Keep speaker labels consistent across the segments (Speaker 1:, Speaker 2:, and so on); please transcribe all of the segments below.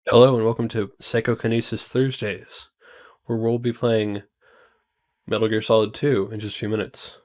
Speaker 1: Hello and welcome to Psychokinesis Thursdays, where we'll be playing Metal Gear Solid 2 in just a few minutes.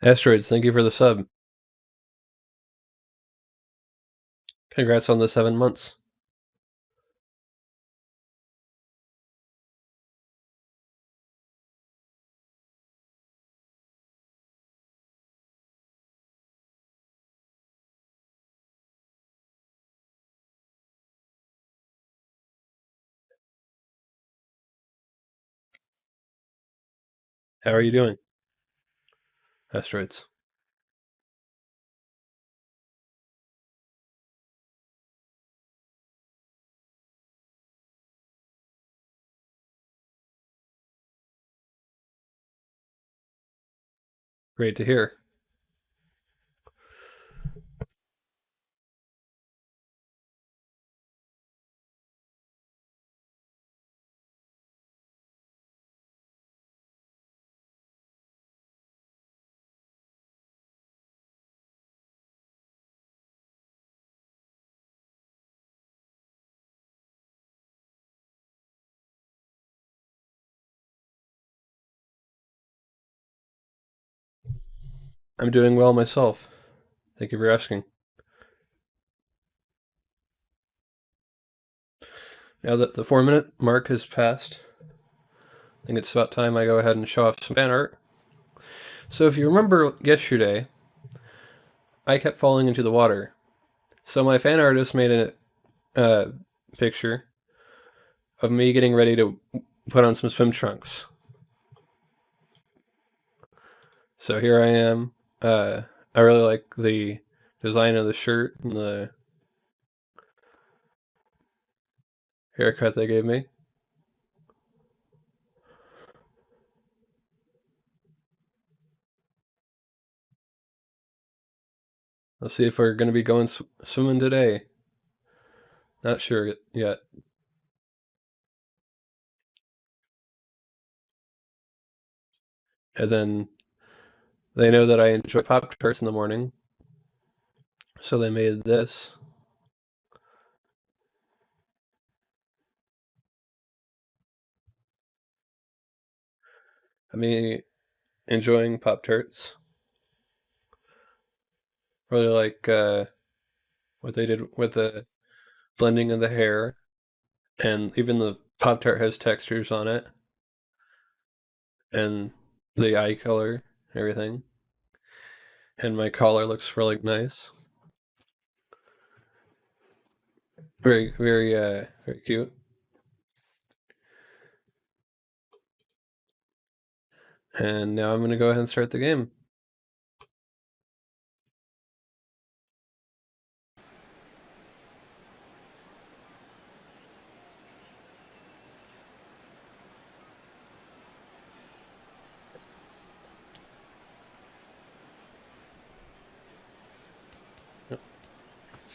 Speaker 1: Asteroids, thank you for the sub. Congrats on the 7 months. How are you doing, Asteroids? Great to hear. I'm doing well myself. Thank you for asking. Now that the 4-minute mark has passed, I think it's about time I go ahead and show off some fan art. So if you remember yesterday, I kept falling into the water. So my fan artist made a picture of me getting ready to put on some swim trunks. So here I am. I really like the design of the shirt and the haircut they gave me. Let's see if we're going to be going swimming today. Not sure yet. And then they know that I enjoy Pop Tarts in the morning, so they made this. I'm enjoying Pop-Tarts. Really like what they did with the blending of the hair, and even the Pop-Tart has textures on it, and the eye color, everything. And my collar looks really nice. Very, very cute. And now I'm going to go ahead and start the game.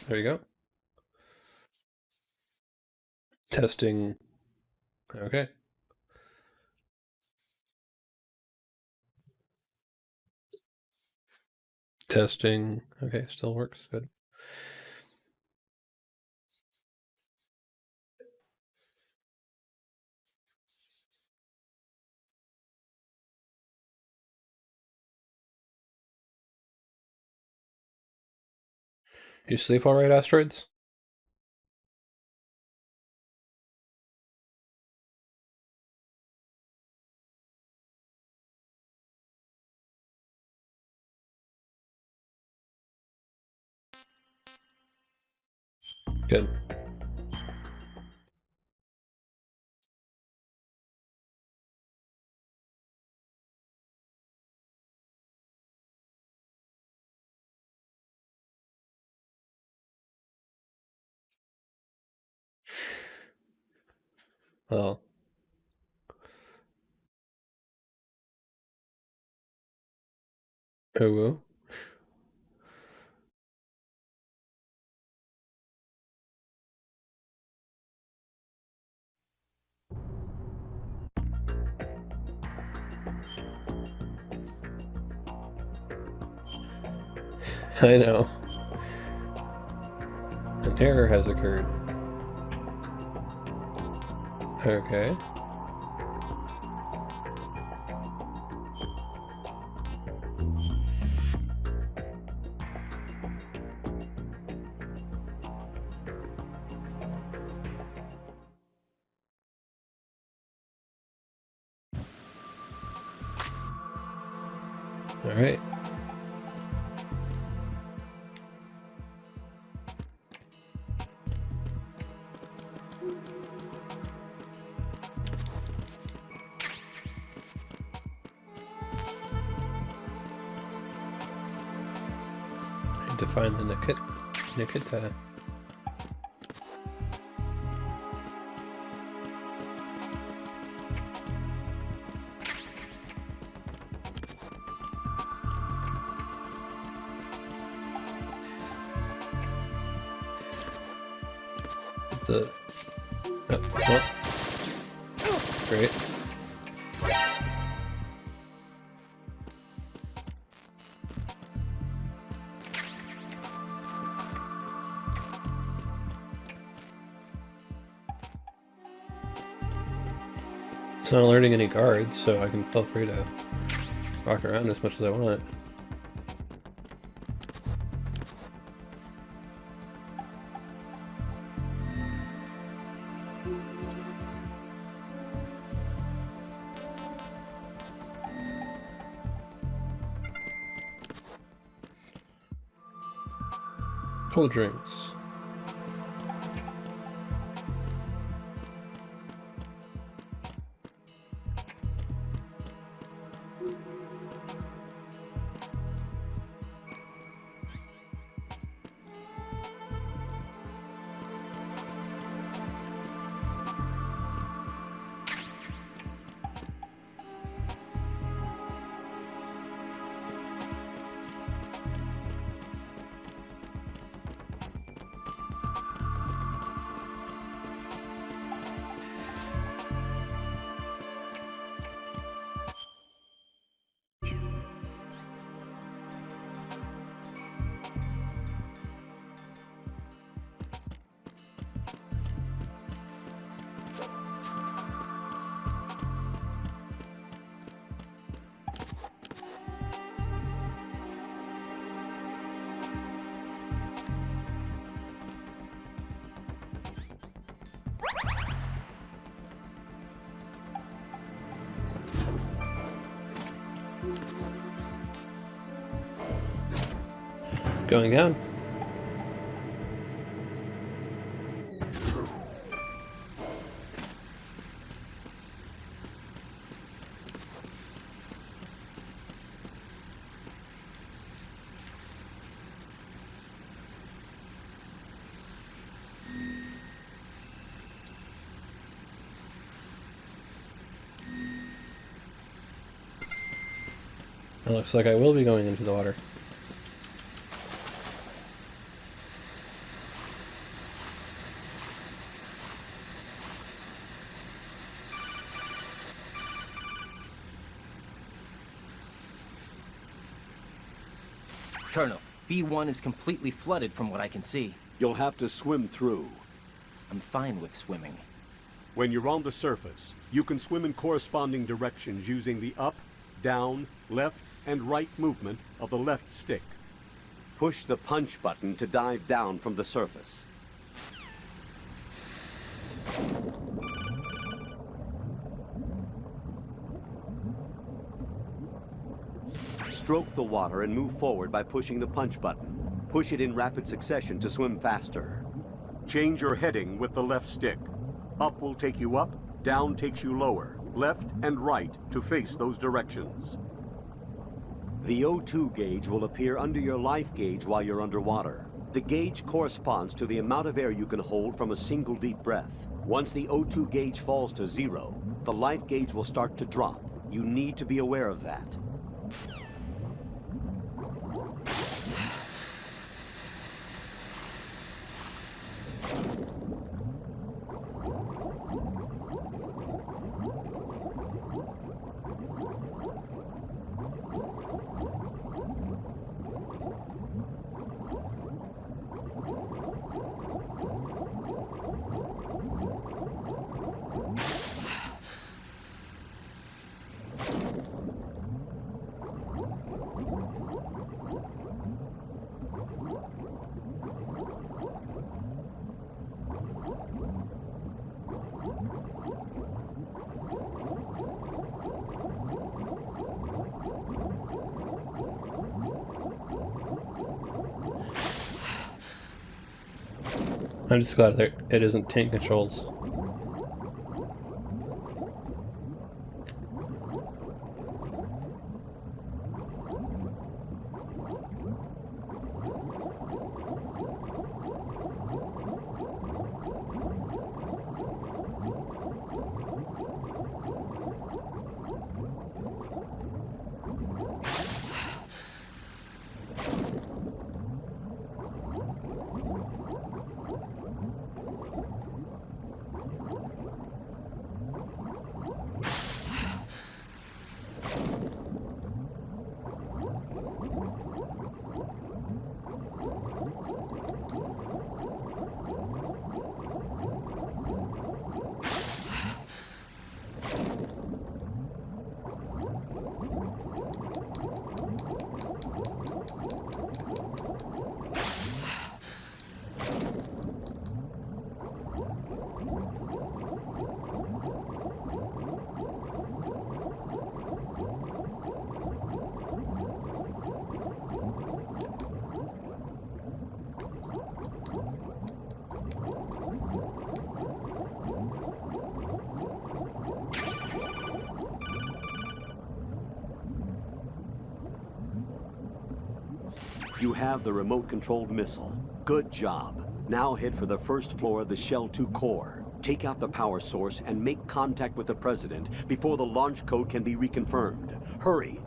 Speaker 1: There you go. Testing. Okay. Testing. Okay, still works. Good. You sleep all right, asteroids? Good. Well, oh well. I know. An error has occurred. Okay. All right. Need to find the Nikita. The well, great. It's not alerting any guards, so I can feel free to walk around as much as I want. Cold drinks. Going down. It looks like I will be going into the water.
Speaker 2: Colonel, B1 is completely flooded from what I can see.
Speaker 3: You'll have to swim through.
Speaker 2: I'm fine with swimming.
Speaker 3: When you're on the surface, you can swim in corresponding directions using the up, down, left, and right movement of the left stick. Push the punch button to dive down from the surface. Stroke the water and move forward by pushing the punch button. Push it in rapid succession to swim faster. Change your heading with the left stick. Up will take you up, down takes you lower, left and right to face those directions. The O2 gauge will appear under your life gauge while you're underwater. The gauge corresponds to the amount of air you can hold from a single deep breath. Once the O2 gauge falls to 0, the life gauge will start to drop. You need to be aware of that.
Speaker 1: I'm just glad that it isn't tank controls.
Speaker 3: You have the remote-controlled missile. Good job. Now head for the first floor of the Shell 2 core. Take out the power source and make contact with the President before the launch code can be reconfirmed. Hurry!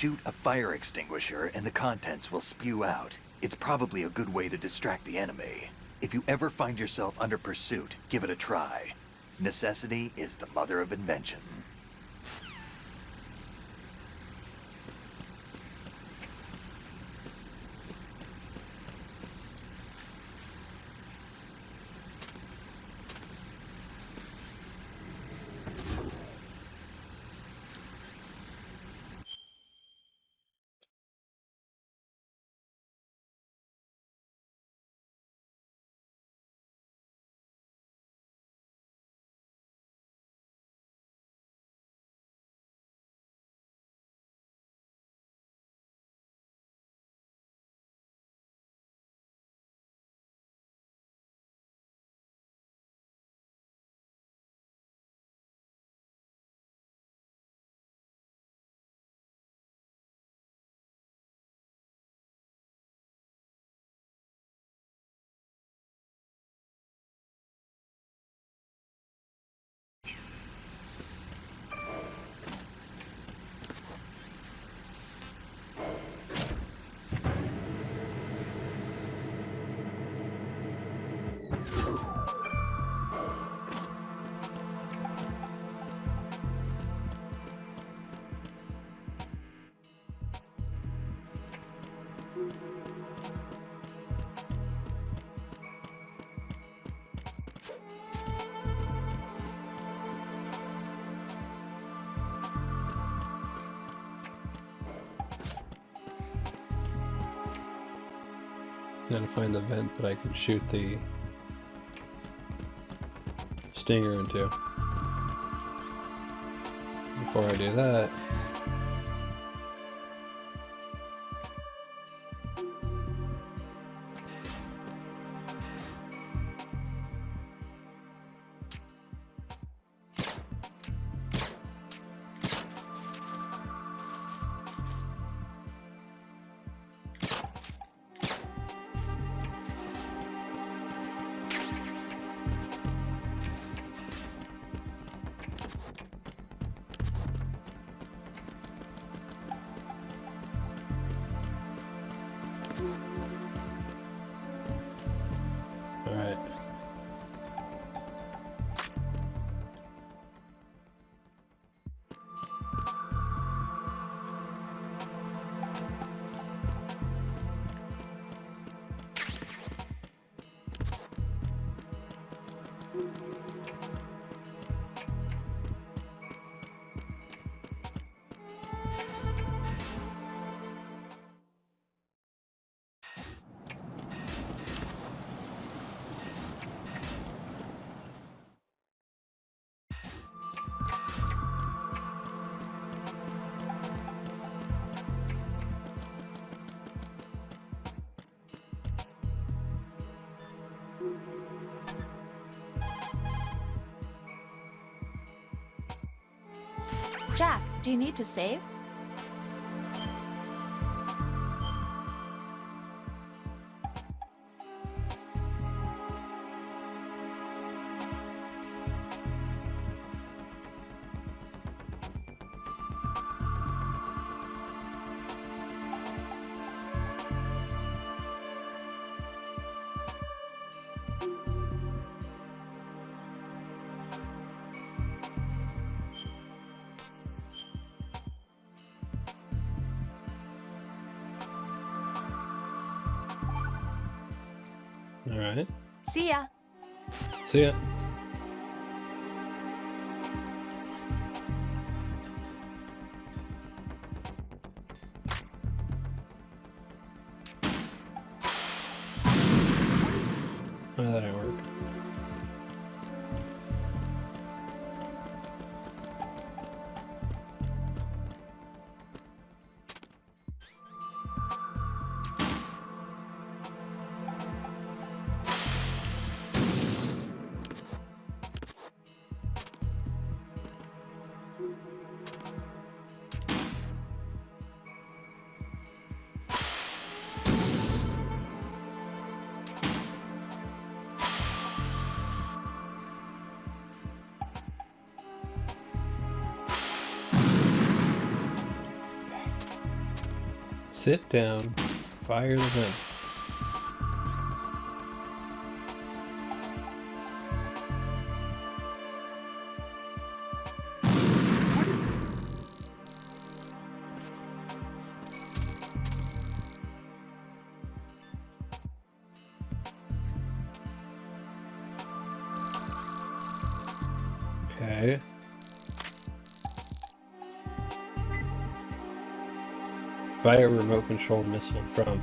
Speaker 4: Shoot a fire extinguisher and the contents will spew out. It's probably a good way to distract the enemy. If you ever find yourself under pursuit, give it a try. Necessity is the mother of invention.
Speaker 1: Gotta find the vent that I can shoot the stinger into. Before I do that, alright.
Speaker 5: Jack, do you need to save?
Speaker 1: Alright.
Speaker 5: See ya.
Speaker 1: See ya. Oh, that didn't work. Sit down. Fire the gun. Okay. Fire remote control missile from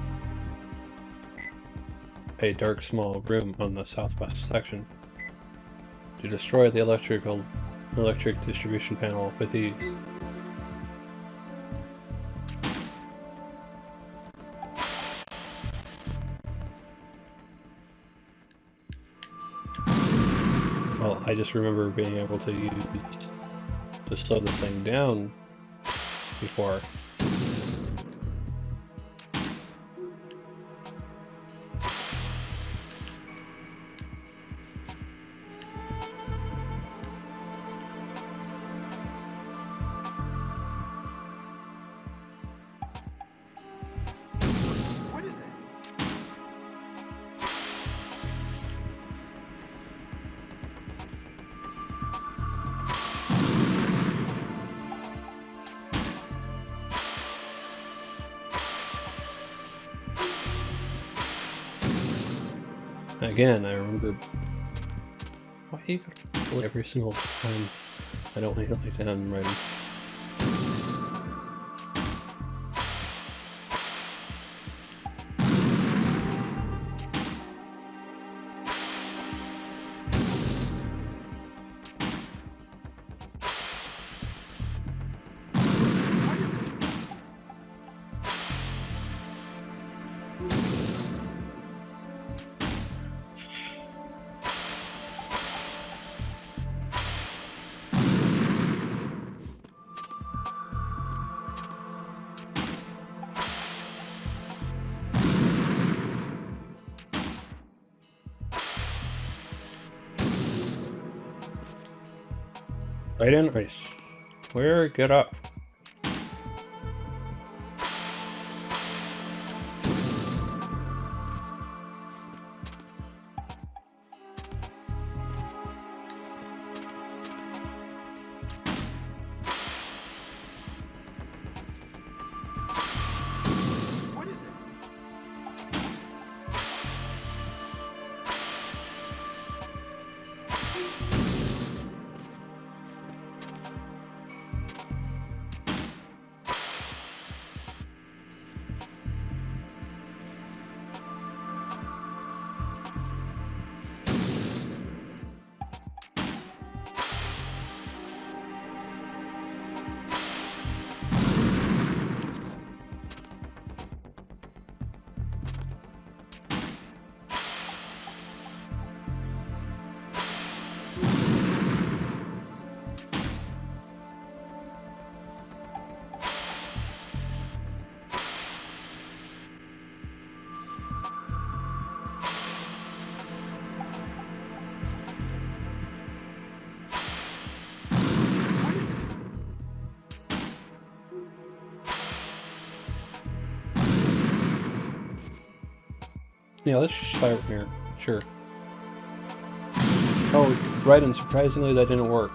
Speaker 1: a dark small room on the southwest section. To destroy the electric distribution panel with ease. Well, I just remember being able to use to slow this thing down before.
Speaker 4: What is that?
Speaker 1: Again, I remember why you gotta kill it every single time. I don't like that I'm writing. Right in ice. Where? Get up.
Speaker 4: What is that?
Speaker 1: Yeah, let's just fire from here. Sure. Oh, right, and surprisingly that didn't work.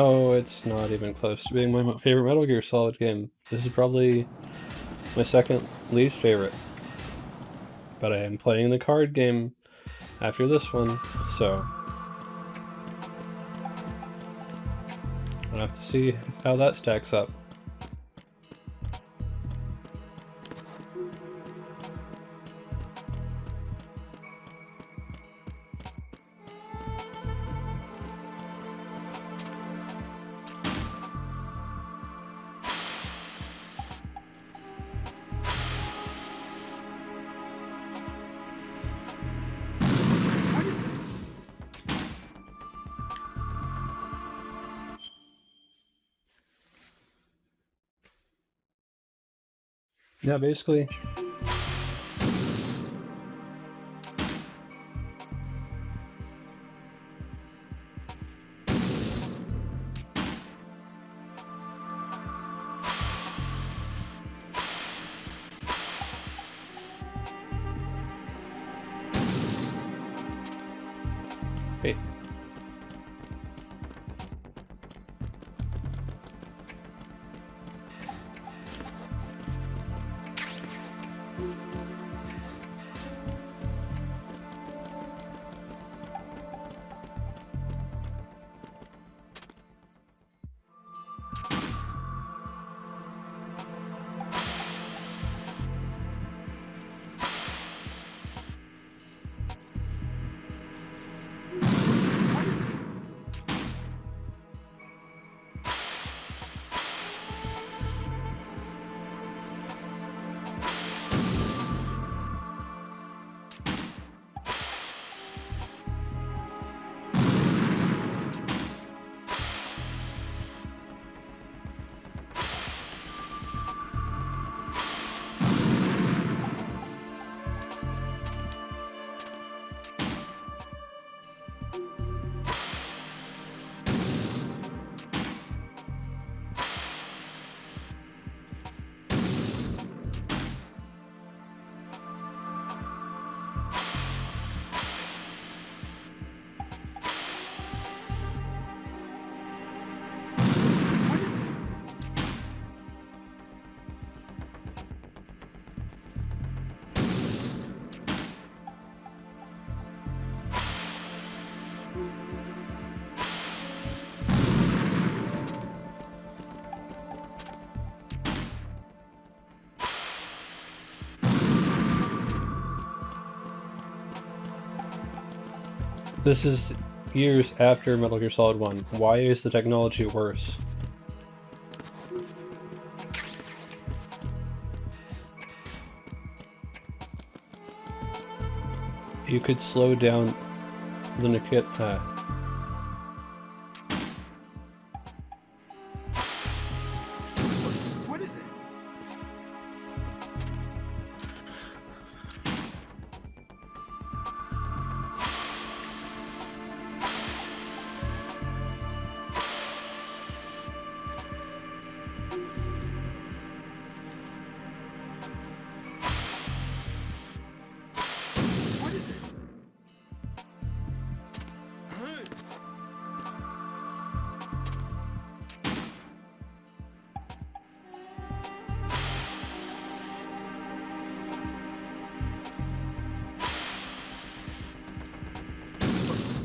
Speaker 1: Oh, it's not even close to being my favorite Metal Gear Solid game. This is probably my second least favorite. But I am playing the card game after this one, so I'll have to see how that stacks up. Yeah, basically. Wait. This is years after Metal Gear Solid 1. Why is the technology worse? You could slow down the Nikita.
Speaker 3: What is it? What is it?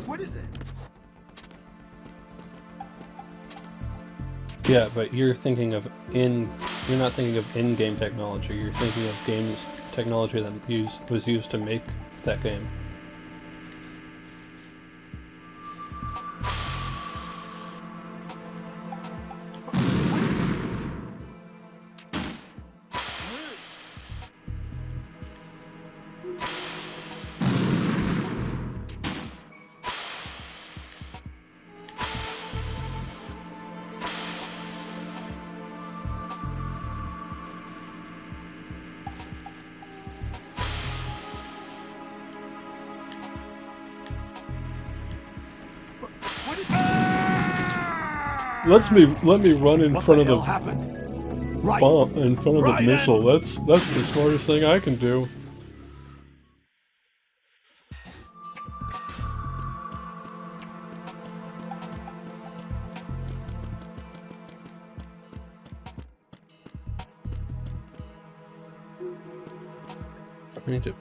Speaker 3: What is it?
Speaker 1: Yeah, but you're thinking of you're not thinking of in-game technology. You're thinking of games technology that was used to make that game.
Speaker 3: What is
Speaker 1: Let me run in
Speaker 3: What
Speaker 1: front
Speaker 3: the
Speaker 1: of
Speaker 3: hell
Speaker 1: the
Speaker 3: happened? Right.
Speaker 1: bomb, in front of the
Speaker 3: Right,
Speaker 1: missile. That's the smartest thing I can do. I need to...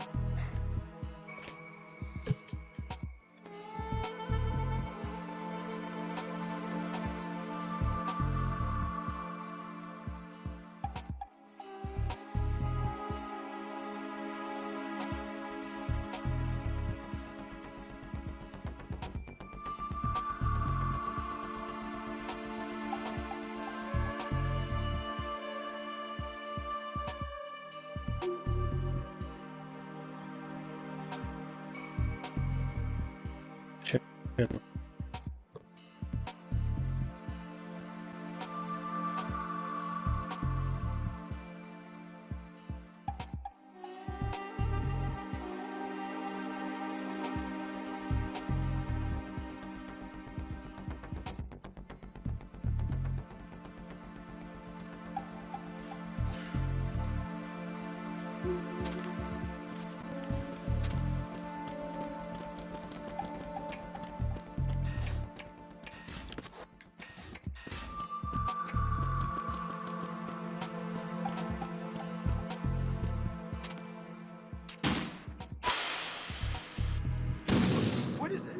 Speaker 4: What is it?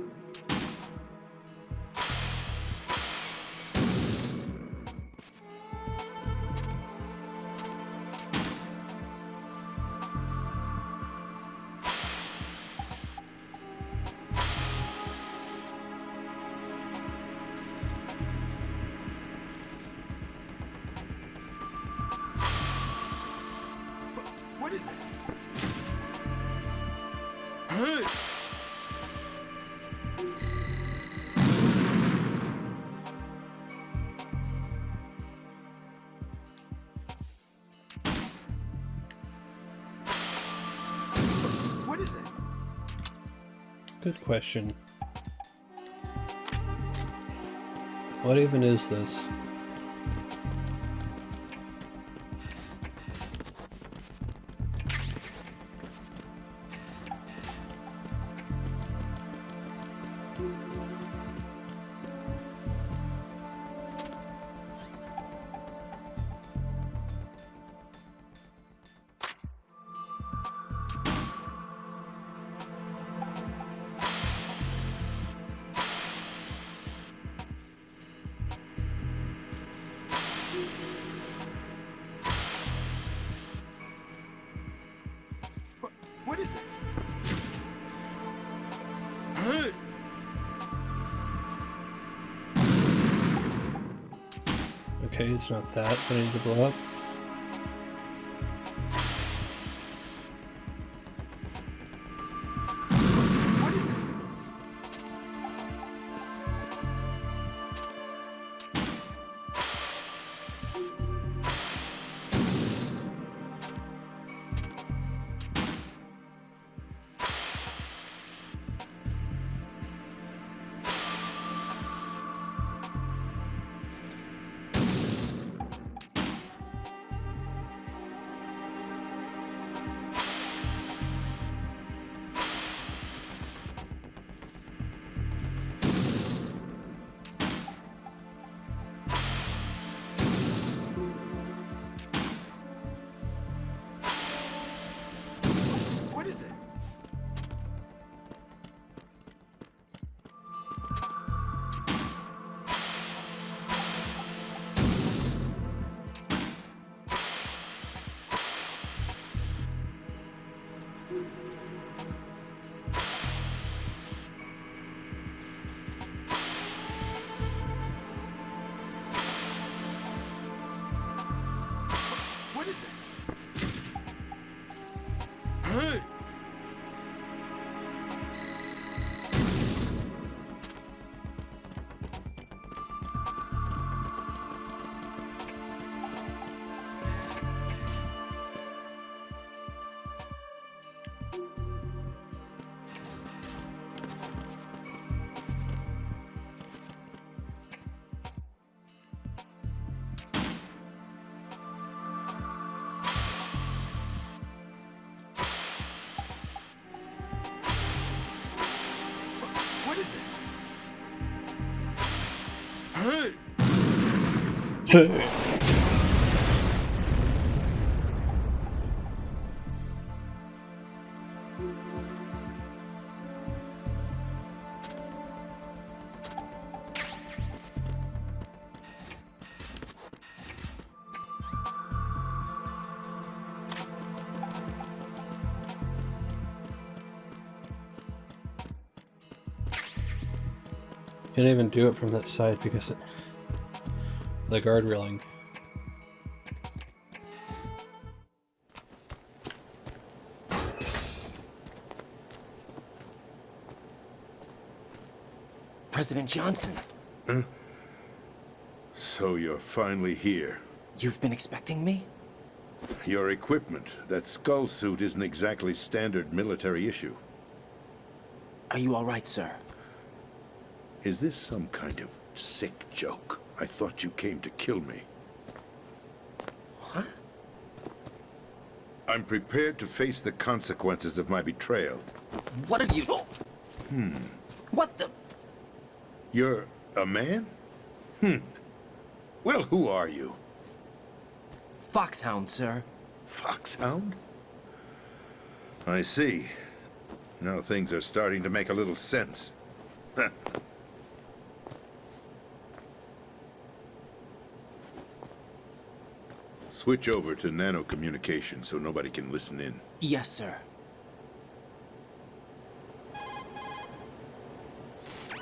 Speaker 4: What is it? Hey! What is it?
Speaker 1: Good question. What even is this?
Speaker 4: What is it? Hey!
Speaker 1: Okay, it's not that. I need to blow up.
Speaker 4: What is it? What is it? What is it? Hey! What is it? Hey!
Speaker 1: Can't even do it from that side because the guard railing.
Speaker 2: President Johnson,
Speaker 6: So you're finally here.
Speaker 2: you've been expecting me?
Speaker 6: Your equipment, that skull suit isn't exactly standard military issue.
Speaker 2: Are you all right, sir?
Speaker 6: Is this some kind of sick joke? I thought you came to kill me.
Speaker 2: What?
Speaker 6: I'm prepared to face the consequences of my betrayal.
Speaker 2: What are you... What the...
Speaker 6: You're a man? Well, who are you?
Speaker 2: Foxhound, sir.
Speaker 6: Foxhound? I see. Now things are starting to make a little sense. Switch over to nano-communication so nobody can listen in.
Speaker 2: Yes, sir.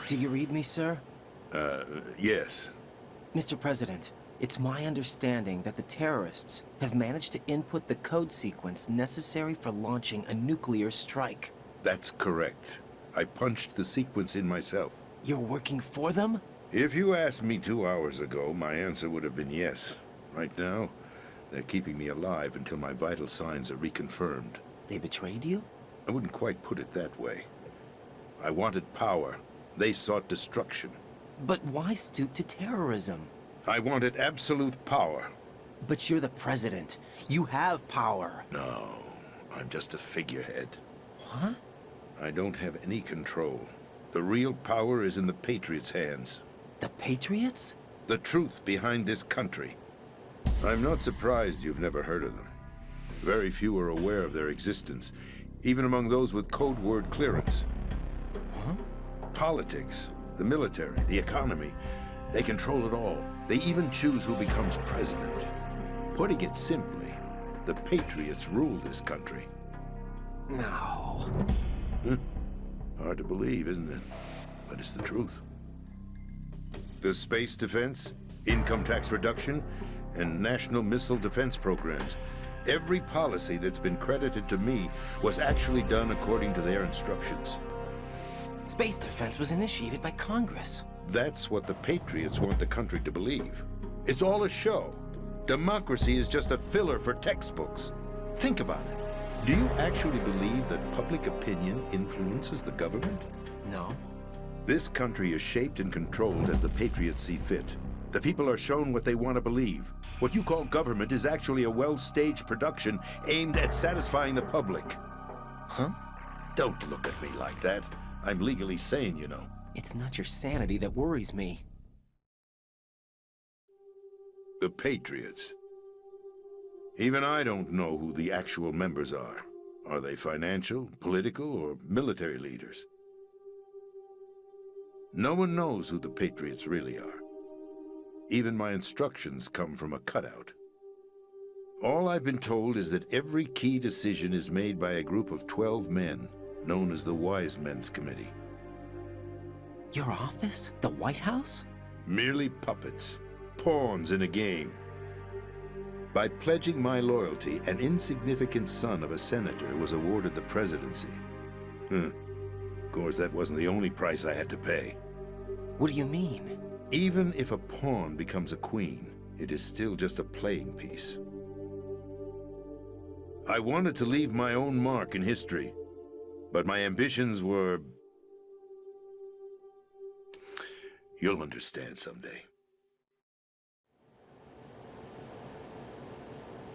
Speaker 2: Do you read me, sir?
Speaker 6: Yes.
Speaker 2: Mr. President, it's my understanding that the terrorists have managed to input the code sequence necessary for launching a nuclear strike.
Speaker 6: That's correct. I punched the sequence in myself.
Speaker 2: You're working for them?
Speaker 6: If you asked me 2 hours ago, my answer would have been yes. Right now, they're keeping me alive until my vital signs are reconfirmed.
Speaker 2: They betrayed you?
Speaker 6: I wouldn't quite put it that way. I wanted power. They sought destruction.
Speaker 2: But why stoop to terrorism?
Speaker 6: I wanted absolute power.
Speaker 2: But you're the president. You have power.
Speaker 6: No, I'm just a figurehead.
Speaker 2: What?
Speaker 6: I don't have any control. The real power is in the Patriots' hands.
Speaker 2: The Patriots?
Speaker 6: The truth behind this country. I'm not surprised you've never heard of them. Very few are aware of their existence, even among those with code word clearance.
Speaker 2: Huh?
Speaker 6: Politics, the military, the economy, they control it all. They even choose who becomes president. Putting it simply, the Patriots rule this country.
Speaker 2: No.
Speaker 6: Hard to believe, isn't it? But it's the truth. The space defense, income tax reduction, and national missile defense programs. Every policy that's been credited to me was actually done according to their instructions.
Speaker 2: Space defense was initiated by Congress.
Speaker 6: That's what the Patriots want the country to believe. It's all a show. Democracy is just a filler for textbooks. Think about it. Do you actually believe that public opinion influences the government?
Speaker 2: No.
Speaker 6: This country is shaped and controlled as the Patriots see fit. The people are shown what they want to believe. What you call government is actually a well-staged production aimed at satisfying the public.
Speaker 2: Huh?
Speaker 6: Don't look at me like that. I'm legally sane, you know.
Speaker 2: It's not your sanity that worries me.
Speaker 6: The Patriots. Even I don't know who the actual members are. Are they financial, political, or military leaders? No one knows who the Patriots really are. Even my instructions come from a cutout. All I've been told is that every key decision is made by a group of 12 men, known as the Wise Men's Committee.
Speaker 2: Your office? The White House?
Speaker 6: Merely puppets, pawns in a game. By pledging my loyalty, an insignificant son of a senator was awarded the presidency. Of course, that wasn't the only price I had to pay.
Speaker 2: What do you mean?
Speaker 6: Even if a pawn becomes a queen, it is still just a playing piece. I wanted to leave my own mark in history, but my ambitions were... You'll understand someday.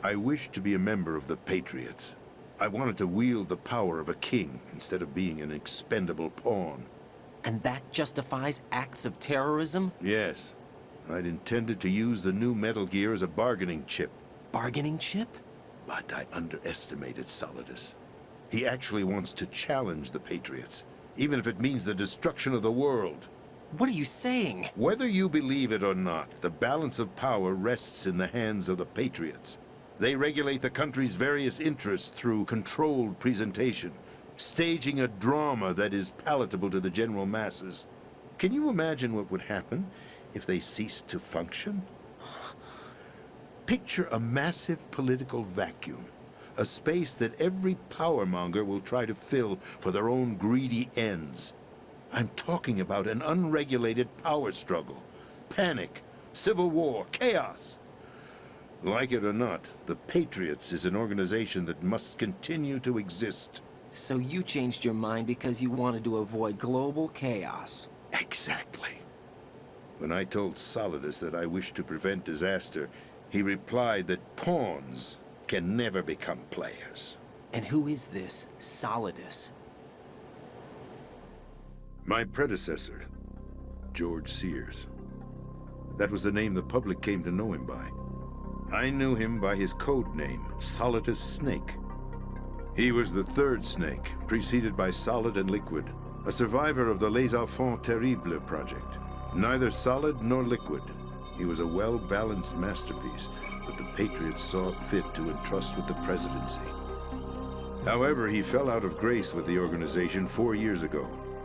Speaker 6: I wished to be a member of the Patriots. I wanted to wield the power of a king instead of being an expendable pawn.
Speaker 2: And that justifies acts of terrorism?
Speaker 6: Yes. I'd intended to use the new Metal Gear as a bargaining chip.
Speaker 2: Bargaining chip?
Speaker 6: But I underestimated Solidus. He actually wants to challenge the Patriots, even if it means the destruction of the world.
Speaker 2: What are you saying?
Speaker 6: Whether you believe it or not, the balance of power rests in the hands of the Patriots. They regulate the country's various interests through controlled presentation, staging a drama that is palatable to the general masses. Can you imagine what would happen if they ceased to function? Picture a massive political vacuum, a space that every powermonger will try to fill for their own greedy ends. I'm talking about an unregulated power struggle, panic, civil war, chaos. Like it or not, the Patriots is an organization that must continue to exist.
Speaker 2: So you changed your mind because you wanted to avoid global chaos.
Speaker 6: Exactly. When I told Solidus that I wished to prevent disaster, he replied that pawns can never become players.
Speaker 2: And who is this Solidus?
Speaker 6: My predecessor, George Sears. That was the name the public came to know him by. I knew him by his code name, Solidus Snake. He was the third snake, preceded by Solid and Liquid, a survivor of the Les Enfants Terribles project. Neither solid nor liquid, he was a well-balanced masterpiece that the Patriots saw fit to entrust with the presidency. However, he fell out of grace with the organization 4 years ago.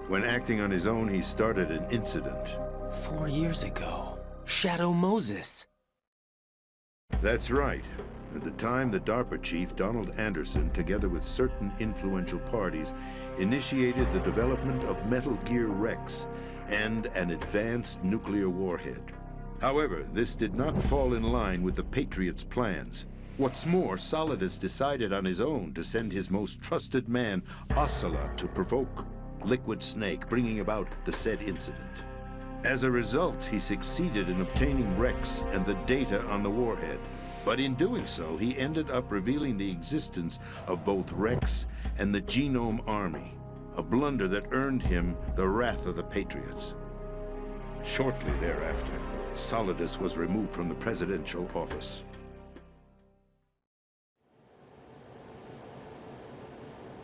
Speaker 6: When acting on his own, he started an incident.
Speaker 2: 4 years ago. Shadow Moses.
Speaker 6: That's right. At the time, the DARPA chief, Donald Anderson, together with certain influential parties, initiated the development of Metal Gear Rex and an advanced nuclear warhead. However, this did not fall in line with the Patriots' plans. What's more, Solidus decided on his own to send his most trusted man, Ocelot, to provoke Liquid Snake, bringing about the said incident. As a result, he succeeded in obtaining Rex and the data on the warhead. But in doing so, he ended up revealing the existence of both Rex and the Genome Army, a blunder that earned him the wrath of the Patriots. Shortly thereafter, Solidus was removed from the presidential office.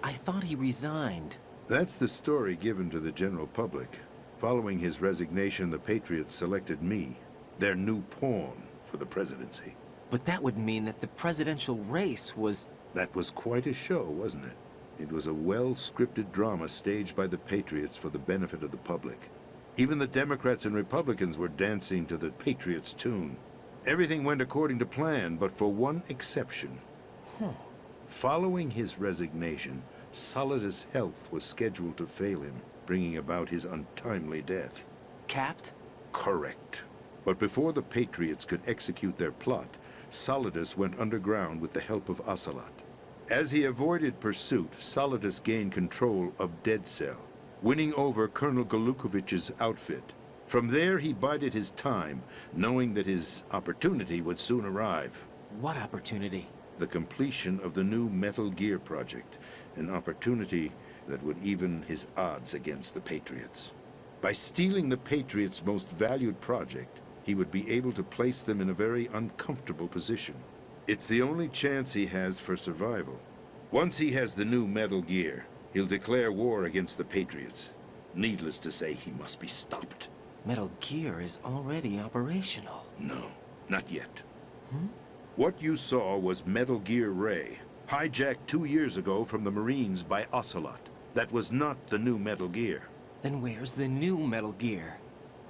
Speaker 2: I thought he resigned.
Speaker 6: That's the story given to the general public. Following his resignation, the Patriots selected me, their new pawn, for the presidency.
Speaker 2: But that would mean that the presidential race was...
Speaker 6: That was quite a show, wasn't it? It was a well-scripted drama staged by the Patriots for the benefit of the public. Even the Democrats and Republicans were dancing to the Patriots' tune. Everything went according to plan, but for one exception. Following his resignation, Solidus' health was scheduled to fail him, bringing about his untimely death.
Speaker 2: Capped?
Speaker 6: Correct. But before the Patriots could execute their plot, Solidus went underground with the help of Ocelot. As he avoided pursuit, Solidus gained control of Dead Cell, winning over Colonel Golukovich's outfit. From there, he bided his time, knowing that his opportunity would soon arrive.
Speaker 2: What opportunity?
Speaker 6: The completion of the new Metal Gear project, an opportunity that would even his odds against the Patriots. By stealing the Patriots' most valued project, he would be able to place them in a very uncomfortable position. It's the only chance he has for survival. Once he has the new Metal Gear, he'll declare war against the Patriots. Needless to say, he must be stopped.
Speaker 2: Metal Gear is already operational.
Speaker 6: No, not yet. What you saw was Metal Gear Ray, hijacked 2 years ago from the Marines by Ocelot. That was not the new Metal Gear.
Speaker 2: Then where's the new Metal Gear?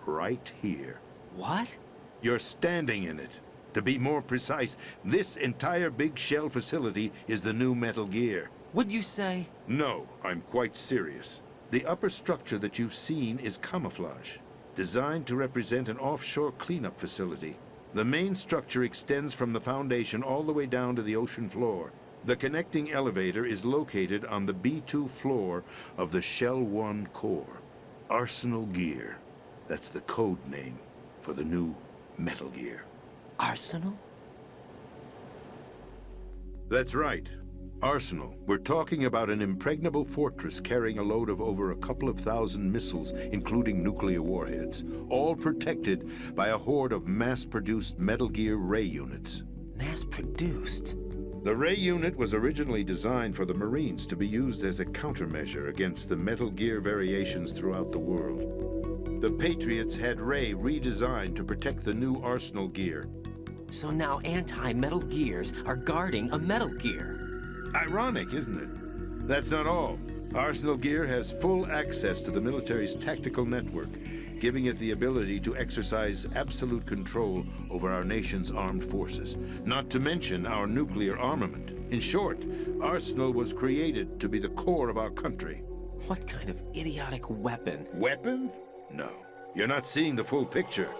Speaker 6: Right here.
Speaker 2: What?
Speaker 6: You're standing in it. To be more precise, this entire big shell facility is the new Metal Gear.
Speaker 2: What'd you say?
Speaker 6: No, I'm quite serious. The upper structure that you've seen is camouflage, designed to represent an offshore cleanup facility. The main structure extends from the foundation all the way down to the ocean floor. The connecting elevator is located on the B2 floor of the Shell 1 core. Arsenal Gear. That's the code name for the new Metal Gear.
Speaker 2: Arsenal?
Speaker 6: That's right. Arsenal. We're talking about an impregnable fortress carrying a load of over a couple of thousand missiles, including nuclear warheads, all protected by a horde of mass-produced Metal Gear Ray units.
Speaker 2: Mass-produced?
Speaker 6: The Ray unit was originally designed for the Marines to be used as a countermeasure against the Metal Gear variations throughout the world. The Patriots had Ray redesigned to protect the new Arsenal Gear.
Speaker 2: So now anti-Metal Gears are guarding a Metal Gear.
Speaker 6: Ironic, isn't it? That's not all. Arsenal Gear has full access to the military's tactical network, giving it the ability to exercise absolute control over our nation's armed forces, not to mention our nuclear armament. In short, Arsenal was created to be the core of our country.
Speaker 2: What kind of idiotic weapon?
Speaker 6: Weapon? No. You're not seeing the full picture.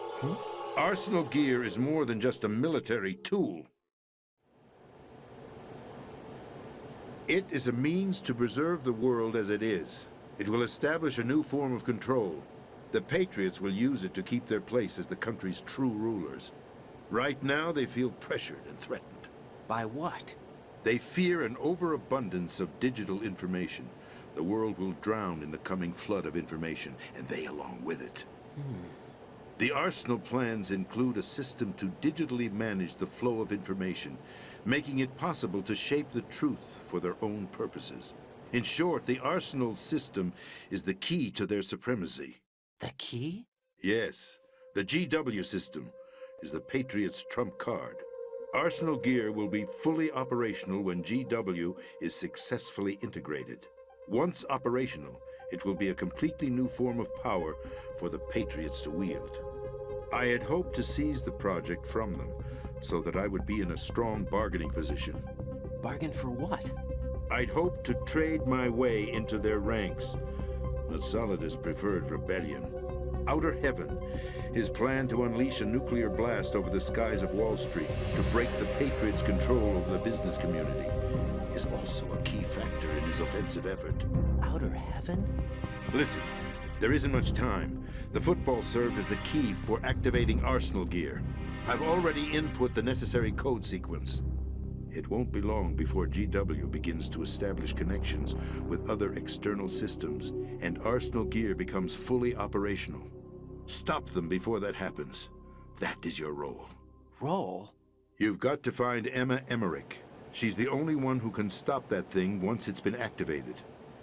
Speaker 6: Arsenal gear is more than just a military tool. It is a means to preserve the world as it is. It will establish a new form of control. The Patriots will use it to keep their place as the country's true rulers. Right now, they feel pressured and threatened.
Speaker 2: By what?
Speaker 6: They fear an overabundance of digital information. The world will drown in the coming flood of information, and they along with it. The Arsenal plans include a system to digitally manage the flow of information, making it possible to shape the truth for their own purposes. In short, the Arsenal system is the key to their supremacy.
Speaker 2: The key?
Speaker 6: Yes, the GW system is the Patriots' trump card. Arsenal gear will be fully operational when GW is successfully integrated. Once operational, it will be a completely new form of power for the Patriots to wield. I had hoped to seize the project from them, so that I would be in a strong bargaining position.
Speaker 2: Bargain for what?
Speaker 6: I'd hoped to trade my way into their ranks, but Solidus preferred rebellion. Outer Heaven, his plan to unleash a nuclear blast over the skies of Wall Street to break the Patriots' control over the business community, is also a key factor in his offensive effort.
Speaker 2: Outer Heaven?
Speaker 6: Listen, there isn't much time. The football served as the key for activating Arsenal gear. I've already input the necessary code sequence. It won't be long before GW begins to establish connections with other external systems, and Arsenal gear becomes fully operational. Stop them before that happens. That is your role.
Speaker 2: Role?
Speaker 6: You've got to find Emma Emmerich. She's the only one who can stop that thing once it's been activated.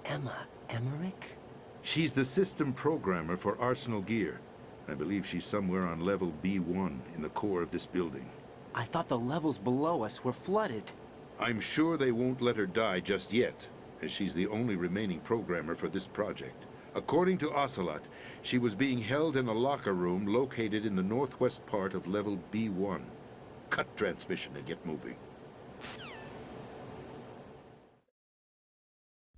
Speaker 2: Emma Emmerich?
Speaker 6: She's the system programmer for Arsenal gear. I believe she's somewhere on level B1 in the core of this building.
Speaker 2: I thought the levels below us were flooded.
Speaker 6: I'm sure they won't let her die just yet, as she's the only remaining programmer for this project. According to Ocelot, she was being held in a locker room located in the northwest part of level B1. Cut transmission and get moving.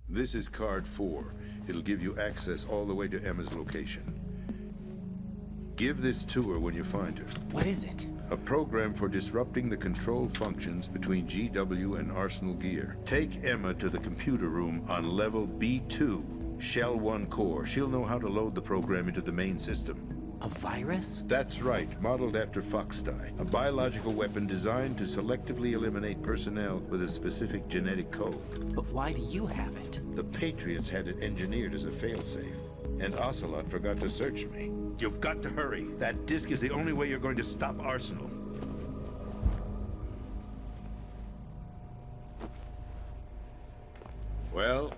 Speaker 6: This is card 4. It'll give you access all the way to Emma's location. Give this to her when you find her.
Speaker 2: What is it?
Speaker 6: A program for disrupting the control functions between GW and Arsenal gear. Take Emma to the computer room on level B2, Shell 1 core. She'll know how to load the program into the main system.
Speaker 2: A virus?
Speaker 6: That's right, modeled after Foxdie, a biological weapon designed to selectively eliminate personnel with a specific genetic code.
Speaker 2: But why do you have it?
Speaker 6: The Patriots had it engineered as a failsafe, and Ocelot forgot to search me. You've got to hurry. That disk is the only way you're going to stop Arsenal. Well,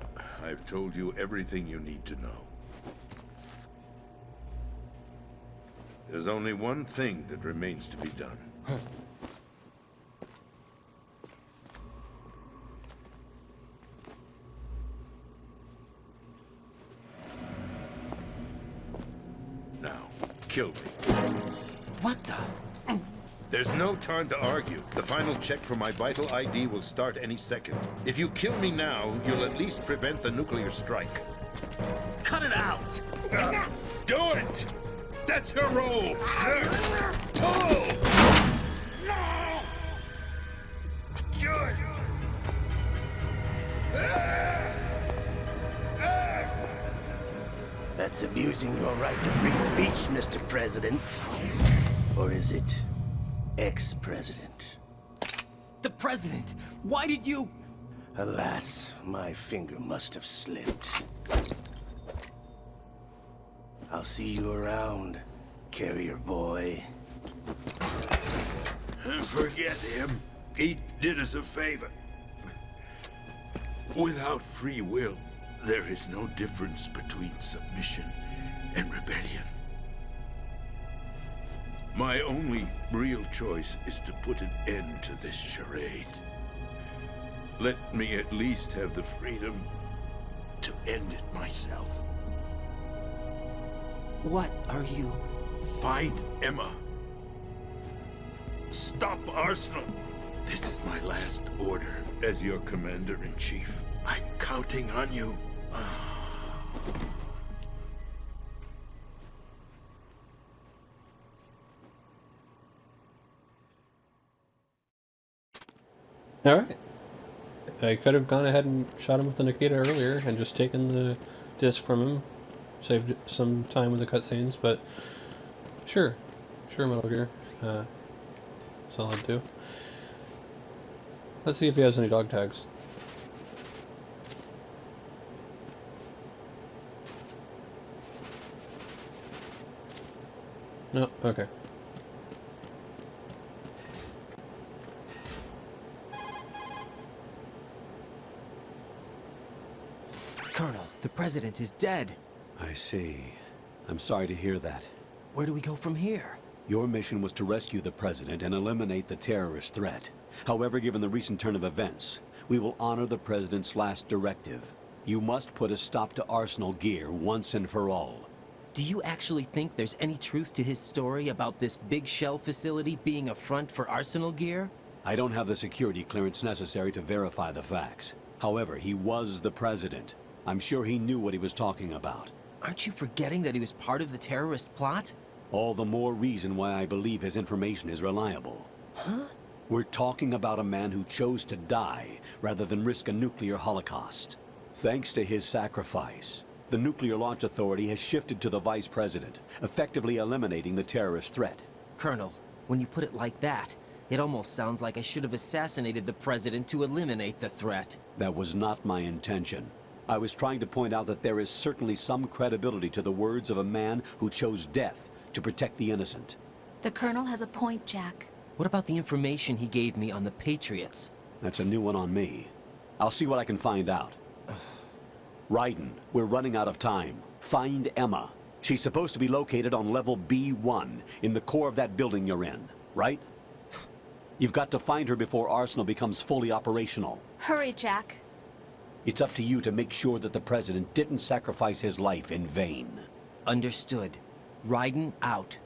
Speaker 6: I've told you everything you need to know. There's only one thing that remains to be done. Now, kill me.
Speaker 2: What the?
Speaker 6: There's no time to argue. The final check for my vital ID will start any second. If you kill me now, you'll at least prevent the nuclear strike.
Speaker 2: Cut it out!
Speaker 6: Do it! That's your role! Pull! No! Good!
Speaker 7: That's abusing your right to free speech, Mr. President. Or is it ex-president?
Speaker 2: The president! Why did you...
Speaker 7: Alas, my finger must have slipped. I'll see you around, carrier boy.
Speaker 6: Forget him. He did us a favor. Without free will, there is no difference between submission and rebellion. My only real choice is to put an end to this charade. Let me at least have the freedom to end it myself.
Speaker 2: What are you...
Speaker 6: Find Emma. Stop Arsenal. This is my last order as your commander-in-chief. I'm counting on you.
Speaker 1: Alright. I could have gone ahead and shot him with the Nikita earlier and just taken the disc from him. Saved some time with the cutscenes, but sure. Sure, Metal Gear. That's all I'd do. Let's see if he has any dog tags. No, okay.
Speaker 2: Colonel, the president is dead.
Speaker 3: I see. I'm sorry to hear that.
Speaker 2: Where do we go from here?
Speaker 3: Your mission was to rescue the president and eliminate the terrorist threat. However, given the recent turn of events, we will honor the president's last directive. You must put a stop to Arsenal Gear once and for all.
Speaker 2: Do you actually think there's any truth to his story about this big shell facility being a front for Arsenal Gear?
Speaker 3: I don't have the security clearance necessary to verify the facts. However, he was the president. I'm sure he knew what he was talking about.
Speaker 2: Aren't you forgetting that he was part of the terrorist plot?
Speaker 3: All the more reason why I believe his information is reliable.
Speaker 2: Huh?
Speaker 3: We're talking about a man who chose to die rather than risk a nuclear holocaust. Thanks to his sacrifice, the Nuclear Launch Authority has shifted to the vice president, effectively eliminating the terrorist threat.
Speaker 2: Colonel, when you put it like that, it almost sounds like I should have assassinated the president to eliminate the threat.
Speaker 3: That was not my intention. I was trying to point out that there is certainly some credibility to the words of a man who chose death to protect the innocent.
Speaker 5: The Colonel has a point, Jack.
Speaker 2: What about the information he gave me on the Patriots?
Speaker 3: That's a new one on me. I'll see what I can find out. Raiden, we're running out of time. Find Emma. She's supposed to be located on level B1, in the core of that building you're in, right? You've got to find her before Arsenal becomes fully operational.
Speaker 5: Hurry, Jack.
Speaker 3: It's up to you to make sure that the president didn't sacrifice his life in vain.
Speaker 2: Understood. Raiden out.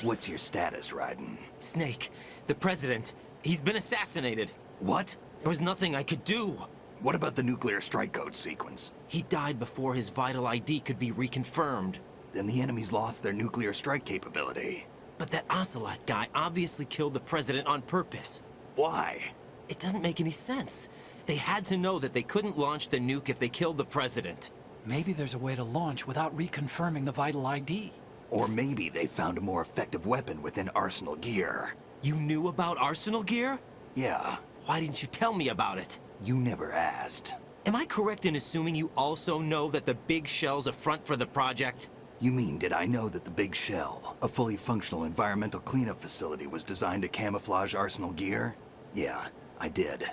Speaker 4: What's your status, Raiden?
Speaker 2: Snake, the president, he's been assassinated.
Speaker 4: What?
Speaker 2: There was nothing I could do.
Speaker 4: What about the nuclear strike code sequence?
Speaker 2: He died before his vital ID could be reconfirmed.
Speaker 4: Then the enemy's lost their nuclear strike capability.
Speaker 2: But that Ocelot guy obviously killed the president on purpose.
Speaker 4: Why?
Speaker 2: It doesn't make any sense. They had to know that they couldn't launch the nuke if they killed the president.
Speaker 8: Maybe there's a way to launch without reconfirming the vital ID.
Speaker 4: Or maybe they found a more effective weapon within Arsenal Gear.
Speaker 2: You knew about Arsenal Gear?
Speaker 4: Yeah,
Speaker 2: Why didn't you tell me about it?
Speaker 4: you never asked.
Speaker 2: Am I correct in assuming you also know that the big shell's a front for the project?
Speaker 4: You mean, did I know that the Big Shell, a fully functional environmental cleanup facility, was designed to camouflage Arsenal Gear? Yeah, I did.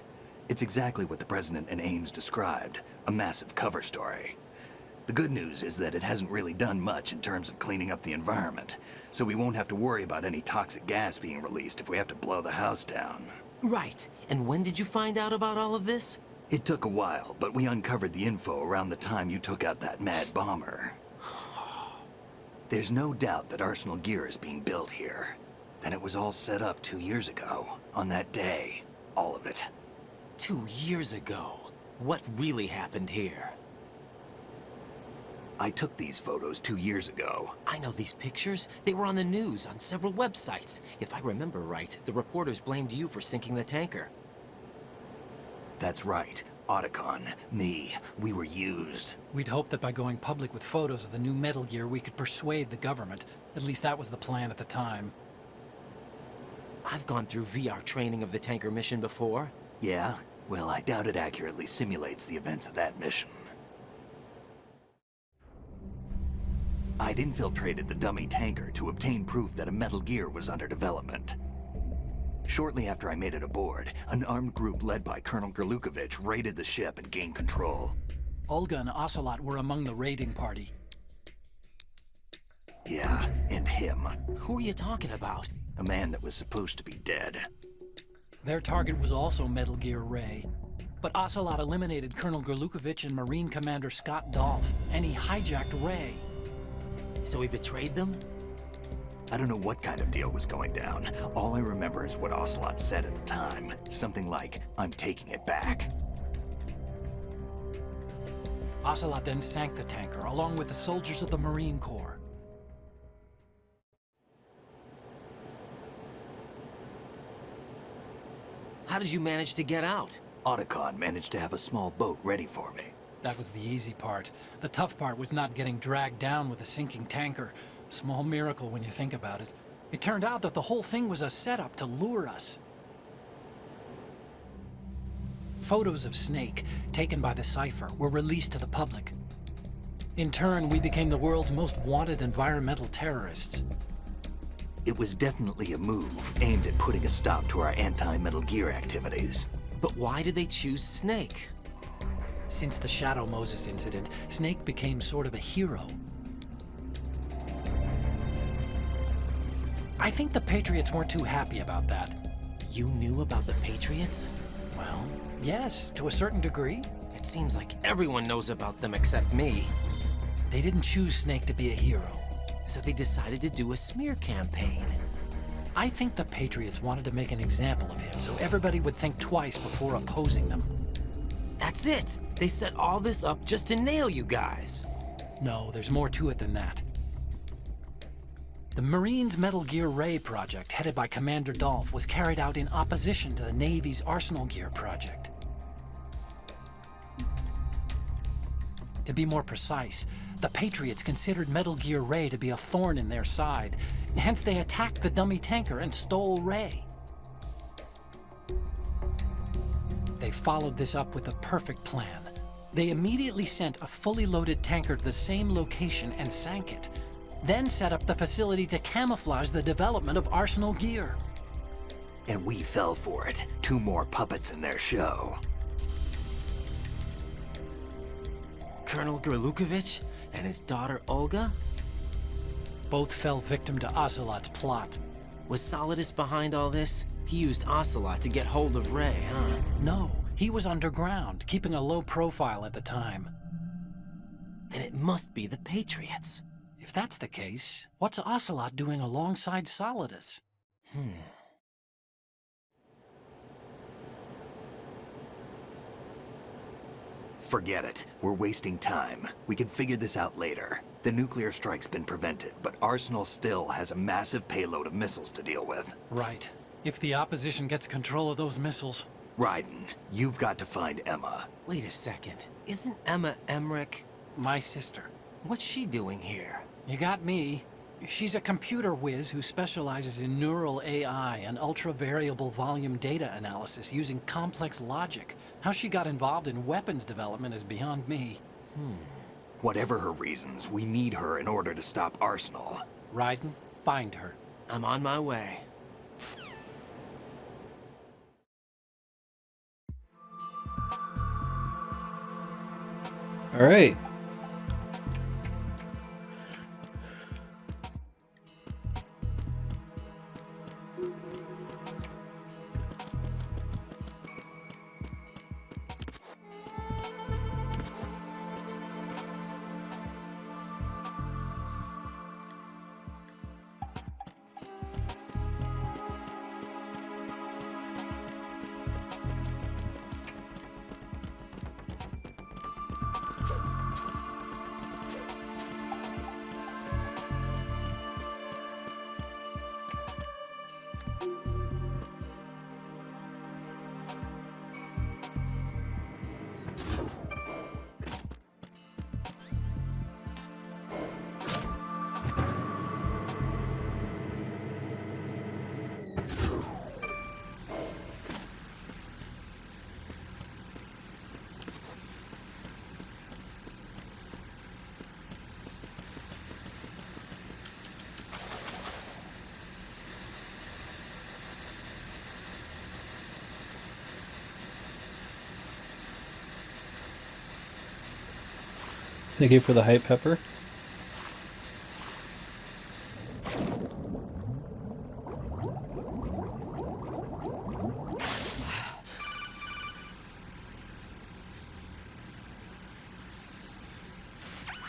Speaker 4: It's exactly what the President and Ames described, a massive cover story. The good news is that it hasn't really done much in terms of cleaning up the environment, so we won't have to worry about any toxic gas being released if we have to blow the house down.
Speaker 2: Right. And when did you find out about all of this?
Speaker 4: It took a while, but we uncovered the info around the time you took out that mad bomber. There's no doubt that Arsenal Gear is being built here. Then it was all set up 2 years ago, on that day. All of it.
Speaker 2: 2 years ago. What really happened here?
Speaker 4: I took these photos 2 years ago.
Speaker 2: I know these pictures. They were on the news, on several websites. If I remember right, the reporters blamed you for sinking the tanker.
Speaker 4: That's right. Otacon, me, we were used.
Speaker 8: We'd hoped that by going public with photos of the new Metal Gear, we could persuade the government. At least that was the plan at the time.
Speaker 2: I've gone through VR training of the tanker mission before.
Speaker 4: Yeah? Well, I doubt it accurately simulates the events of that mission. I'd infiltrated the dummy tanker to obtain proof that a Metal Gear was under development. Shortly after I made it aboard, an armed group led by Colonel Gerlukovich raided the ship and gained control.
Speaker 8: Olga and Ocelot were among the raiding party.
Speaker 4: Yeah, and him.
Speaker 2: Who are you talking about?
Speaker 4: A man that was supposed to be dead.
Speaker 8: Their target was also Metal Gear Ray. But Ocelot eliminated Colonel Gorlukovich and Marine Commander Scott Dolph, and he hijacked Ray.
Speaker 2: So he betrayed them?
Speaker 4: I don't know what kind of deal was going down. All I remember is what Ocelot said at the time. Something like, "I'm taking it back."
Speaker 8: Ocelot then sank the tanker, along with the soldiers of the Marine Corps.
Speaker 2: How did you manage to get out?
Speaker 4: Otacon managed to have a small boat ready for me.
Speaker 8: That was the easy part. The tough part was not getting dragged down with a sinking tanker. A small miracle when you think about it. It turned out that the whole thing was a setup to lure us. Photos of Snake, taken by the Cypher, were released to the public. In turn, we became the world's most wanted environmental terrorists.
Speaker 4: It was definitely a move aimed at putting a stop to our anti-Metal Gear activities.
Speaker 2: But why did they choose Snake?
Speaker 8: Since the Shadow Moses incident, Snake became sort of a hero. I think the Patriots weren't too happy about that.
Speaker 2: You knew about the Patriots?
Speaker 8: Well, yes, to a certain degree.
Speaker 2: It seems like everyone knows about them except me.
Speaker 8: They didn't choose Snake to be a hero.
Speaker 2: So they decided to do a smear campaign.
Speaker 8: I think the Patriots wanted to make an example of him so everybody would think twice before opposing them.
Speaker 2: That's it! They set all this up just to nail you guys.
Speaker 8: No, there's more to it than that. The Marines' Metal Gear Ray project, headed by Commander Dolph, was carried out in opposition to the Navy's Arsenal Gear project. To be more precise, the Patriots considered Metal Gear Ray to be a thorn in their side. Hence, they attacked the dummy tanker and stole Ray. They followed this up with a perfect plan. They immediately sent a fully loaded tanker to the same location and sank it. Then set up the facility to camouflage the development of Arsenal Gear.
Speaker 4: And we fell for it. 2 more puppets in their show.
Speaker 2: Colonel Gorlukovich and his daughter Olga?
Speaker 8: Both fell victim to Ocelot's plot.
Speaker 2: Was Solidus behind all this? He used Ocelot to get hold of Ray, huh?
Speaker 8: No, he was underground, keeping a low profile at the time.
Speaker 2: Then it must be the Patriots.
Speaker 8: If that's the case, what's Ocelot doing alongside Solidus?
Speaker 4: Forget it. We're wasting time. We can figure this out later. The nuclear strike's been prevented, but Arsenal still has a massive payload of missiles to deal with.
Speaker 8: Right. If the opposition gets control of those missiles...
Speaker 4: Raiden, you've got to find Emma.
Speaker 2: Wait a second. Isn't Emma Emmerich?
Speaker 8: My sister.
Speaker 2: What's she doing here?
Speaker 8: You got me. She's a computer whiz who specializes in neural AI and ultra-variable volume data analysis using complex logic. How she got involved in weapons development is beyond me.
Speaker 4: Whatever her reasons, we need her in order to stop Arsenal.
Speaker 8: Raiden, find her.
Speaker 2: I'm on my way.
Speaker 1: All right. Thank you for the hype, Pepper.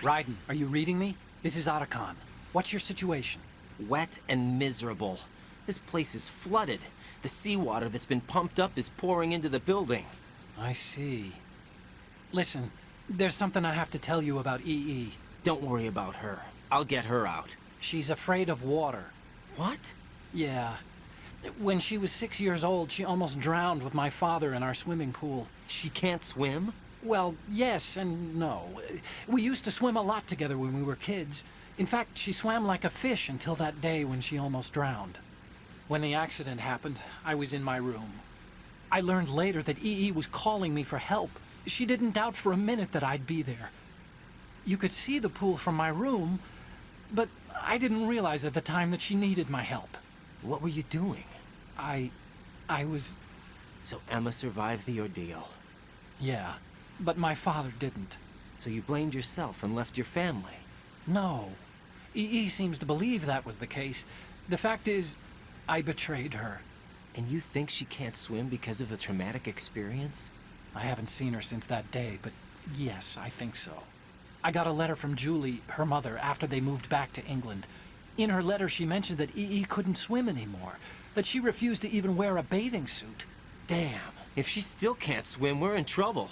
Speaker 8: Raiden, are you reading me? This is Otacon. What's your situation?
Speaker 2: Wet and miserable. This place is flooded. The seawater that's been pumped up is pouring into the building.
Speaker 8: I see. Listen, there's something I have to tell you about EE.
Speaker 2: Don't worry about her. I'll get her out.
Speaker 8: She's afraid of water.
Speaker 2: What?
Speaker 8: Yeah. When she was 6 years old, she almost drowned with my father in our swimming pool.
Speaker 2: She can't swim?
Speaker 8: Well, yes and no. We used to swim a lot together when we were kids. In fact, she swam like a fish until that day when she almost drowned. When the accident happened, I was in my room. I learned later that EE was calling me for help. She didn't doubt for a minute that I'd be there. You could see the pool from my room, but I didn't realize at the time that she needed my help.
Speaker 2: What were you doing?
Speaker 8: I was...
Speaker 2: So Emma survived the ordeal.
Speaker 8: Yeah, but my father didn't.
Speaker 2: So you blamed yourself and left your family?
Speaker 8: No. EE seems to believe that was the case. The fact is, I betrayed her.
Speaker 2: And you think she can't swim because of the traumatic experience?
Speaker 8: I haven't seen her since that day, but yes, I think so. I got a letter from Julie, her mother, after they moved back to England. In her letter, she mentioned that EE couldn't swim anymore, that she refused to even wear a bathing suit.
Speaker 2: Damn, if she still can't swim, we're in trouble.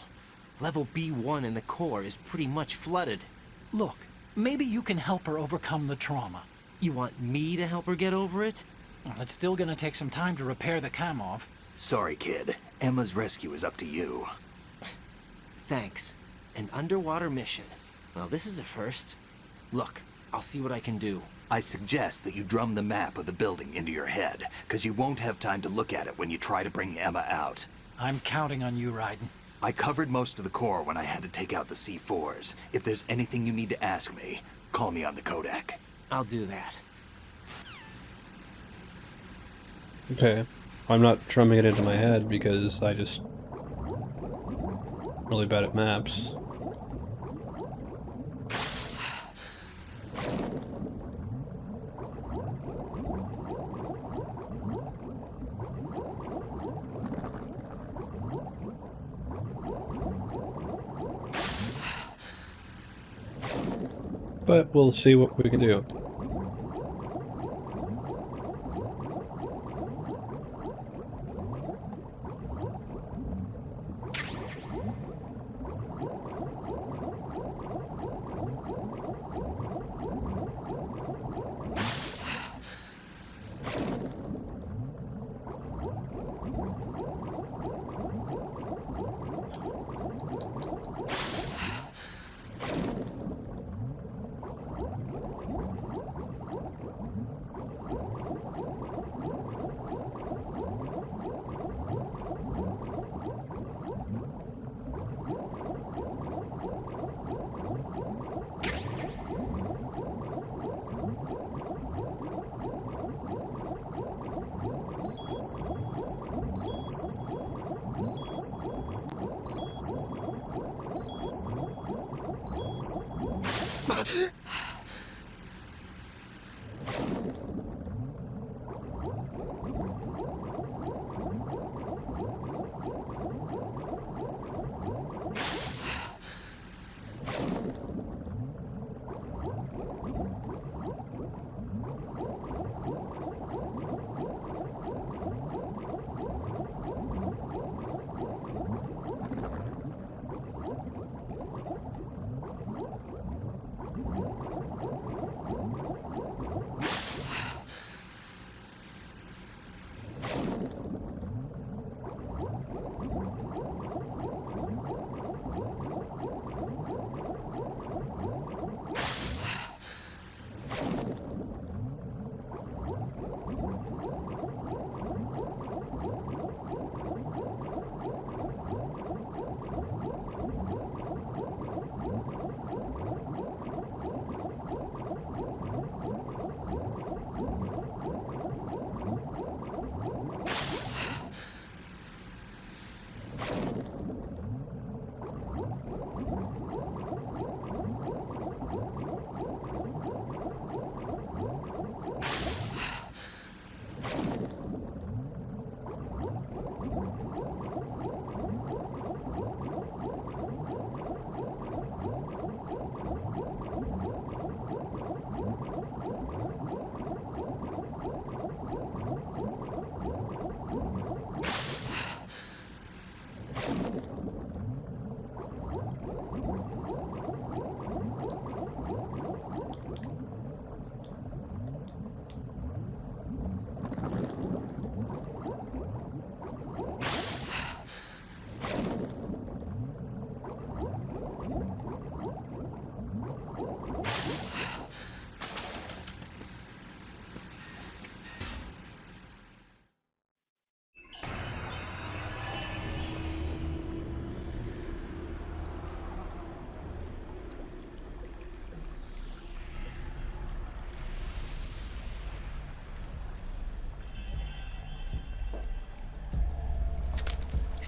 Speaker 2: Level B1 in the core is pretty much flooded.
Speaker 8: Look, maybe you can help her overcome the trauma.
Speaker 2: You want me to help her get over it?
Speaker 8: Well, it's still gonna take some time to repair the Kamov.
Speaker 4: Sorry, kid. Emma's rescue is up to you.
Speaker 2: Thanks. An underwater mission. Well, this is a first. Look, I'll see what I can do.
Speaker 4: I suggest that you drum the map of the building into your head, because you won't have time to look at it when you try to bring Emma out.
Speaker 8: I'm counting on you, Raiden.
Speaker 4: I covered most of the core when I had to take out the C4s. If there's anything you need to ask me, call me on the Kodak.
Speaker 2: I'll do that.
Speaker 1: Okay. I'm not drumming it into my head because I just... really bad at maps. But we'll see what we can do.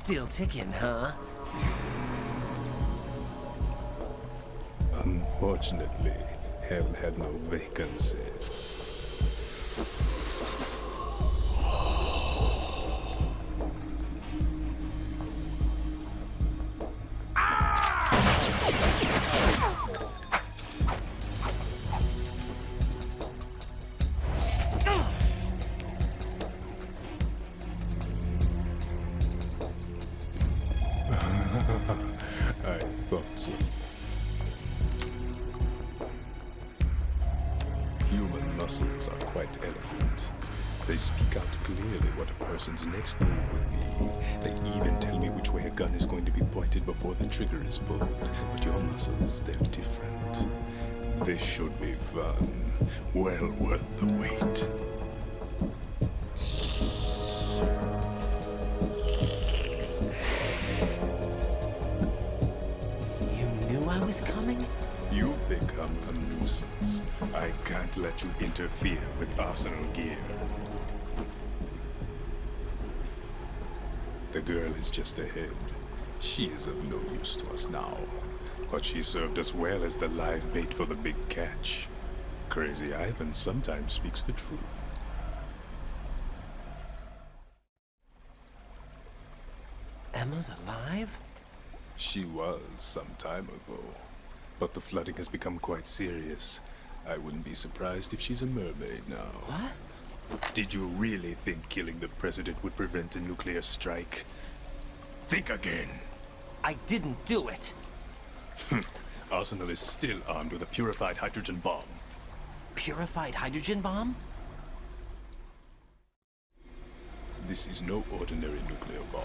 Speaker 2: Still ticking, huh?
Speaker 9: Unfortunately, hell had no vacancies. I thought so. Human muscles are quite eloquent. They speak out clearly what a person's next move would be. They even tell me which way a gun is going to be pointed before the trigger is pulled. But your muscles, they're different. This should be fun. Well worth the wait.
Speaker 2: I was coming?
Speaker 9: You've become a nuisance. I can't let you interfere with Arsenal gear. The girl is just ahead. She is of no use to us now. But she served us well as the live bait for the big catch. Crazy Ivan sometimes speaks the truth.
Speaker 2: Emma's alive?
Speaker 9: She was some time ago. But the flooding has become quite serious. I wouldn't be surprised if she's a mermaid now.
Speaker 2: What?
Speaker 9: Did you really think killing the president would prevent a nuclear strike? Think again.
Speaker 2: I didn't do it.
Speaker 9: Arsenal is still armed with a purified hydrogen bomb.
Speaker 2: Purified hydrogen bomb?
Speaker 9: This is no ordinary nuclear bomb.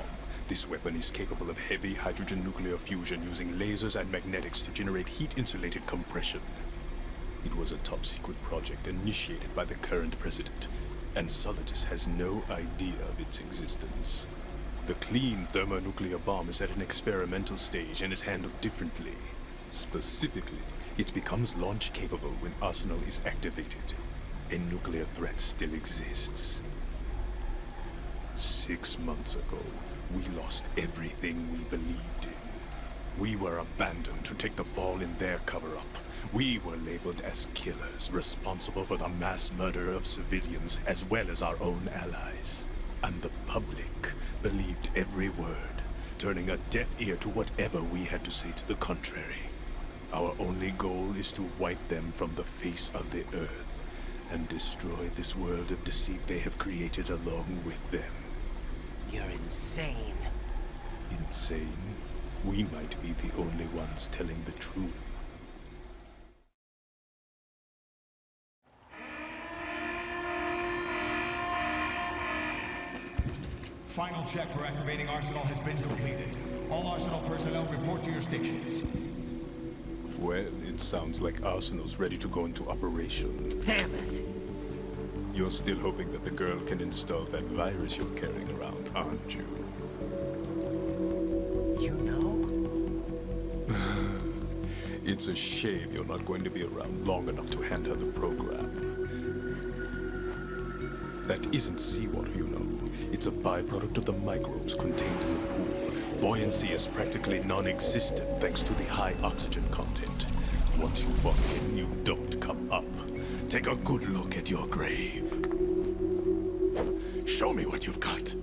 Speaker 9: This weapon is capable of heavy hydrogen nuclear fusion using lasers and magnetics to generate heat-insulated compression. It was a top-secret project initiated by the current president, and Solidus has no idea of its existence. The clean thermonuclear bomb is at an experimental stage and is handled differently. Specifically, it becomes launch-capable when Arsenal is activated. A nuclear threat still exists. 6 months ago, we lost everything we believed in. We were abandoned to take the fall in their cover-up. We were labeled as killers, responsible for the mass murder of civilians as well as our own allies. And the public believed every word, turning a deaf ear to whatever we had to say to the contrary. Our only goal is to wipe them from the face of the earth and destroy this world of deceit they have created along with them.
Speaker 2: You're insane.
Speaker 9: Insane? We might be the only ones telling the truth.
Speaker 10: Final check for activating Arsenal has been completed. All Arsenal personnel report to your stations.
Speaker 9: Well, it sounds like Arsenal's ready to go into operation.
Speaker 2: Damn it!
Speaker 9: You're still hoping that the girl can install that virus you're carrying around, aren't you?
Speaker 2: You know?
Speaker 9: It's a shame you're not going to be around long enough to hand her the program. That isn't seawater, you know. It's a byproduct of the microbes contained in the pool. Buoyancy is practically non-existent thanks to the high oxygen content. Once you fall in, you don't come up. Take a good look at your grave. Show me what you've got.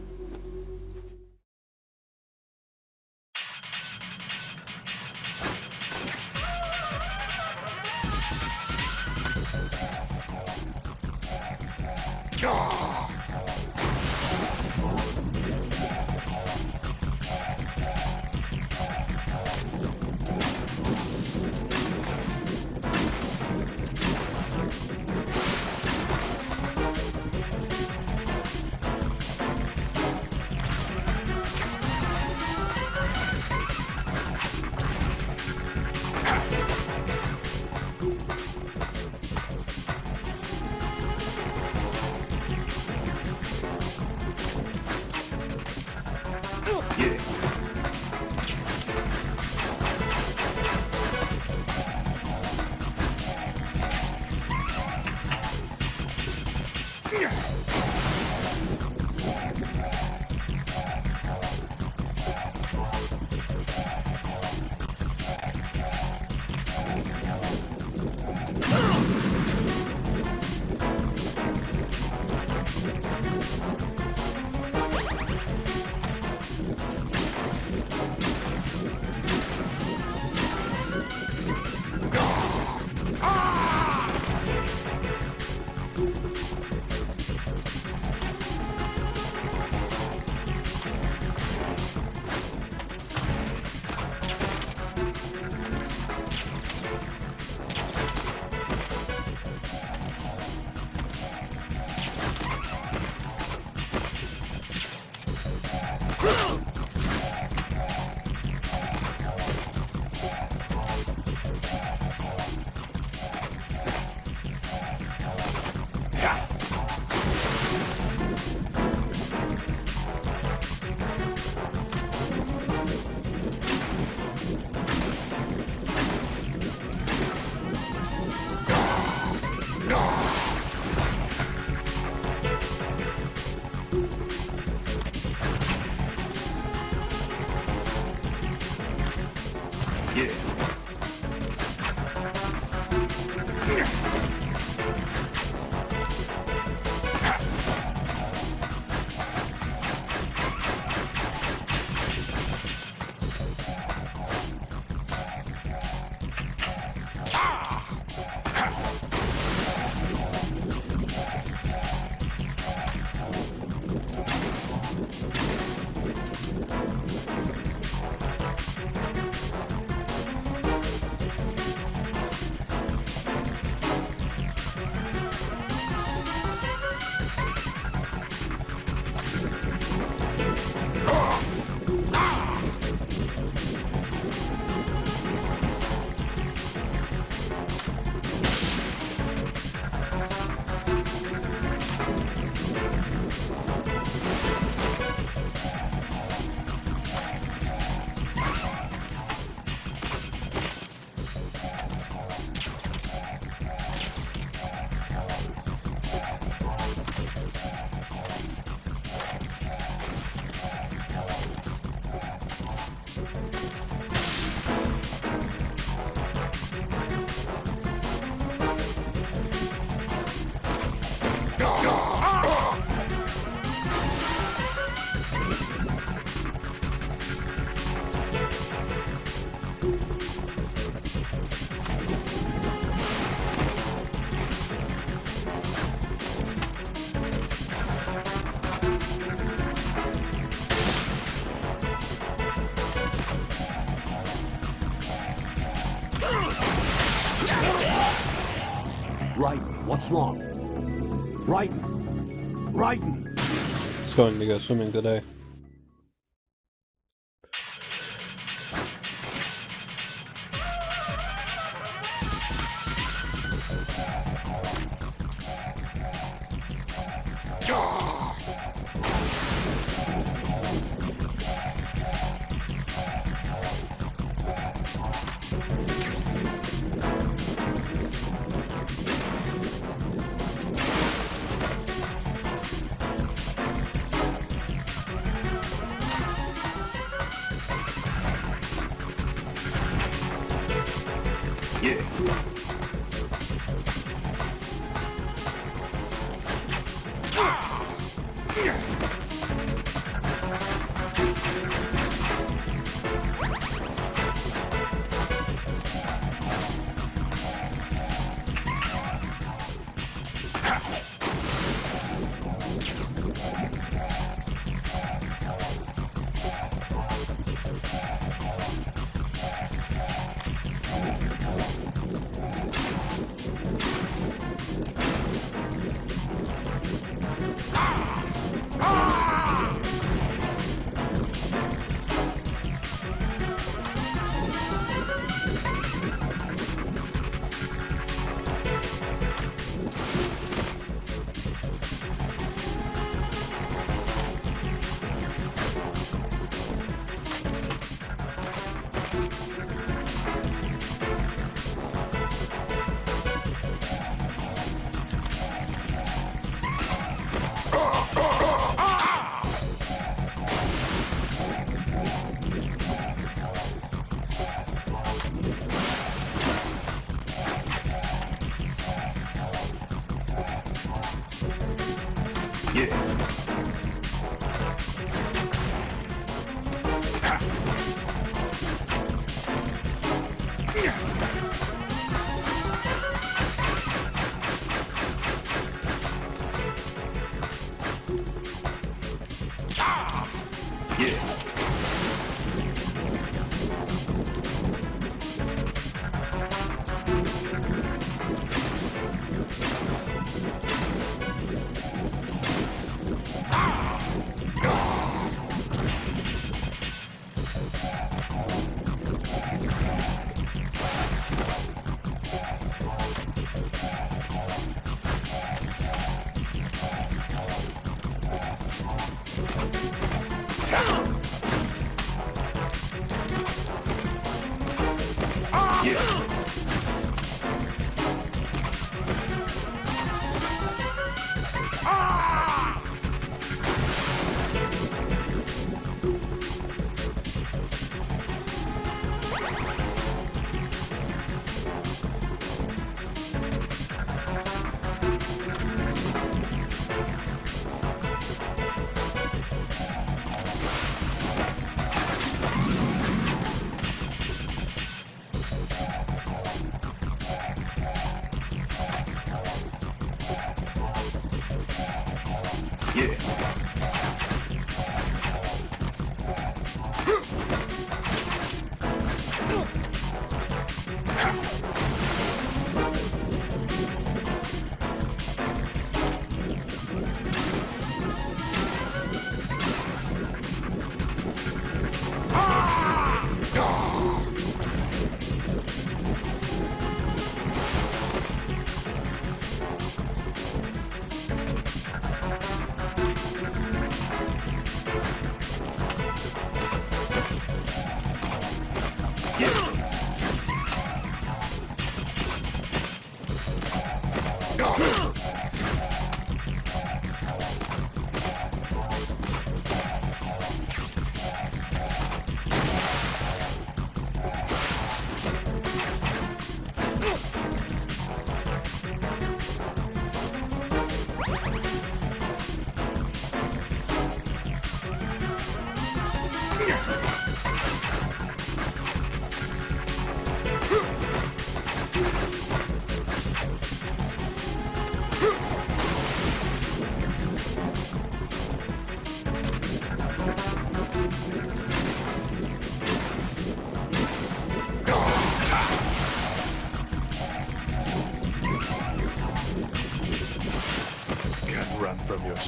Speaker 3: What's wrong? Raiden! Raiden!
Speaker 1: It's going to go swimming today.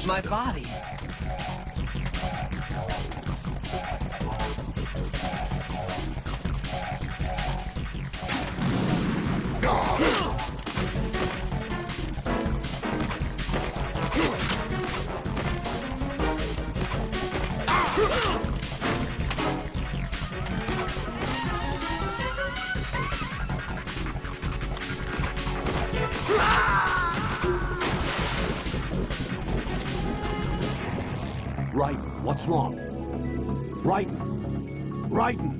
Speaker 2: My body.
Speaker 3: Right, what's wrong? Raiden! Raiden!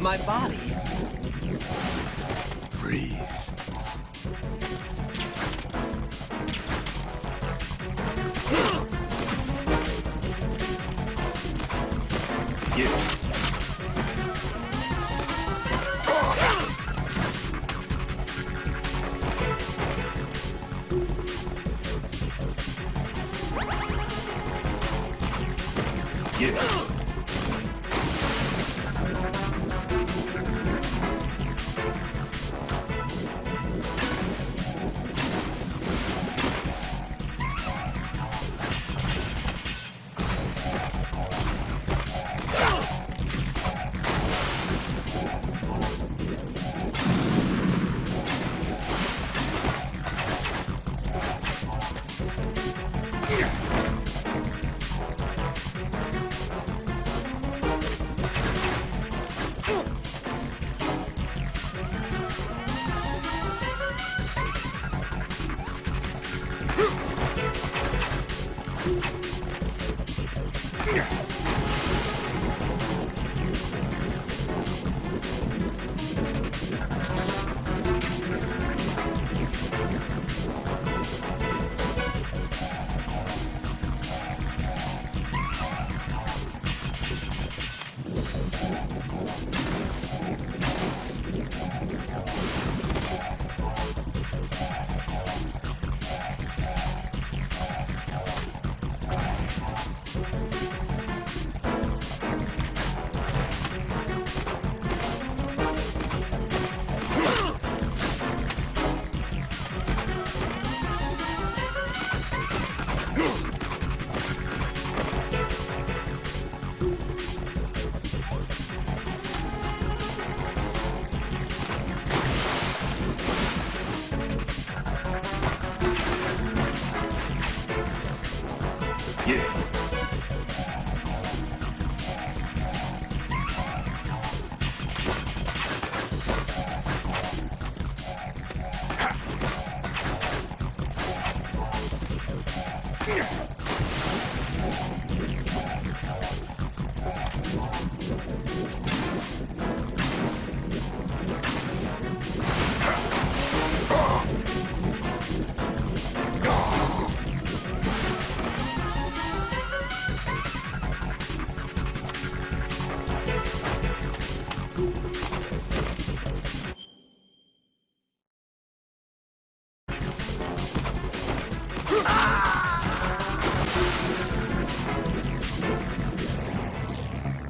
Speaker 2: My body.
Speaker 6: Freeze.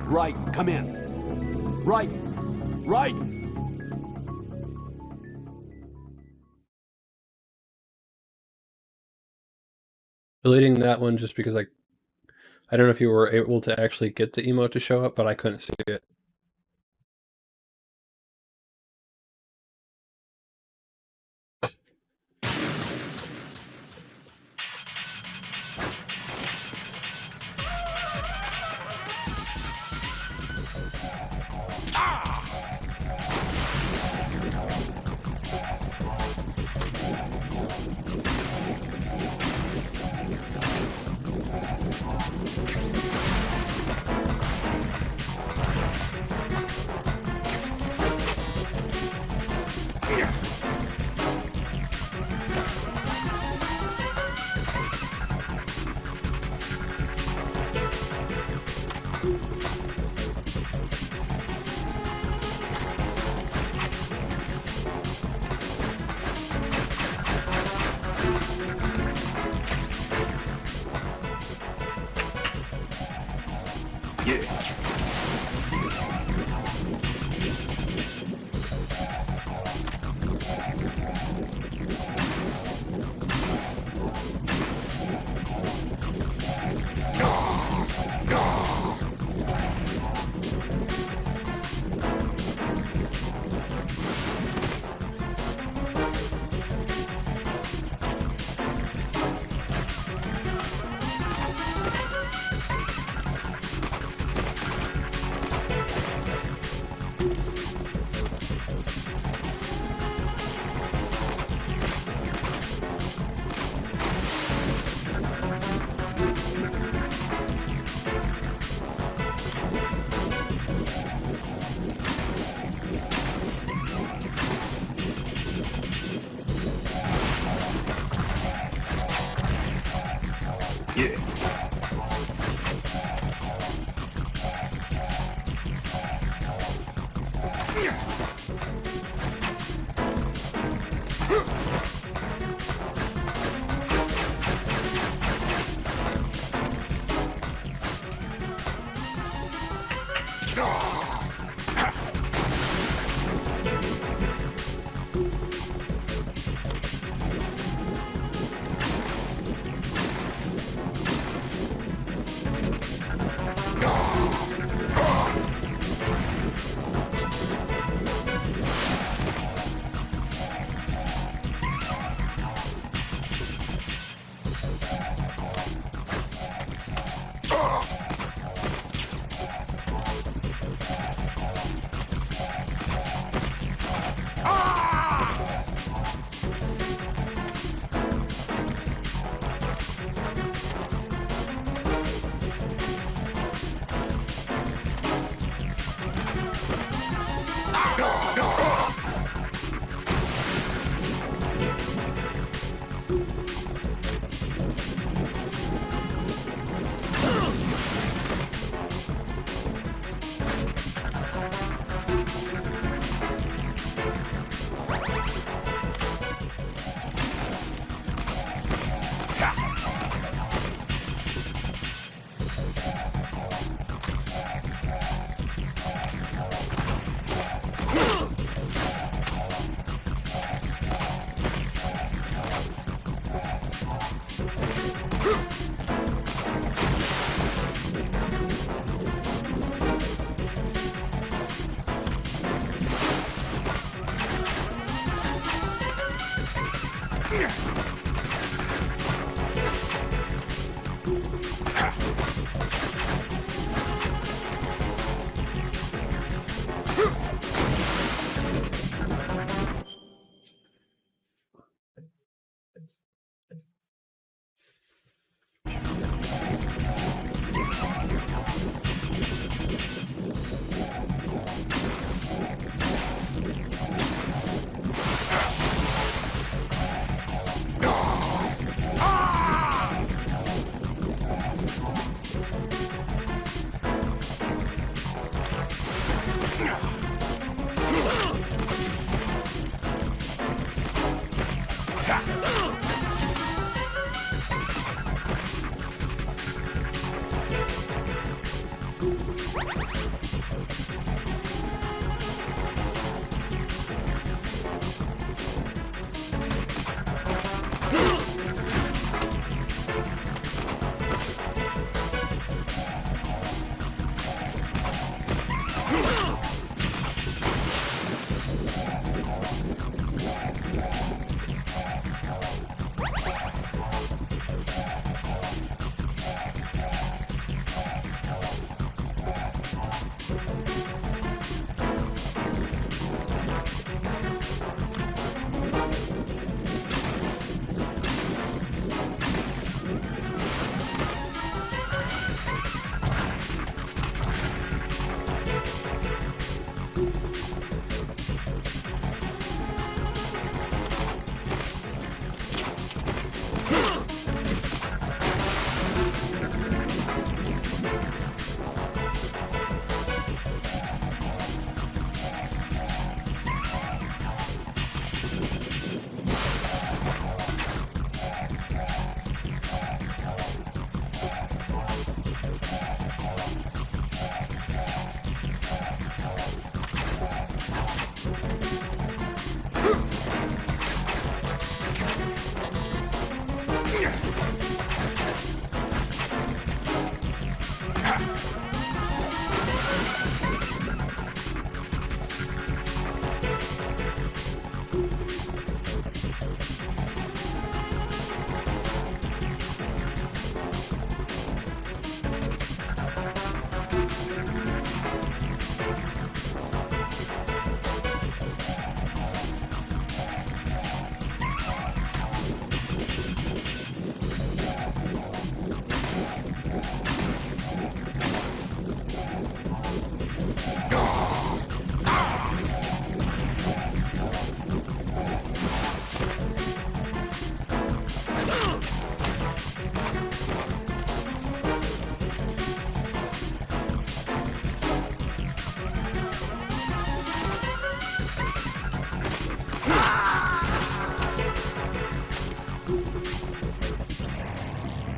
Speaker 3: Right, come in. Right, right.
Speaker 1: Deleting that one just because I don't know if you were able to actually get the emote to show up, but I couldn't see it.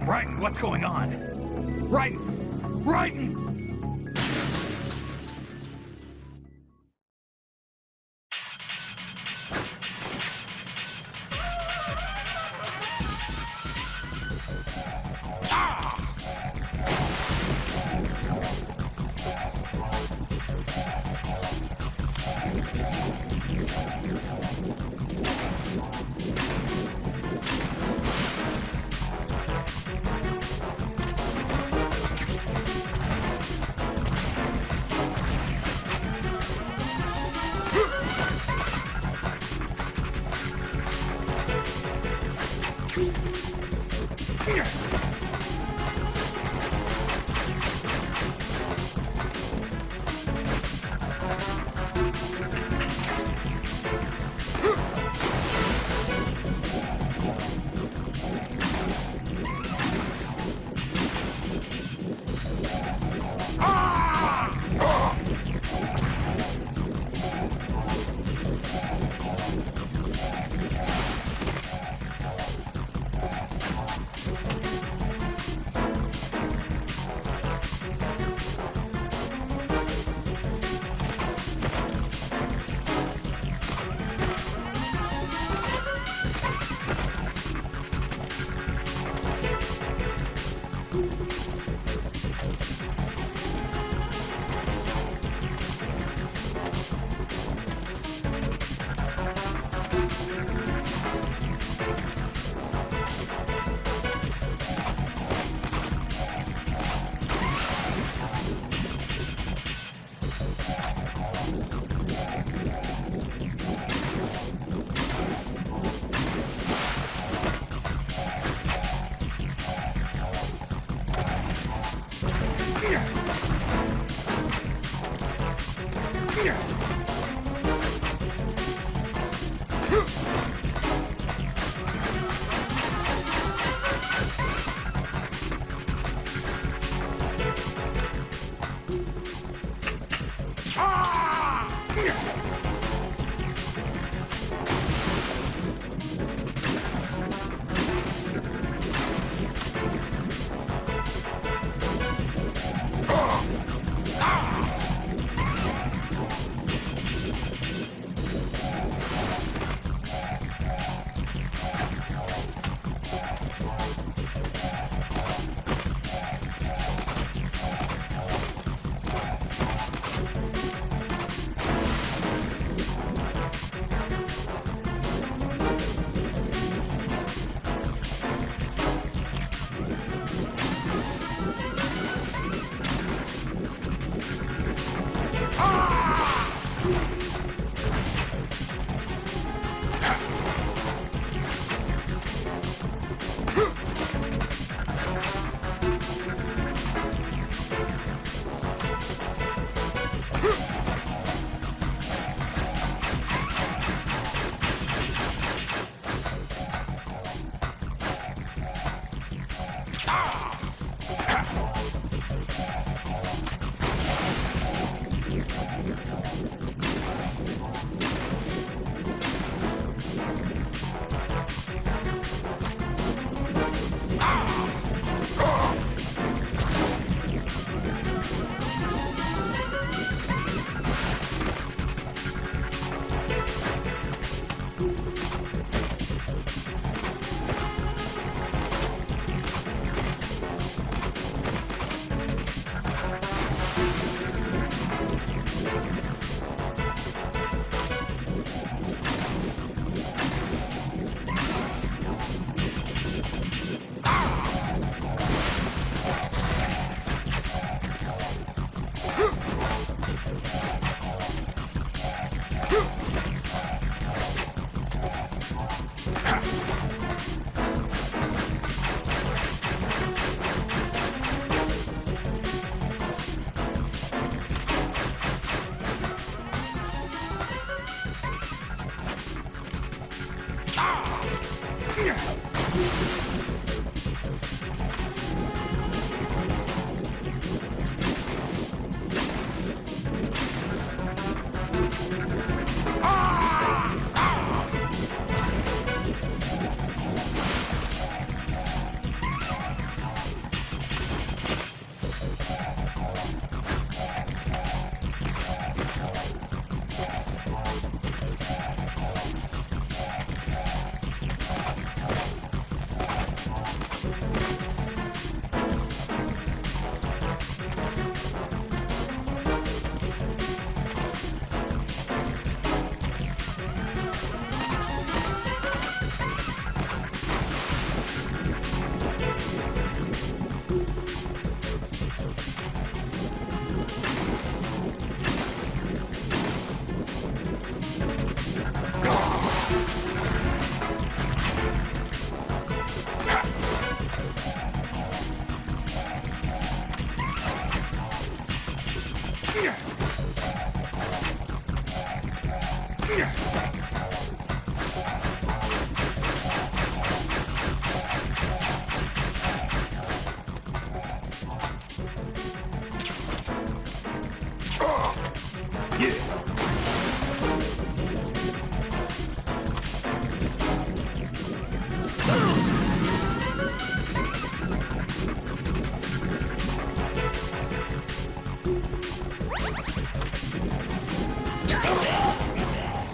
Speaker 4: Raiden, what's going on? Raiden! Raiden!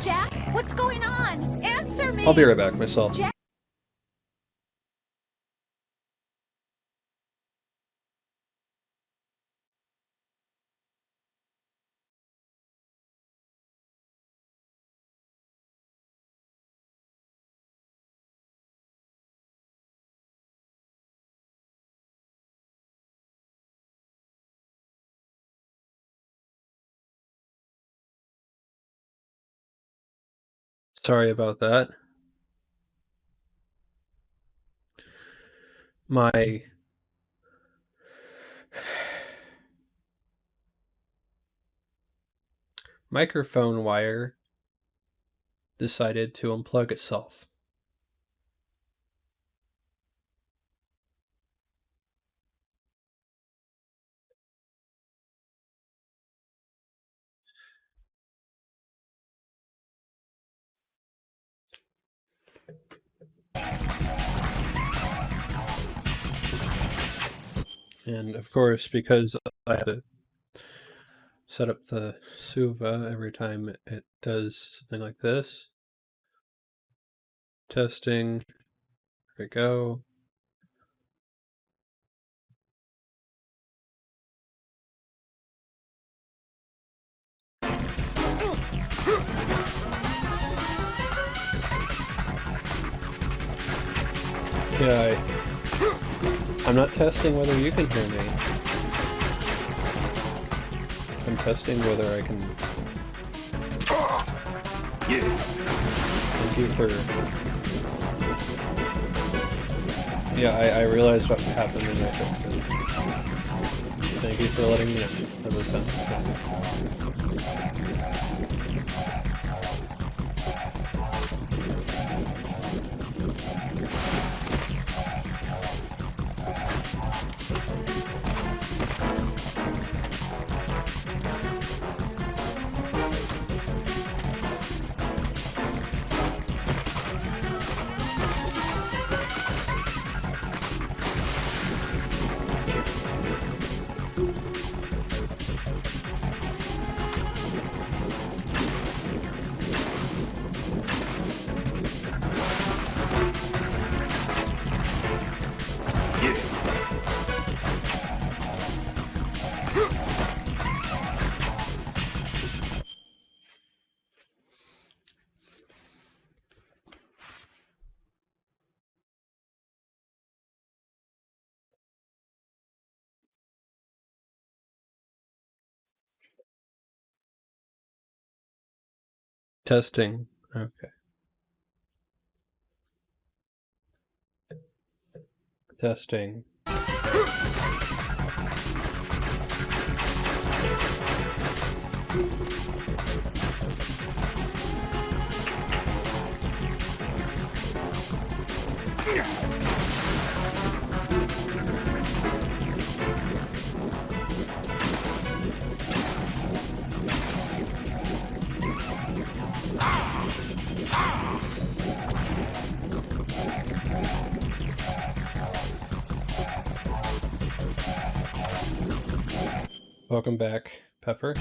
Speaker 5: Jack, what's going on? Answer me!
Speaker 1: I'll be right back myself.
Speaker 5: Jack?
Speaker 1: Sorry about that. My microphone wire decided to unplug itself. And of course, because I had to set up the Suva every time it does something like this. Testing. There we go. Yeah, I'm not testing whether you can hear me. I'm testing whether I can... Thank you for... Yeah, I realized what happened and I fixed it. Thank you for letting me know. That was sense. Testing. Okay. Testing. Welcome back, Pepper.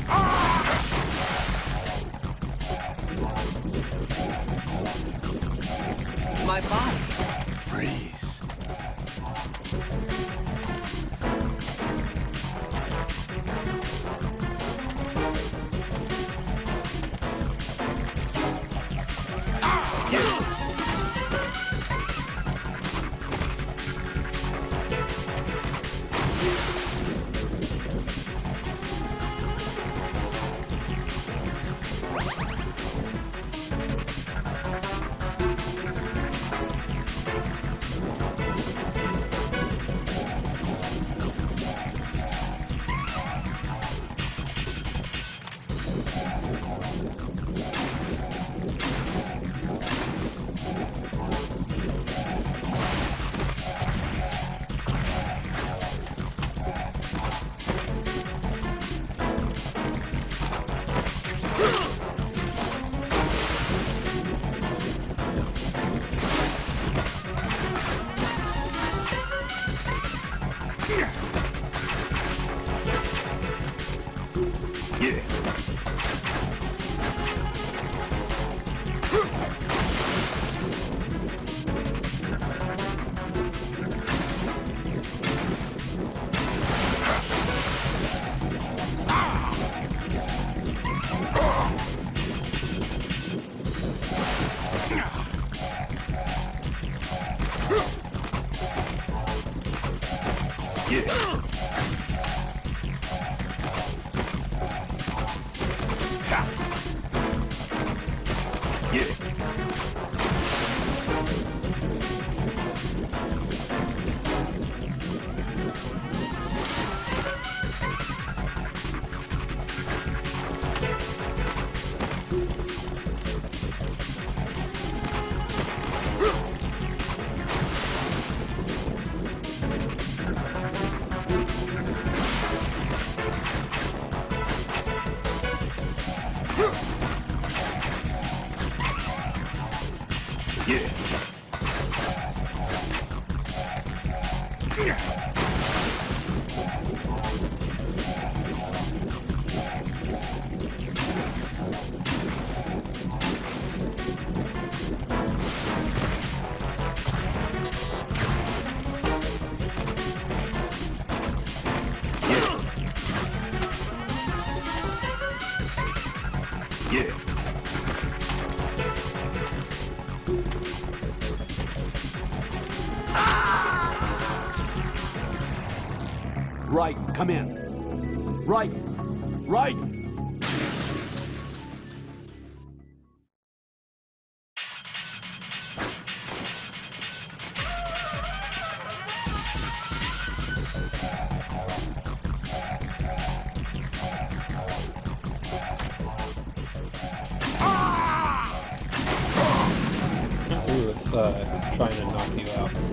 Speaker 10: Ah!
Speaker 4: Yeah.
Speaker 3: Right, come in. Right, right.
Speaker 1: With trying to knock you out.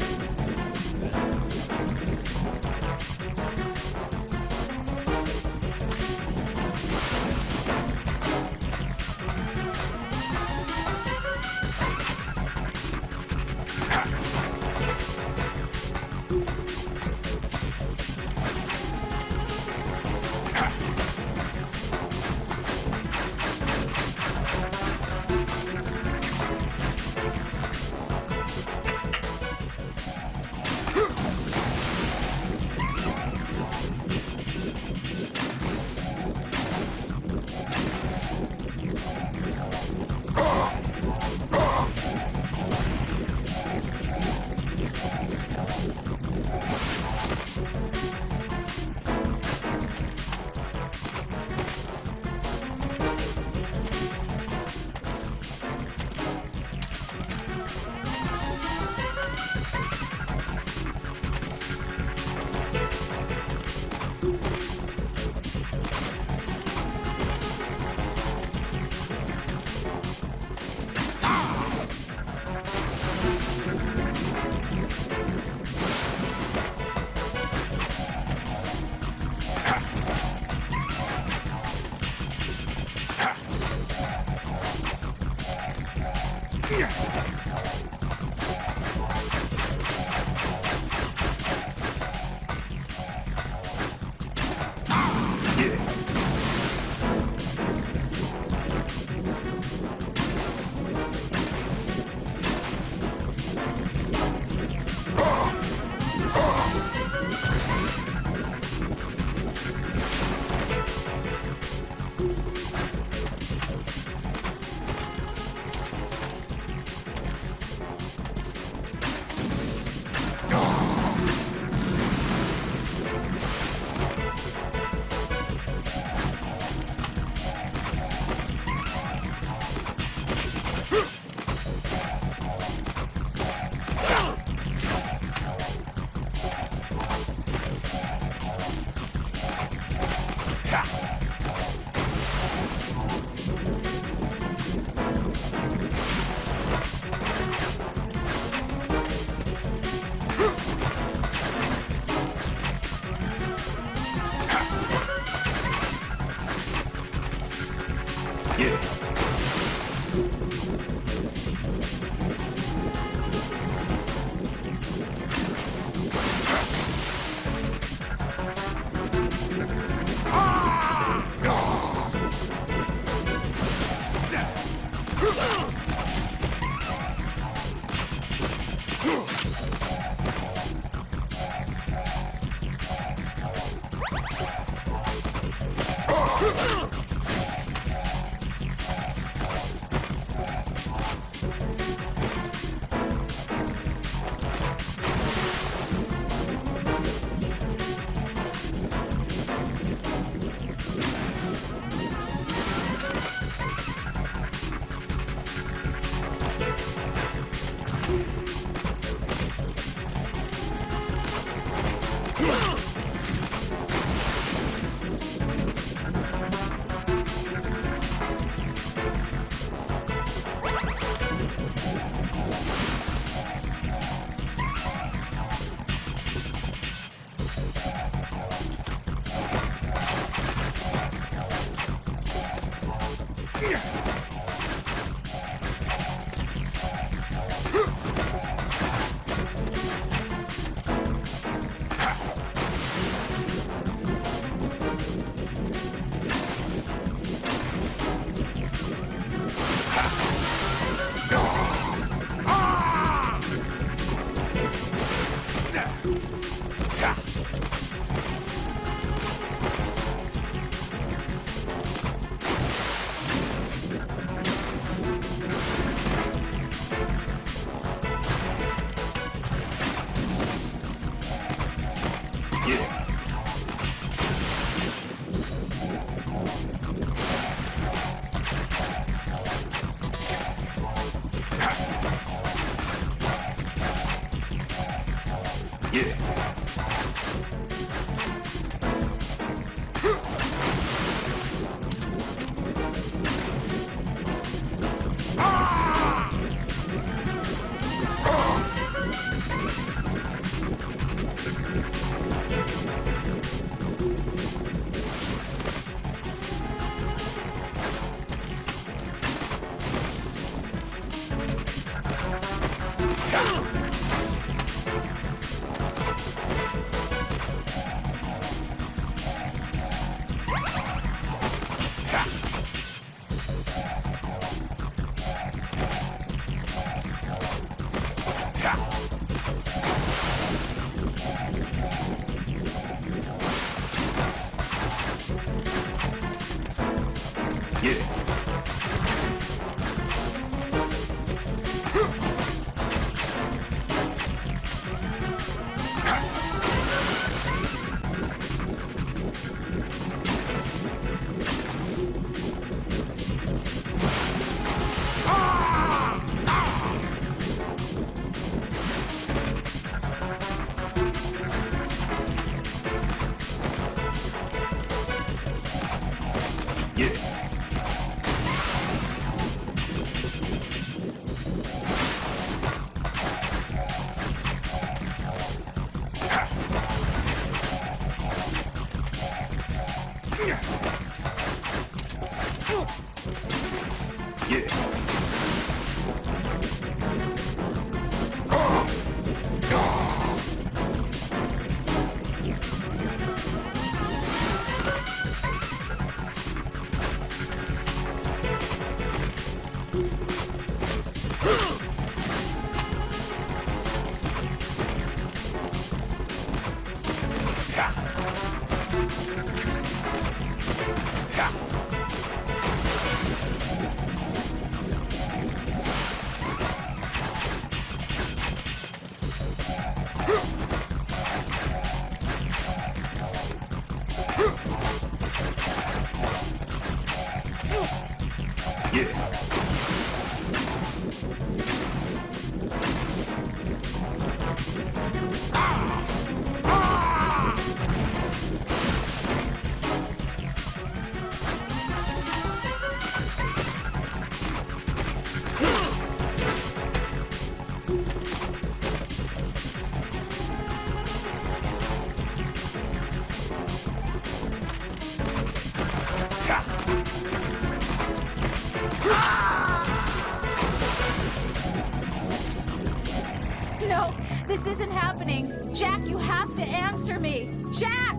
Speaker 5: No, this isn't happening. Jack, you have to answer me. Jack!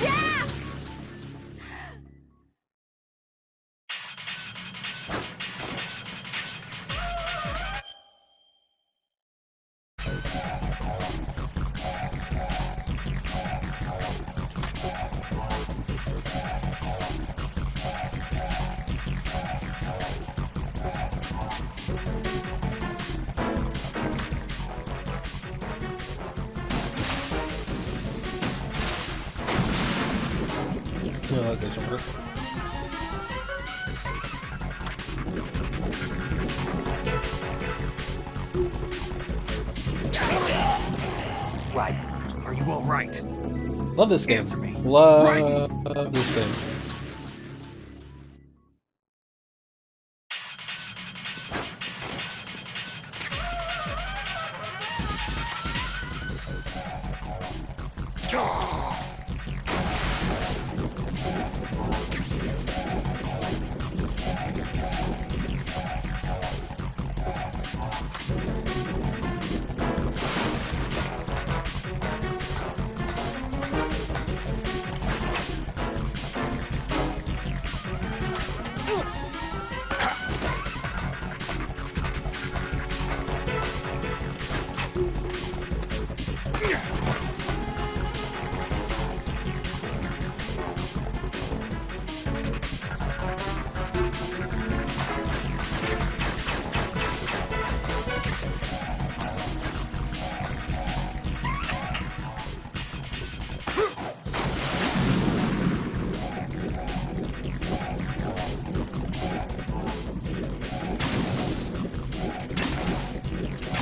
Speaker 5: Jack!
Speaker 1: No, that doesn't work.
Speaker 4: Right. Are you all right?
Speaker 1: Love this game.
Speaker 4: Answer me.
Speaker 1: Love this game.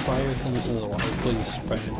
Speaker 1: Fire things into the water, please, Brian.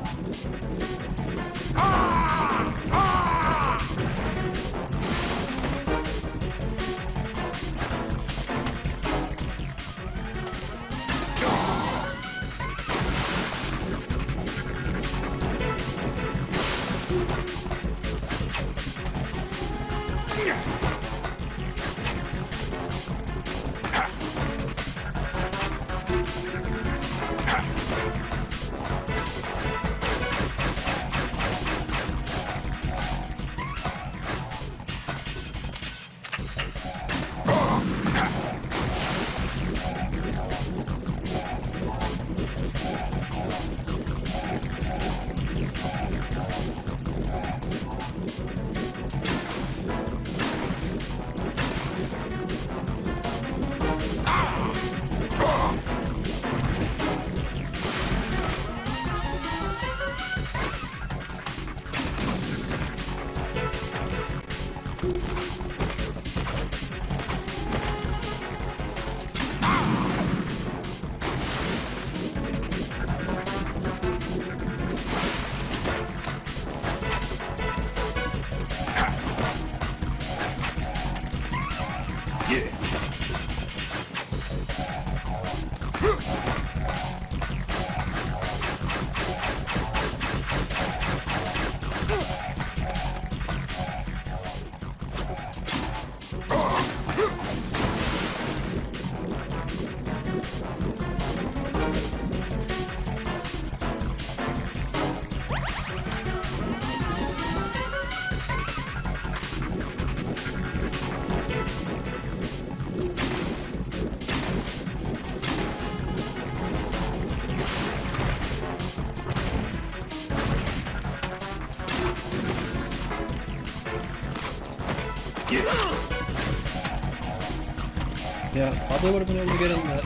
Speaker 1: Yeah, probably would have been able to get in that.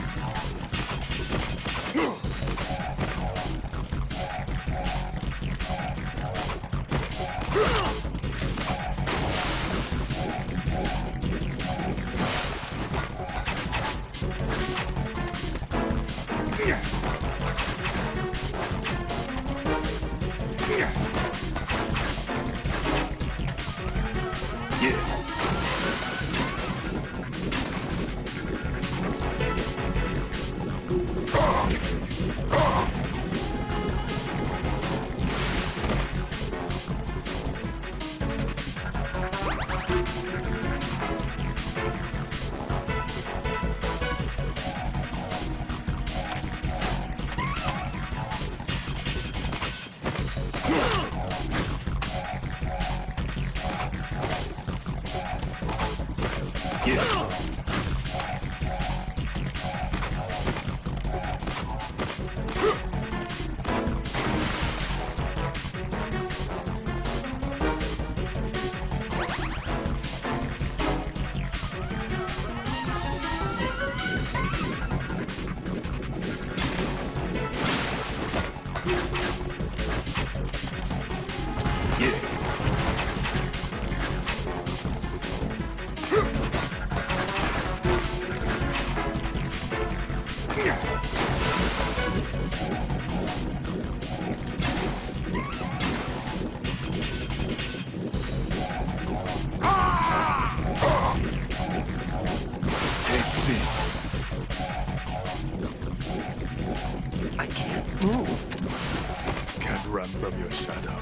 Speaker 9: from your shadow.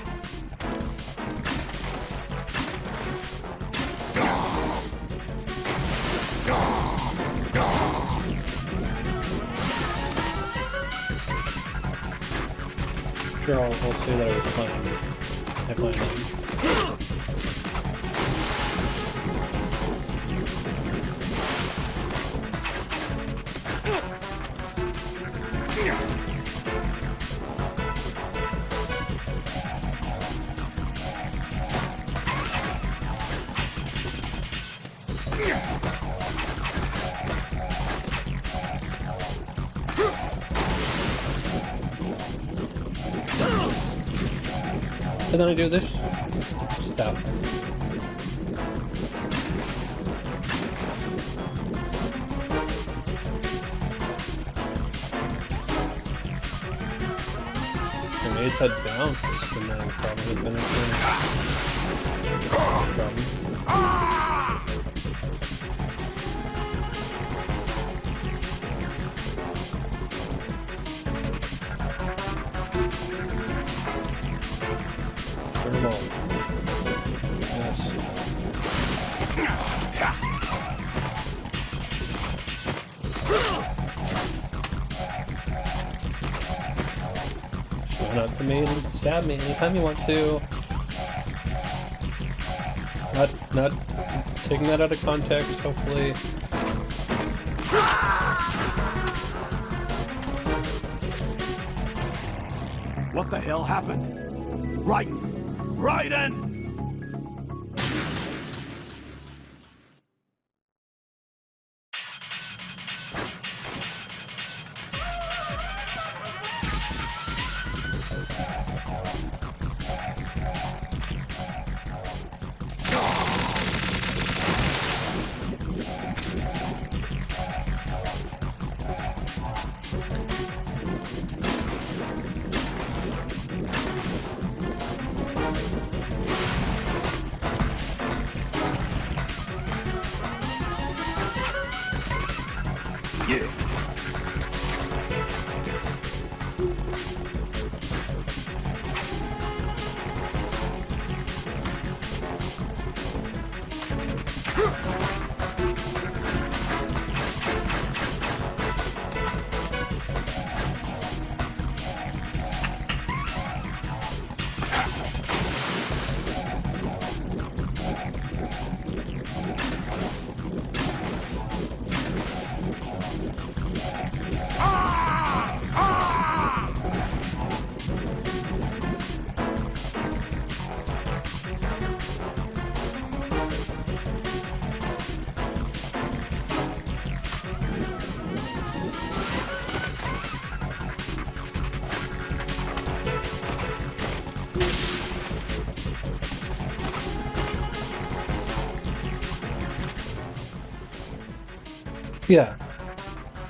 Speaker 1: Sure, I'll say that I was playing. I played them. And then I do this. Stop. Grenades had bounce, and then probably been a problem. Turn them all. Yes. Run up to me and stab me anytime you want to. Not taking that out of context, hopefully.
Speaker 3: What the hell happened? Raiden!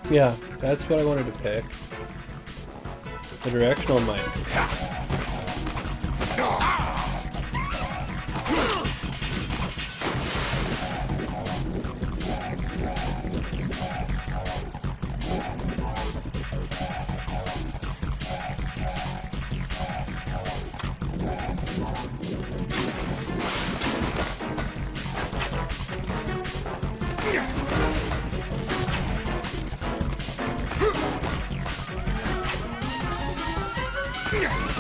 Speaker 1: Yeah, that's what I wanted to pick. The directional mic.
Speaker 6: Yeah.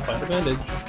Speaker 1: Find a bandage.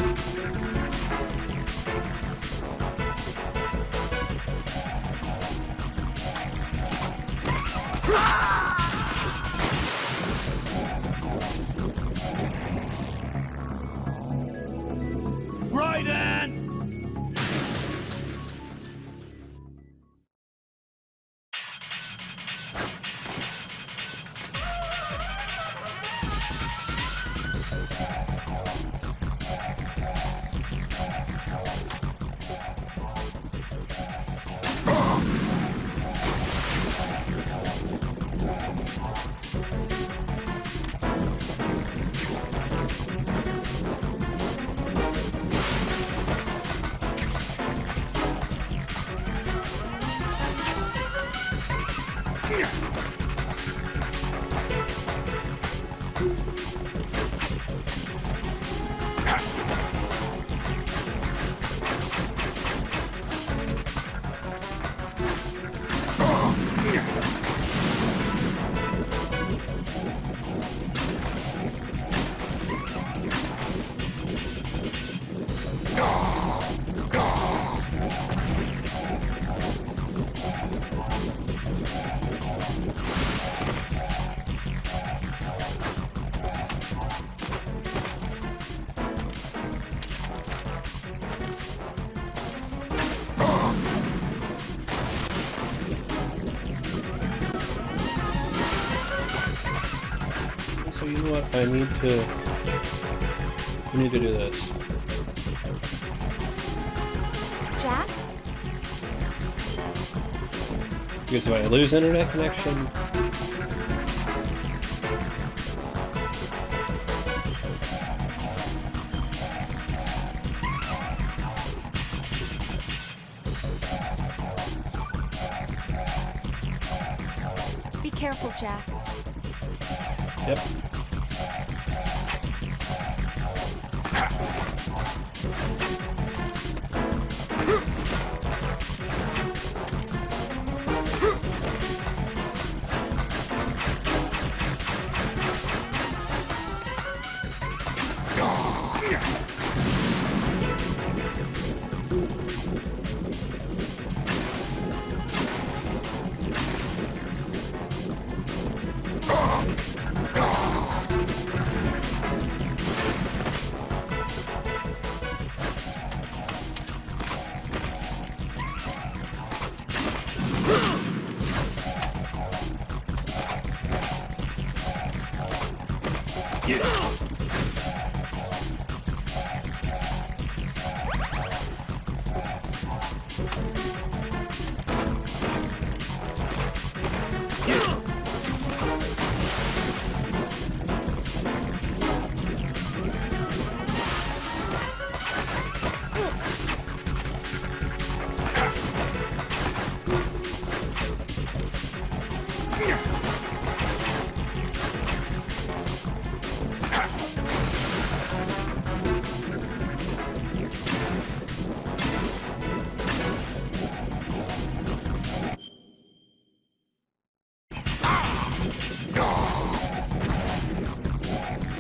Speaker 1: I need to do this.
Speaker 5: Jack?
Speaker 1: Because if I lose internet connection...
Speaker 5: Be careful, Jack.
Speaker 1: Yep.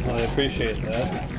Speaker 1: I appreciate that.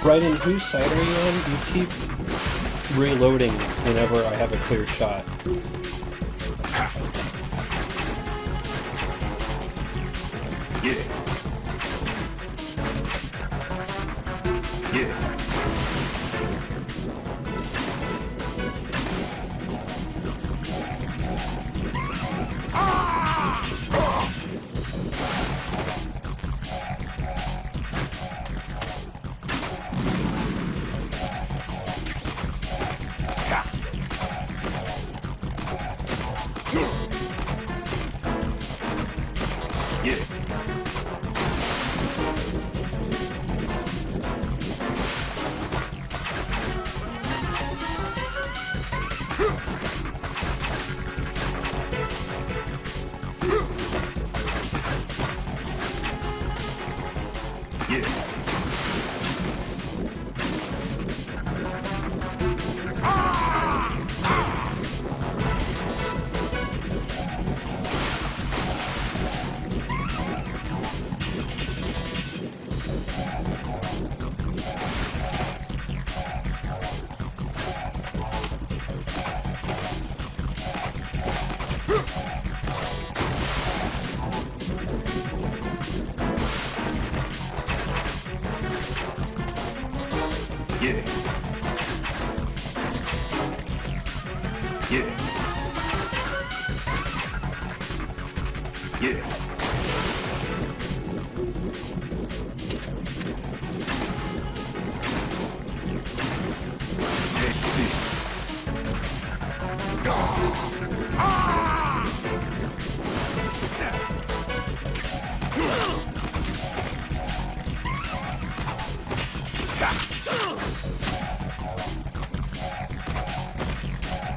Speaker 1: Ryden, whose side are you on? You keep reloading whenever I have a clear shot.
Speaker 4: Yeah. Yeah.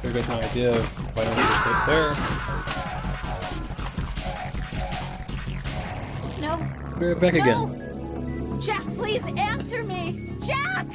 Speaker 1: There goes my idea of why don't we just hit there.
Speaker 5: No.
Speaker 1: Be right back
Speaker 5: No.
Speaker 1: again.
Speaker 5: Jack, please answer me. Jack!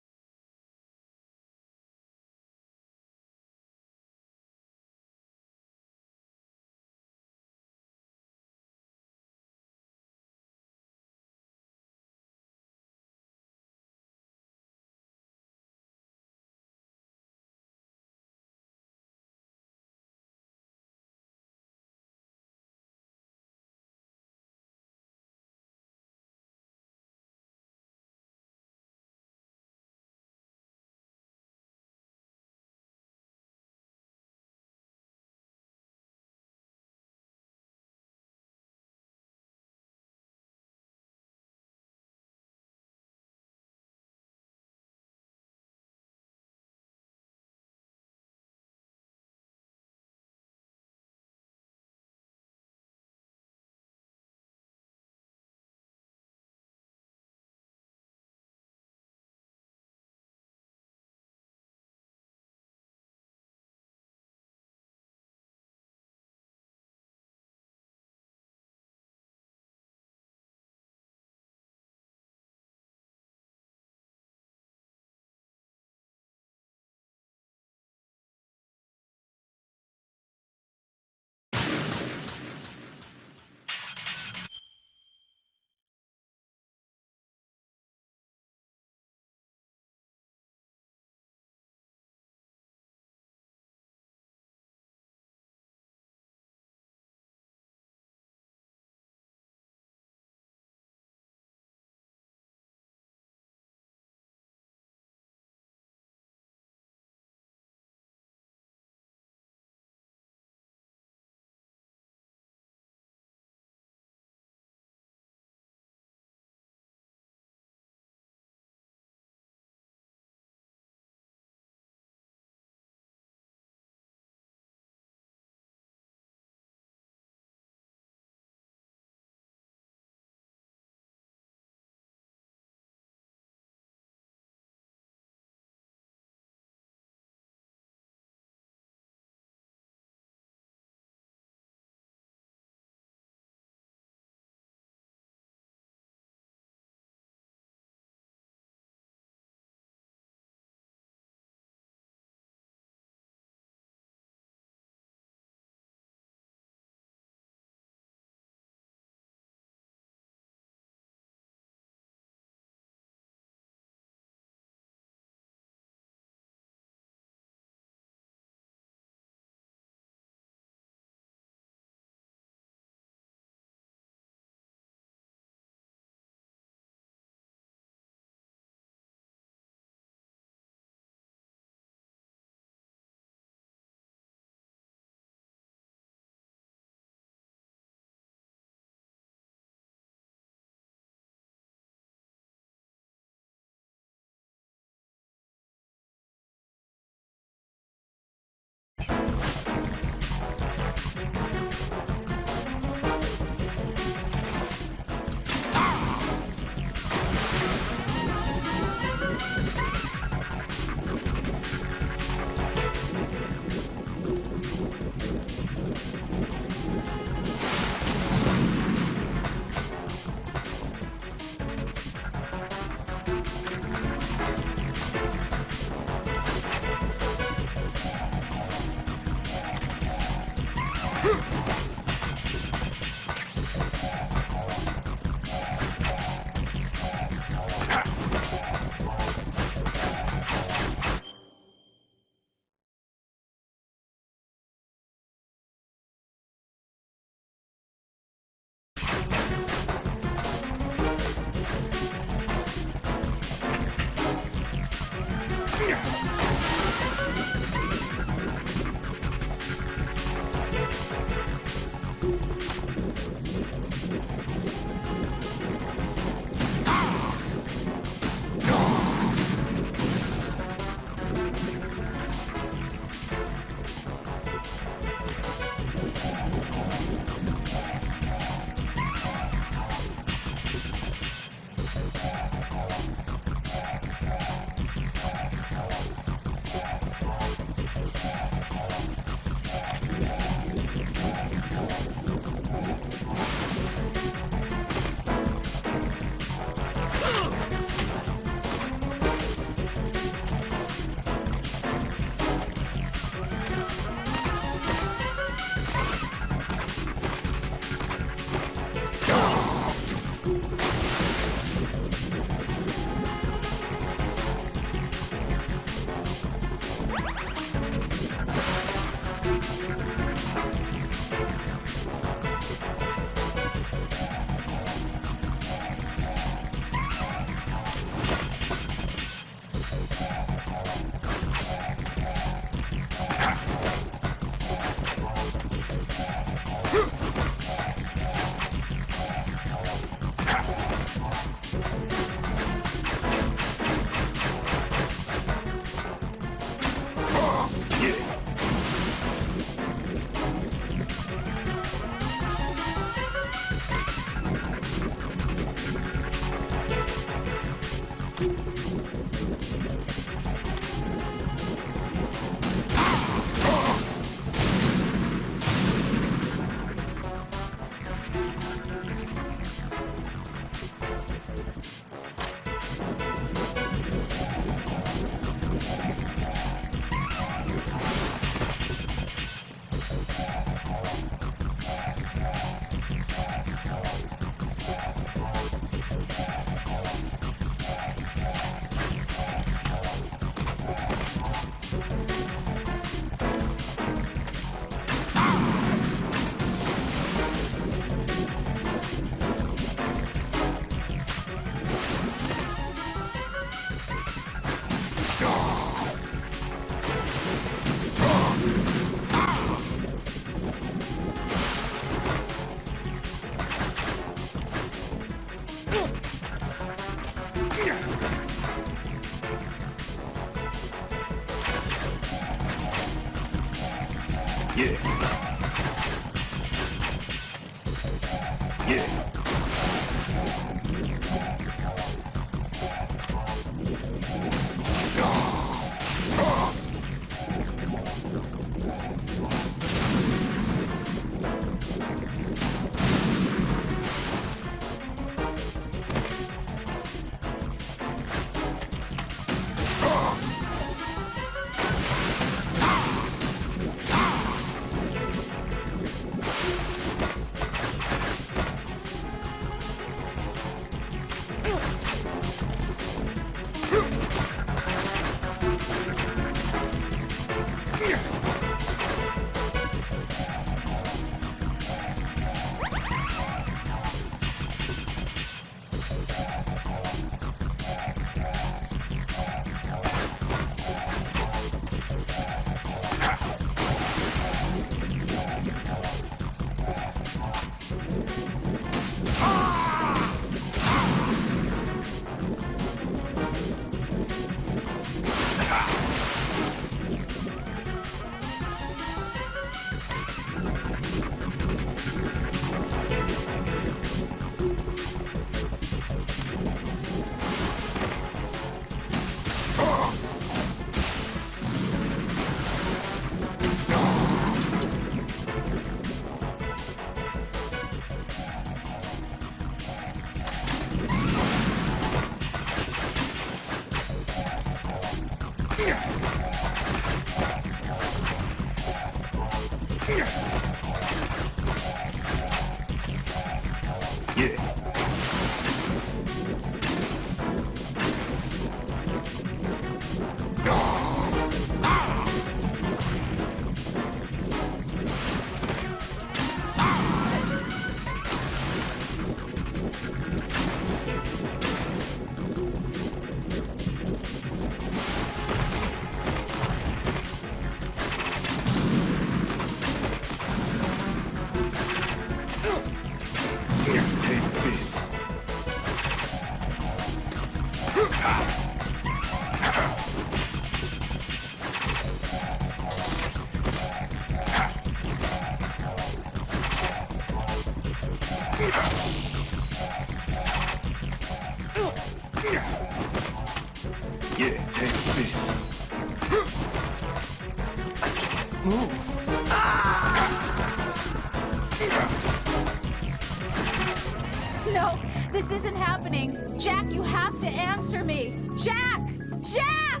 Speaker 5: No, this isn't happening. Jack, you have to answer me. Jack! Jack!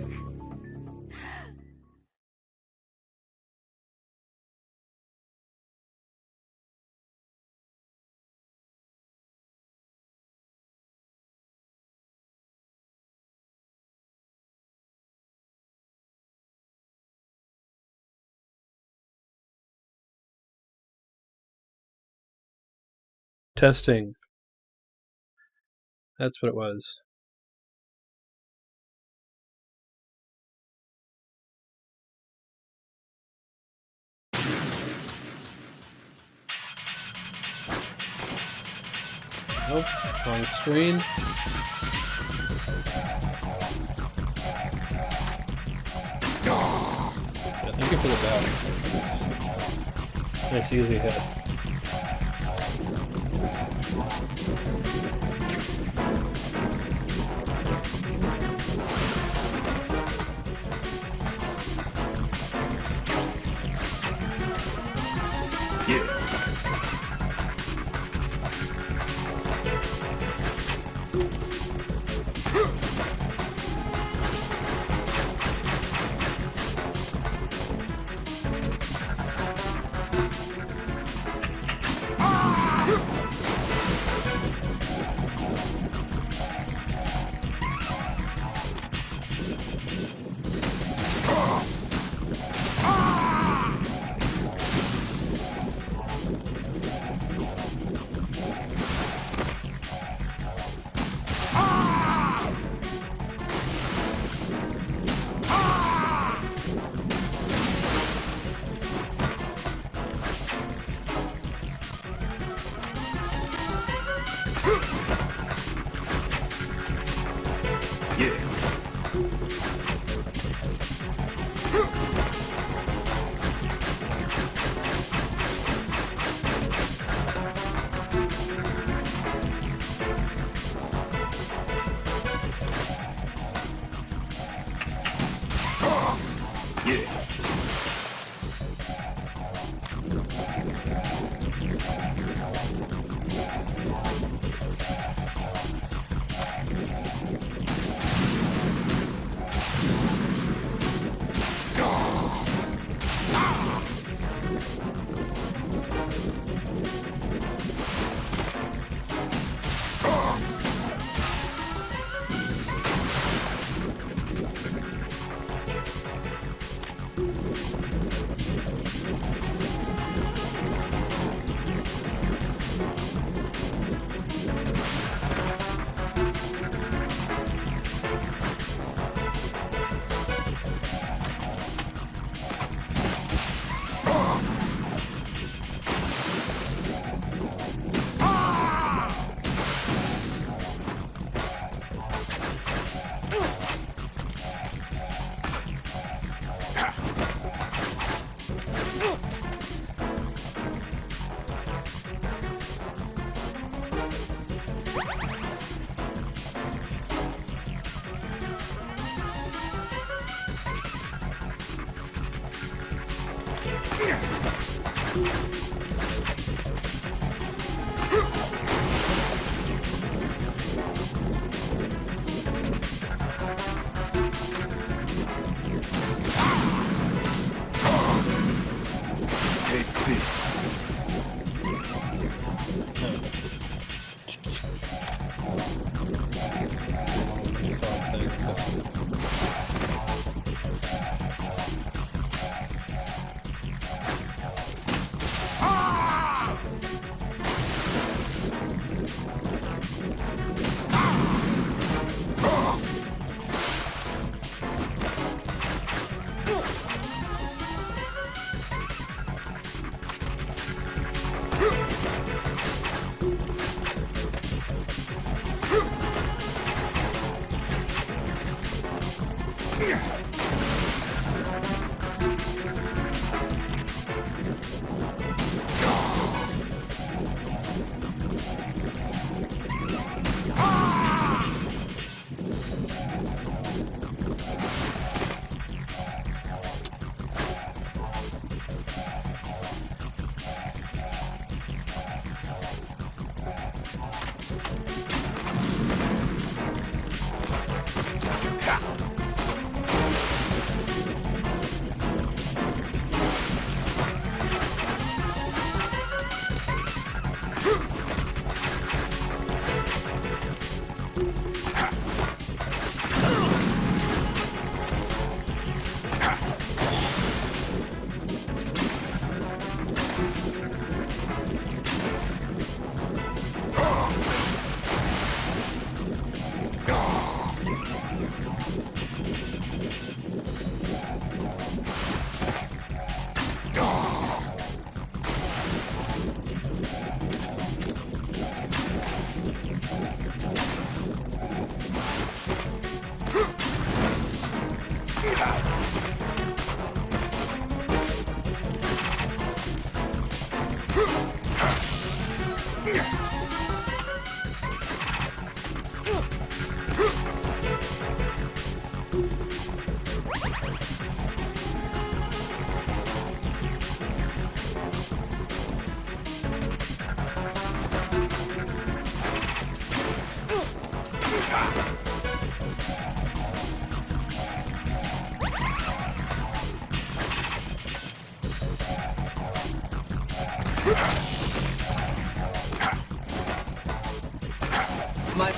Speaker 1: Testing. That's what it was. Nope, wrong screen. Yeah, thank you for the back. Nice easy hit.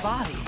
Speaker 2: body.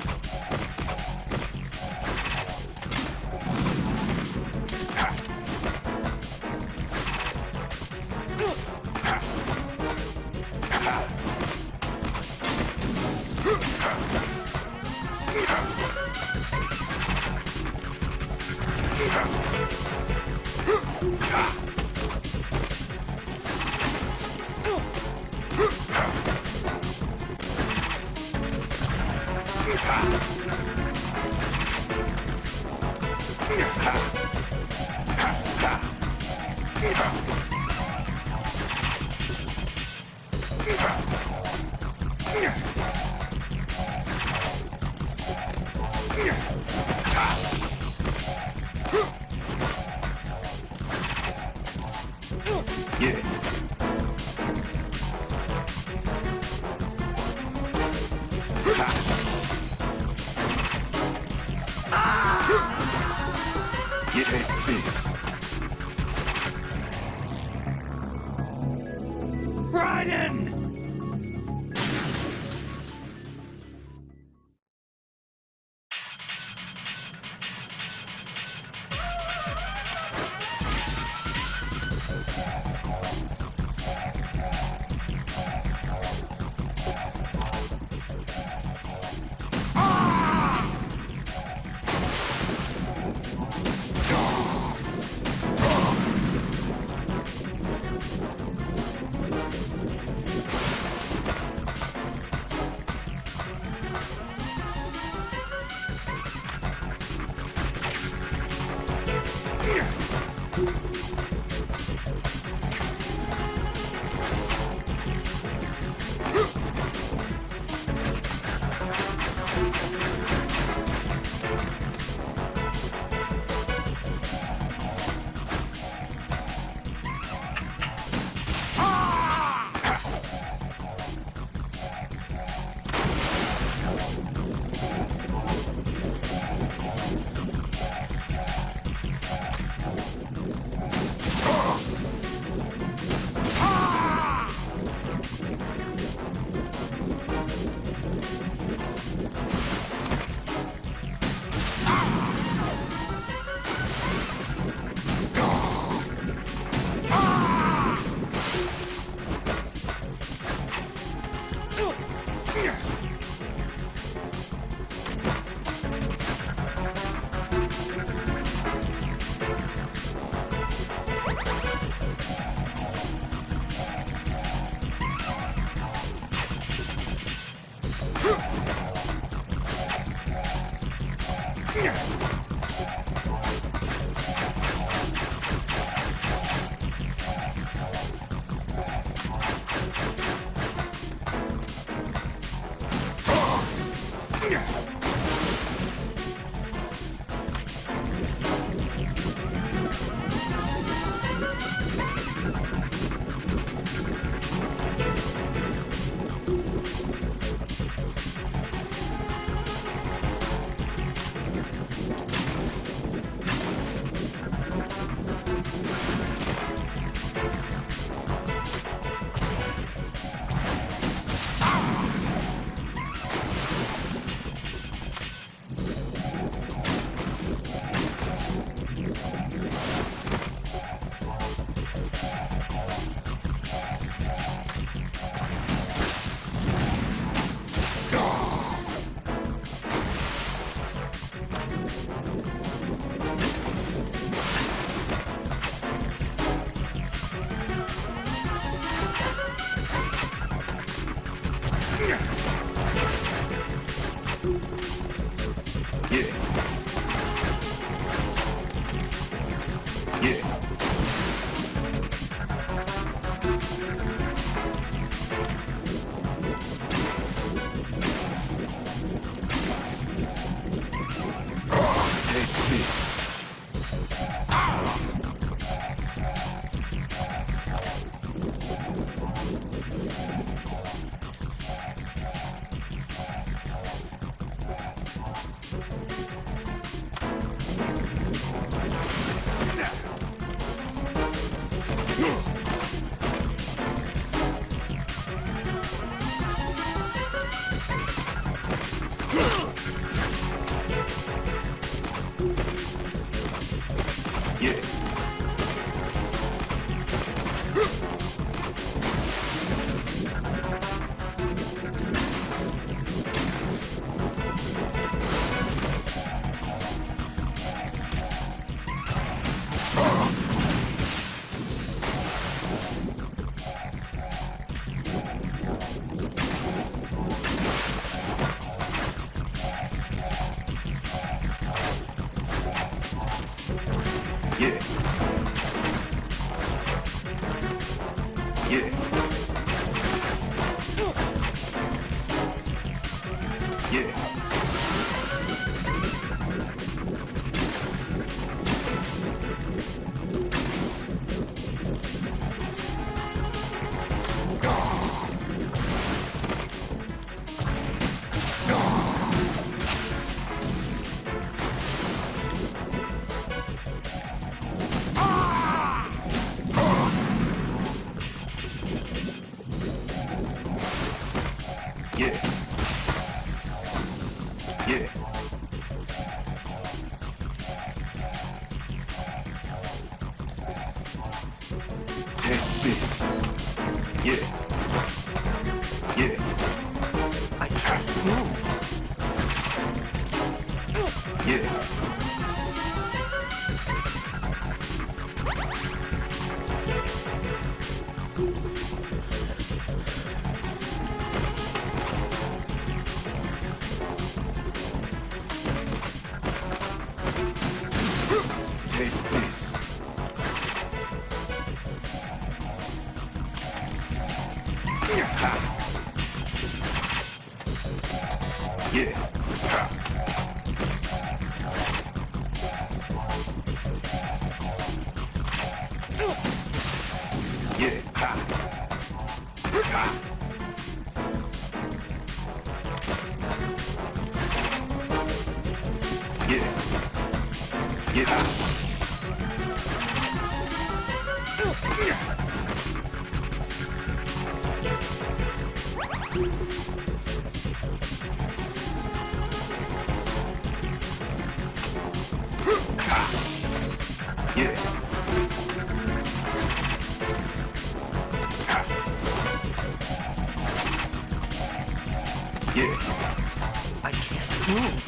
Speaker 2: I can't move.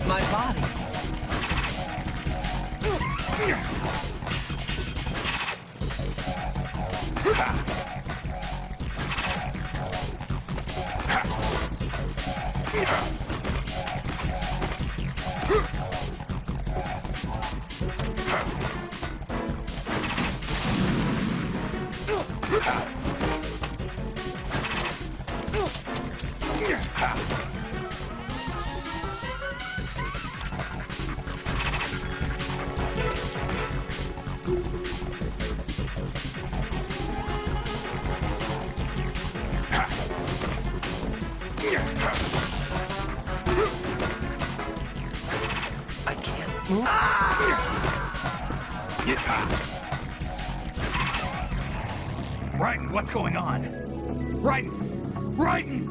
Speaker 2: My body. I can't move.
Speaker 4: Raiden, what's going on? Raiden! Raiden!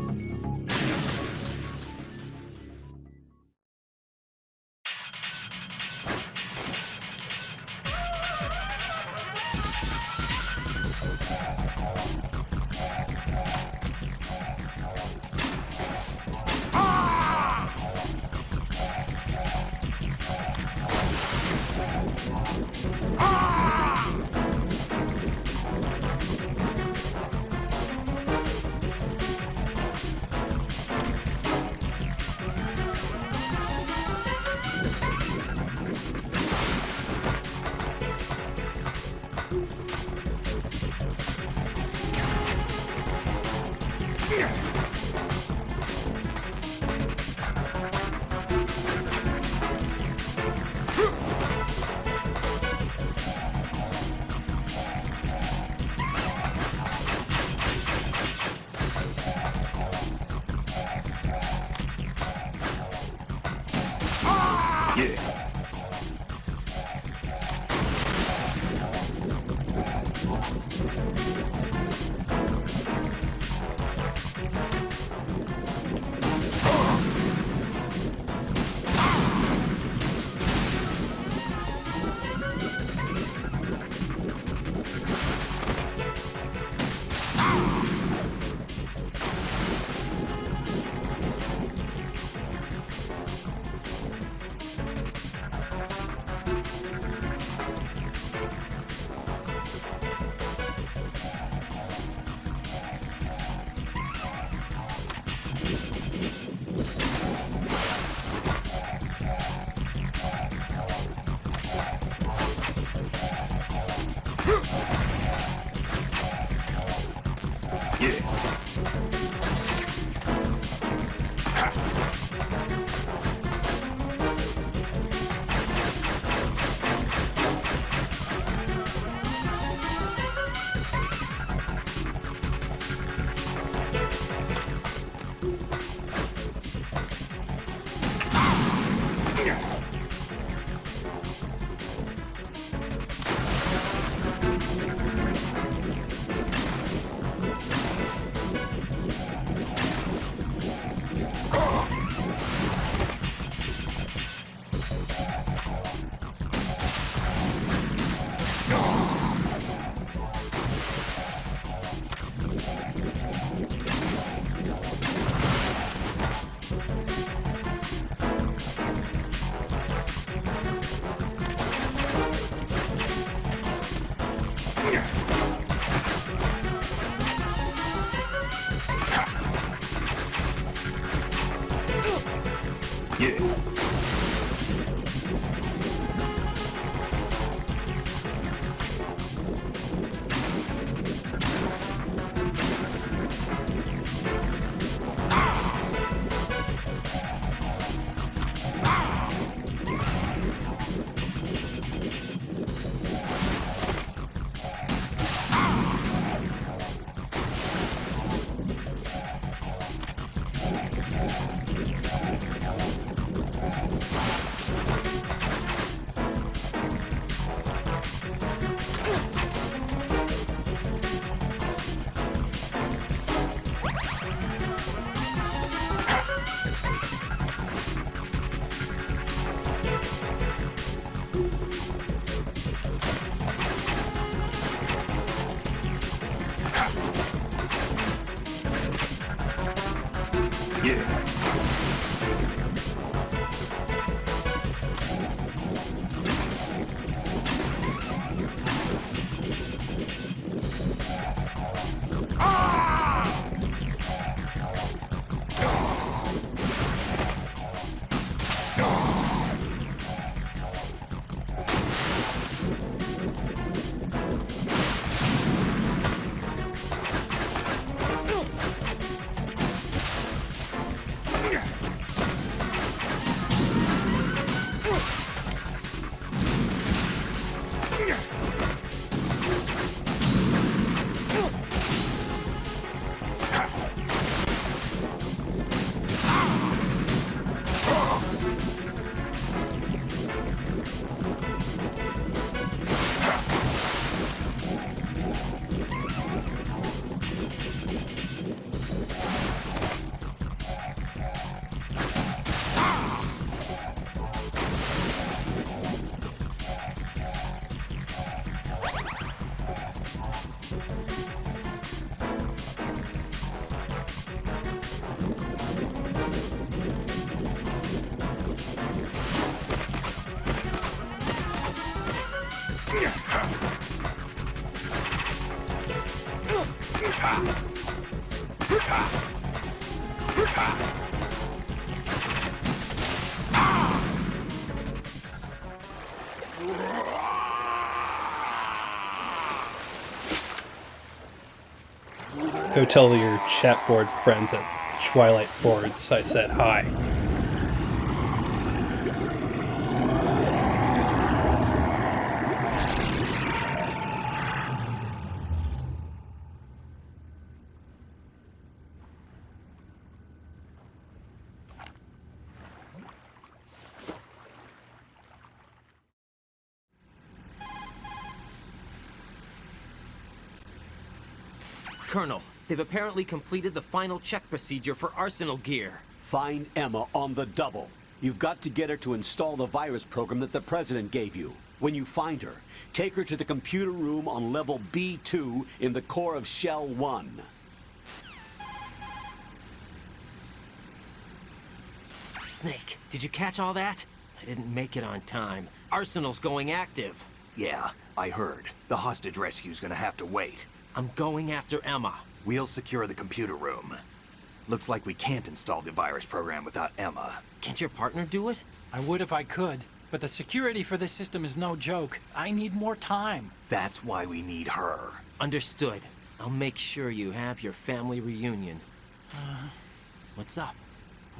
Speaker 1: Go tell your chatboard friends at Twilight Boards I said hi.
Speaker 2: Colonel, they've apparently completed the final check procedure for arsenal gear.
Speaker 3: Find Emma on the double. You've got to get her to install the virus program that the President gave you. When you find her, take her to the computer room on level B2 in the core of Shell 1.
Speaker 2: Snake, did you catch all that? I didn't make it on time. Arsenal's going active.
Speaker 4: Yeah, I heard. The hostage rescue's gonna have to wait.
Speaker 2: I'm going after Emma.
Speaker 4: We'll secure the computer room. Looks like we can't install the virus program without Emma.
Speaker 2: Can't your partner do it?
Speaker 8: I would if I could, but the security for this system is no joke. I need more time.
Speaker 4: That's why we need her.
Speaker 2: Understood. I'll make sure you have your family reunion. What's up?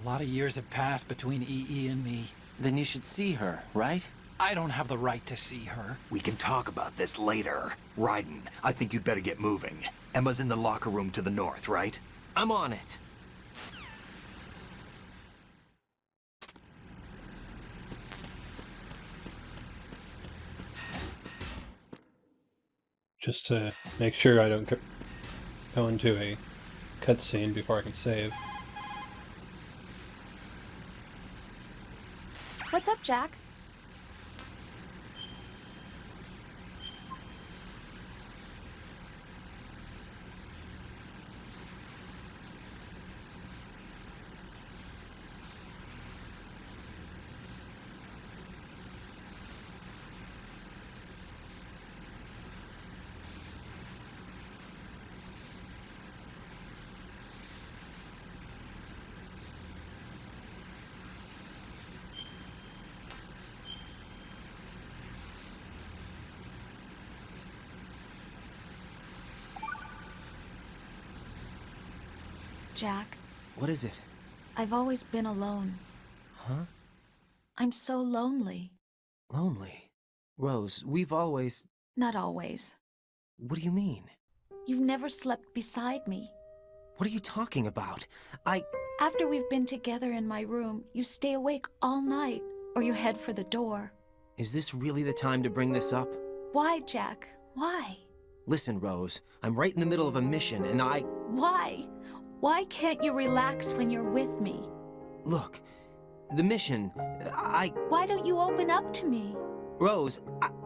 Speaker 8: A lot of years have passed between EE and me.
Speaker 2: Then you should see her, right?
Speaker 8: I don't have the right to see her.
Speaker 4: We can talk about this later. Raiden, I think you'd better get moving. Emma's in the locker room to the north, right?
Speaker 2: I'm on it.
Speaker 1: Just to make sure I don't go into a cutscene before I can save.
Speaker 5: What's up, Jack? Jack.
Speaker 2: What is it?
Speaker 5: I've always been alone.
Speaker 2: Huh?
Speaker 5: I'm so lonely.
Speaker 2: Lonely? Rose, we've always...
Speaker 5: Not always.
Speaker 2: What do you mean?
Speaker 5: You've never slept beside me.
Speaker 2: What are you talking about?
Speaker 5: After we've been together in my room, you stay awake all night, or you head for the door.
Speaker 2: Is this really the time to bring this up?
Speaker 5: Why, Jack? Why?
Speaker 2: Listen, Rose, I'm right in the middle of a mission, and
Speaker 5: Why? Why can't you relax when you're with me?
Speaker 2: Look, the mission,
Speaker 5: Why don't you open up to me?
Speaker 2: Rose,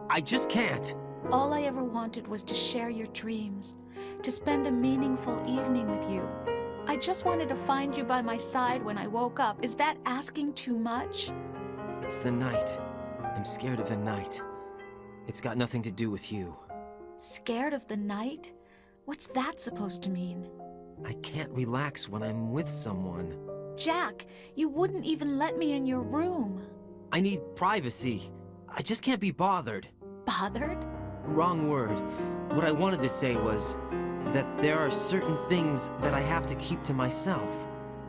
Speaker 2: I just can't.
Speaker 5: All I ever wanted was to share your dreams, to spend a meaningful evening with you. I just wanted to find you by my side when I woke up. Is that asking too much?
Speaker 2: It's the night. I'm scared of the night. It's got nothing to do with you.
Speaker 5: Scared of the night? What's that supposed to mean?
Speaker 2: I can't relax when I'm with someone.
Speaker 5: Jack, you wouldn't even let me in your room.
Speaker 2: I need privacy. I just can't be bothered.
Speaker 5: Bothered?
Speaker 2: Wrong word. What I wanted to say was that there are certain things that I have to keep to myself.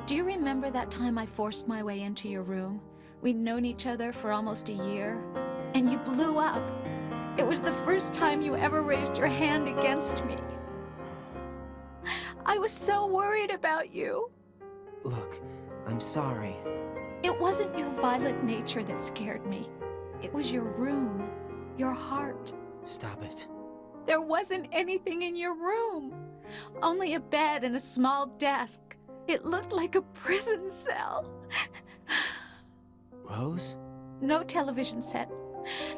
Speaker 5: Do you remember that time I forced my way into your room? We'd known each other for almost a year, and you blew up. It was the first time you ever raised your hand against me. I was so worried about you.
Speaker 2: Look, I'm sorry.
Speaker 5: It wasn't your violent nature that scared me. It was your room, your heart.
Speaker 2: Stop it.
Speaker 5: There wasn't anything in your room. Only a bed and a small desk. It looked like a prison cell.
Speaker 2: Rose?
Speaker 5: No television set.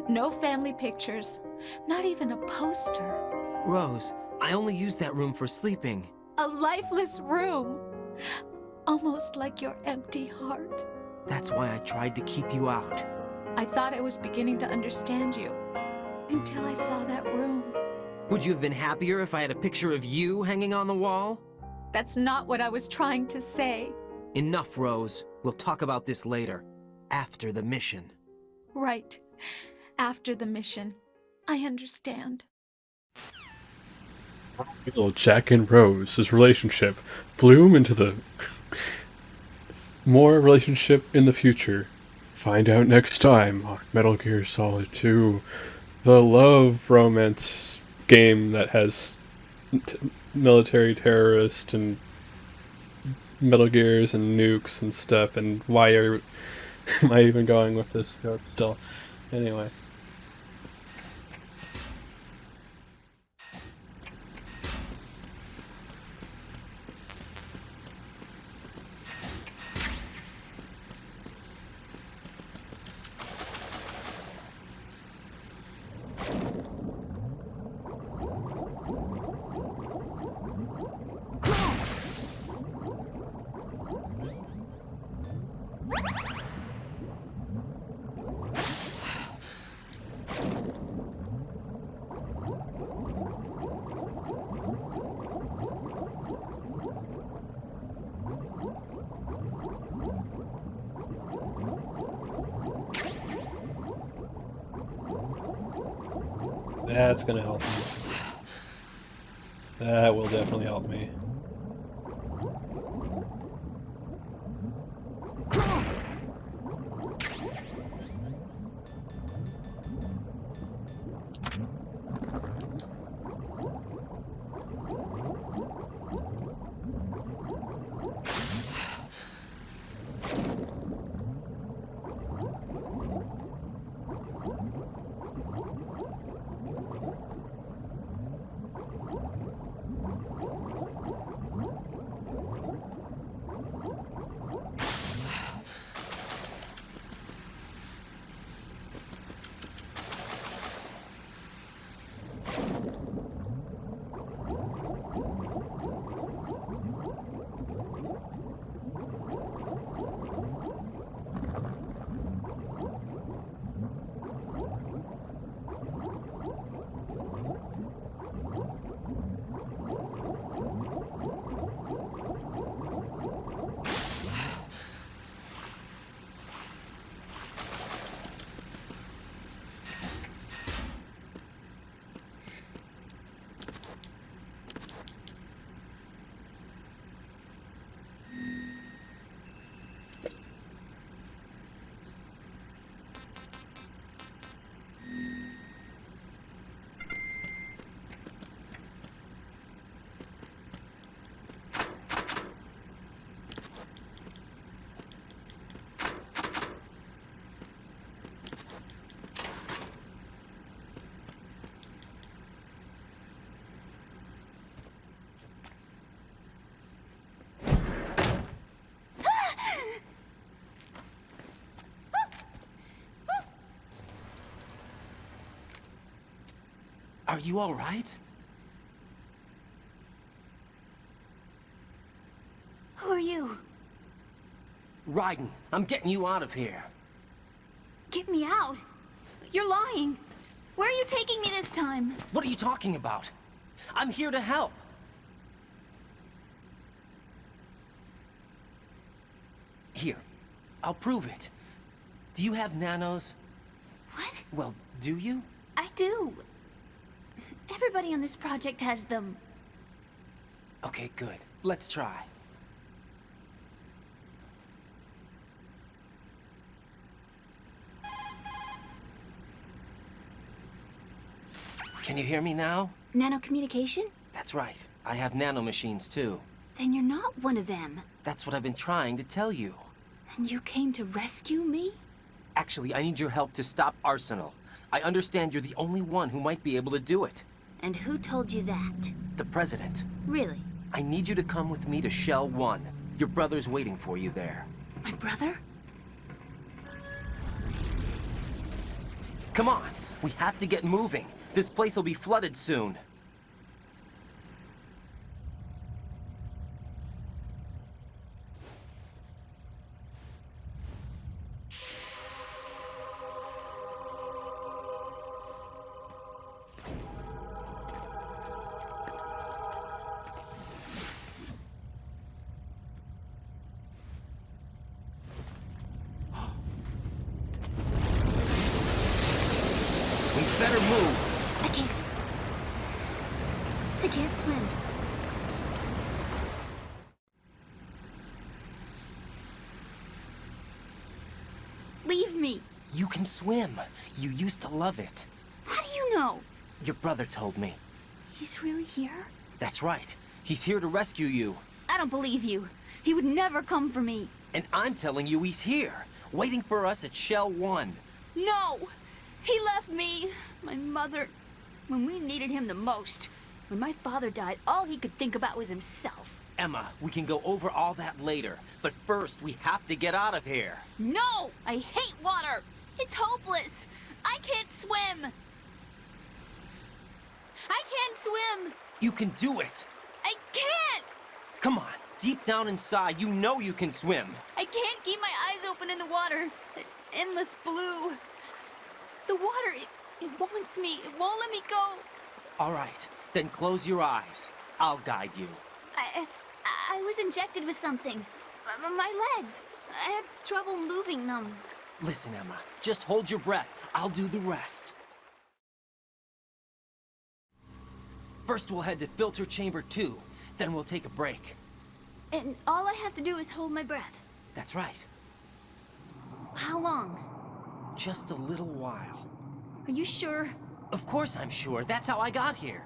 Speaker 5: No family pictures. Not even a poster.
Speaker 2: Rose, I only use that room for sleeping.
Speaker 5: A lifeless room. Almost like your empty heart.
Speaker 2: That's why I tried to keep you out.
Speaker 5: I thought I was beginning to understand you. Until I saw that room.
Speaker 2: Would you have been happier if I had a picture of you hanging on the wall?
Speaker 5: That's not what I was trying to say.
Speaker 2: Enough, Rose. We'll talk about this later. After the mission.
Speaker 5: Right. After the mission. I understand.
Speaker 1: Will Jack and Rose's relationship bloom into the more relationship in the future? Find out next time on Metal Gear Solid 2, the love romance game that has military terrorists and Metal Gears and nukes and stuff. And why am I even going with this joke still? Anyway. That's gonna help me. That will definitely help me.
Speaker 2: Are you all right?
Speaker 11: Who are you?
Speaker 2: Raiden, I'm getting you out of here.
Speaker 11: Get me out. You're lying. Where are you taking me this time?
Speaker 2: What are you talking about? I'm here to help. Here, I'll prove it. Do you have nanos?
Speaker 11: What?
Speaker 2: Well, do you?
Speaker 11: I do. Everybody on this project has them.
Speaker 2: Okay, good. Let's try. Can you hear me now?
Speaker 11: Nanocommunication?
Speaker 2: That's right. I have nanomachines too.
Speaker 11: Then you're not one of them.
Speaker 2: That's what I've been trying to tell you.
Speaker 11: And you came to rescue me?
Speaker 2: Actually, I need your help to stop Arsenal. I understand you're the only one who might be able to do it.
Speaker 11: And who told you that?
Speaker 2: The President.
Speaker 11: Really?
Speaker 2: I need you to come with me to Shell 1. Your brother's waiting for you there.
Speaker 11: My brother?
Speaker 2: Come on! We have to get moving. This place will be flooded soon. We better move.
Speaker 11: I can't. I can't swim. Leave me.
Speaker 2: You can swim. You used to love it.
Speaker 11: How do you know?
Speaker 2: Your brother told me.
Speaker 11: He's really here?
Speaker 2: That's right. He's here to rescue you.
Speaker 11: I don't believe you. He would never come for me.
Speaker 2: And I'm telling you he's here, waiting for us at Shell 1.
Speaker 11: No! He left me, my mother, when we needed him the most. When my father died, all he could think about was himself.
Speaker 2: Emma, we can go over all that later, but first we have to get out of here.
Speaker 11: No! I hate water! It's hopeless! I can't swim! I can't swim!
Speaker 2: You can do it!
Speaker 11: I can't!
Speaker 2: Come on, deep down inside, you know you can swim.
Speaker 11: I can't keep my eyes open in the water. Endless blue. The water, it wants me. It won't let me go.
Speaker 2: All right, then close your eyes. I'll guide you.
Speaker 11: I was injected with something. My legs. I have trouble moving them.
Speaker 2: Listen, Emma, just hold your breath. I'll do the rest. First, we'll head to filter chamber 2. Then we'll take a break.
Speaker 11: And all I have to do is hold my breath.
Speaker 2: That's right.
Speaker 11: How long?
Speaker 2: Just a little while.
Speaker 11: Are you sure?
Speaker 2: Of course I'm sure. That's how I got here.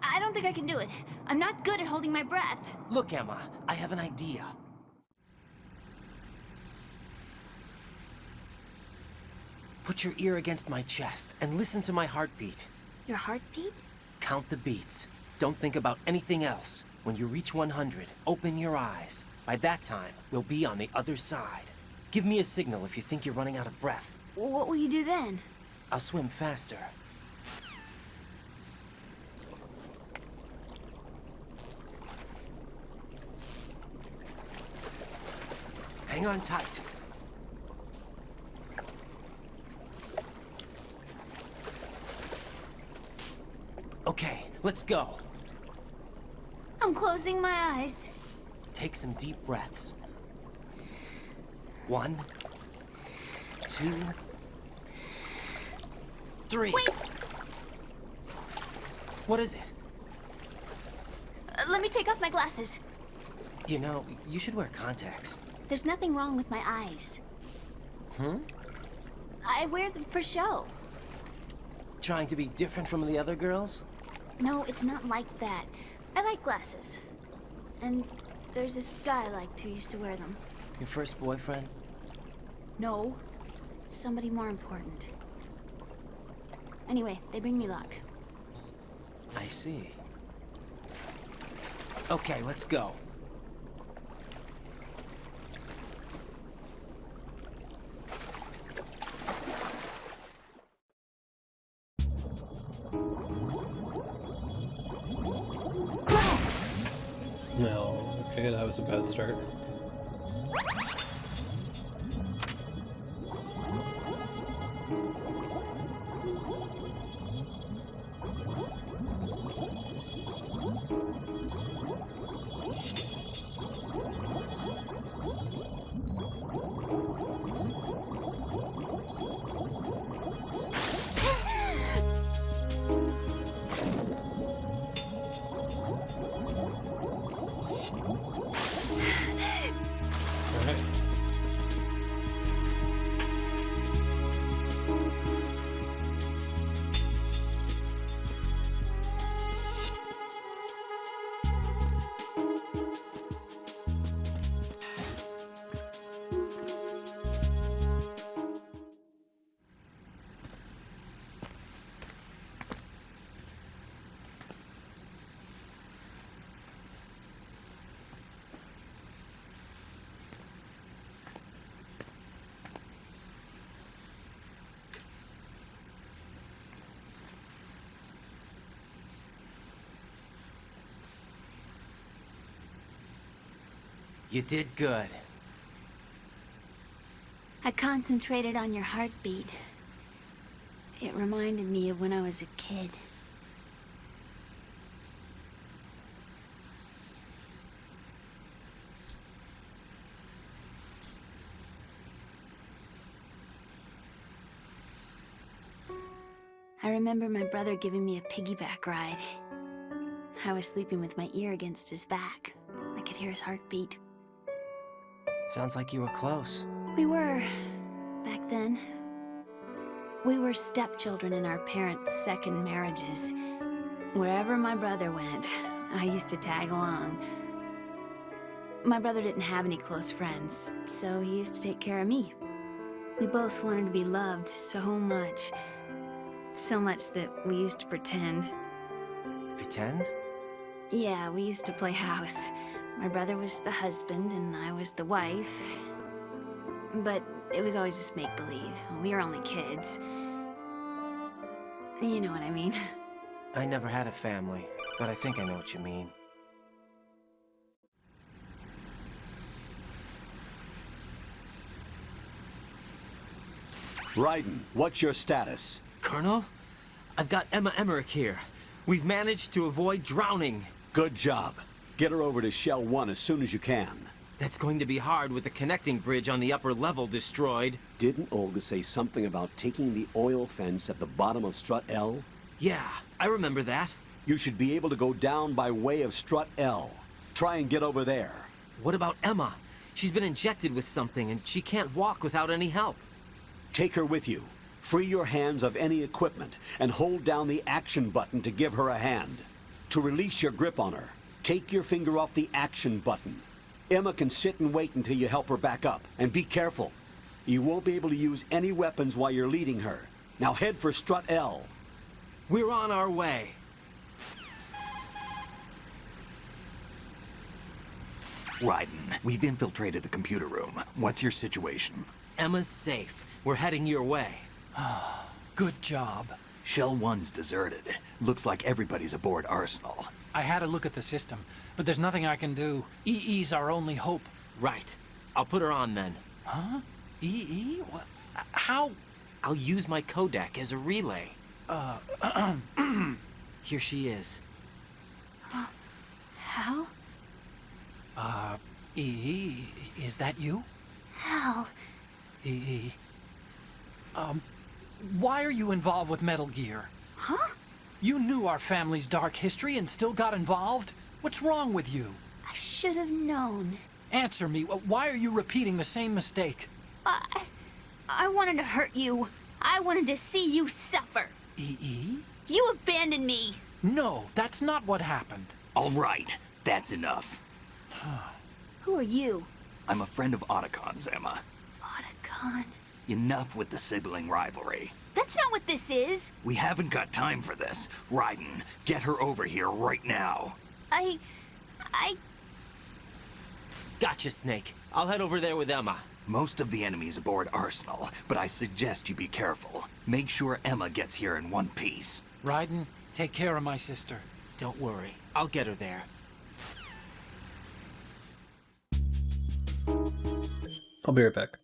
Speaker 11: I don't think I can do it. I'm not good at holding my breath.
Speaker 2: Look, Emma, I have an idea. Put your ear against my chest and listen to my heartbeat.
Speaker 11: Your heartbeat?
Speaker 2: Count the beats. Don't think about anything else. When you reach 100, open your eyes. By that time, we'll be on the other side. Give me a signal if you think you're running out of breath.
Speaker 11: What will you do then?
Speaker 2: I'll swim faster. Hang on tight. Okay, let's go.
Speaker 11: I'm closing my eyes.
Speaker 2: Take some deep breaths. 1, 2, 3.
Speaker 11: Wait!
Speaker 2: What is it?
Speaker 11: Let me take off my glasses.
Speaker 2: You know, you should wear contacts.
Speaker 11: There's nothing wrong with my eyes. I wear them for show.
Speaker 2: Trying to be different from the other girls?
Speaker 11: No, it's not like that. I like glasses. And there's this guy I liked who used to wear them.
Speaker 2: Your first boyfriend?
Speaker 11: No. Somebody more important. Anyway, they bring me luck.
Speaker 2: I see. Okay, let's go.
Speaker 1: Okay, that was a bad start.
Speaker 2: You did good.
Speaker 11: I concentrated on your heartbeat. It reminded me of when I was a kid. I remember my brother giving me a piggyback ride. I was sleeping with my ear against his back. I could hear his heartbeat.
Speaker 2: Sounds like you were close.
Speaker 11: We were, back then. We were stepchildren in our parents' second marriages. Wherever my brother went, I used to tag along. My brother didn't have any close friends, so he used to take care of me. We both wanted to be loved so much. So much that we used to pretend.
Speaker 2: Pretend?
Speaker 11: Yeah, we used to play house. My brother was the husband and I was the wife. But it was always just make-believe. We were only kids. You know what I mean.
Speaker 2: I never had a family, but I think I know what you mean.
Speaker 3: Raiden, what's your status?
Speaker 2: Colonel, I've got Emma Emmerich here. We've managed to avoid drowning.
Speaker 3: Good job. Get her over to Shell 1 as soon as you can.
Speaker 2: That's going to be hard with the connecting bridge on the upper level destroyed.
Speaker 3: Didn't Olga say something about taking the oil fence at the bottom of Strut L?
Speaker 2: Yeah, I remember that.
Speaker 3: You should be able to go down by way of Strut L. Try and get over there.
Speaker 2: What about Emma? She's been injected with something and she can't walk without any help.
Speaker 3: Take her with you. Free your hands of any equipment and hold down the action button to give her a hand. To release your grip on her, take your finger off the action button. Emma can sit and wait until you help her back up. And be careful. You won't be able to use any weapons while you're leading her. Now head for Strut L.
Speaker 2: We're on our way.
Speaker 4: Raiden, we've infiltrated the computer room. What's your situation?
Speaker 2: Emma's safe. We're heading your way.
Speaker 8: Good job.
Speaker 4: Shell 1's deserted. Looks like everybody's aboard Arsenal.
Speaker 8: I had a look at the system, but there's nothing I can do. EE's our only hope.
Speaker 2: Right. I'll put her on then.
Speaker 8: Huh? EE? What? How?
Speaker 2: I'll use my Kodak as a relay. Here she is.
Speaker 11: Hal?
Speaker 8: EE, is that you?
Speaker 11: Hal?
Speaker 8: EE. Why are you involved with Metal Gear?
Speaker 11: Huh?
Speaker 8: You knew our family's dark history and still got involved? What's wrong with you?
Speaker 11: I should have known.
Speaker 8: Answer me. Why are you repeating the same mistake?
Speaker 11: I wanted to hurt you. I wanted to see you suffer.
Speaker 8: EE?
Speaker 11: You abandoned me.
Speaker 8: No, that's not what happened.
Speaker 4: All right, that's enough.
Speaker 11: Who are you?
Speaker 4: I'm a friend of Otacon's, Emma.
Speaker 11: Otacon?
Speaker 4: Enough with the sibling rivalry.
Speaker 11: That's not what this is.
Speaker 4: We haven't got time for this. Raiden, get her over here right now.
Speaker 11: I...
Speaker 2: Gotcha, Snake. I'll head over there with Emma.
Speaker 4: Most of the enemy's aboard Arsenal, but I suggest you be careful. Make sure Emma gets here in one piece.
Speaker 8: Raiden, take care of my sister.
Speaker 2: Don't worry. I'll get her there.
Speaker 1: I'll be right back.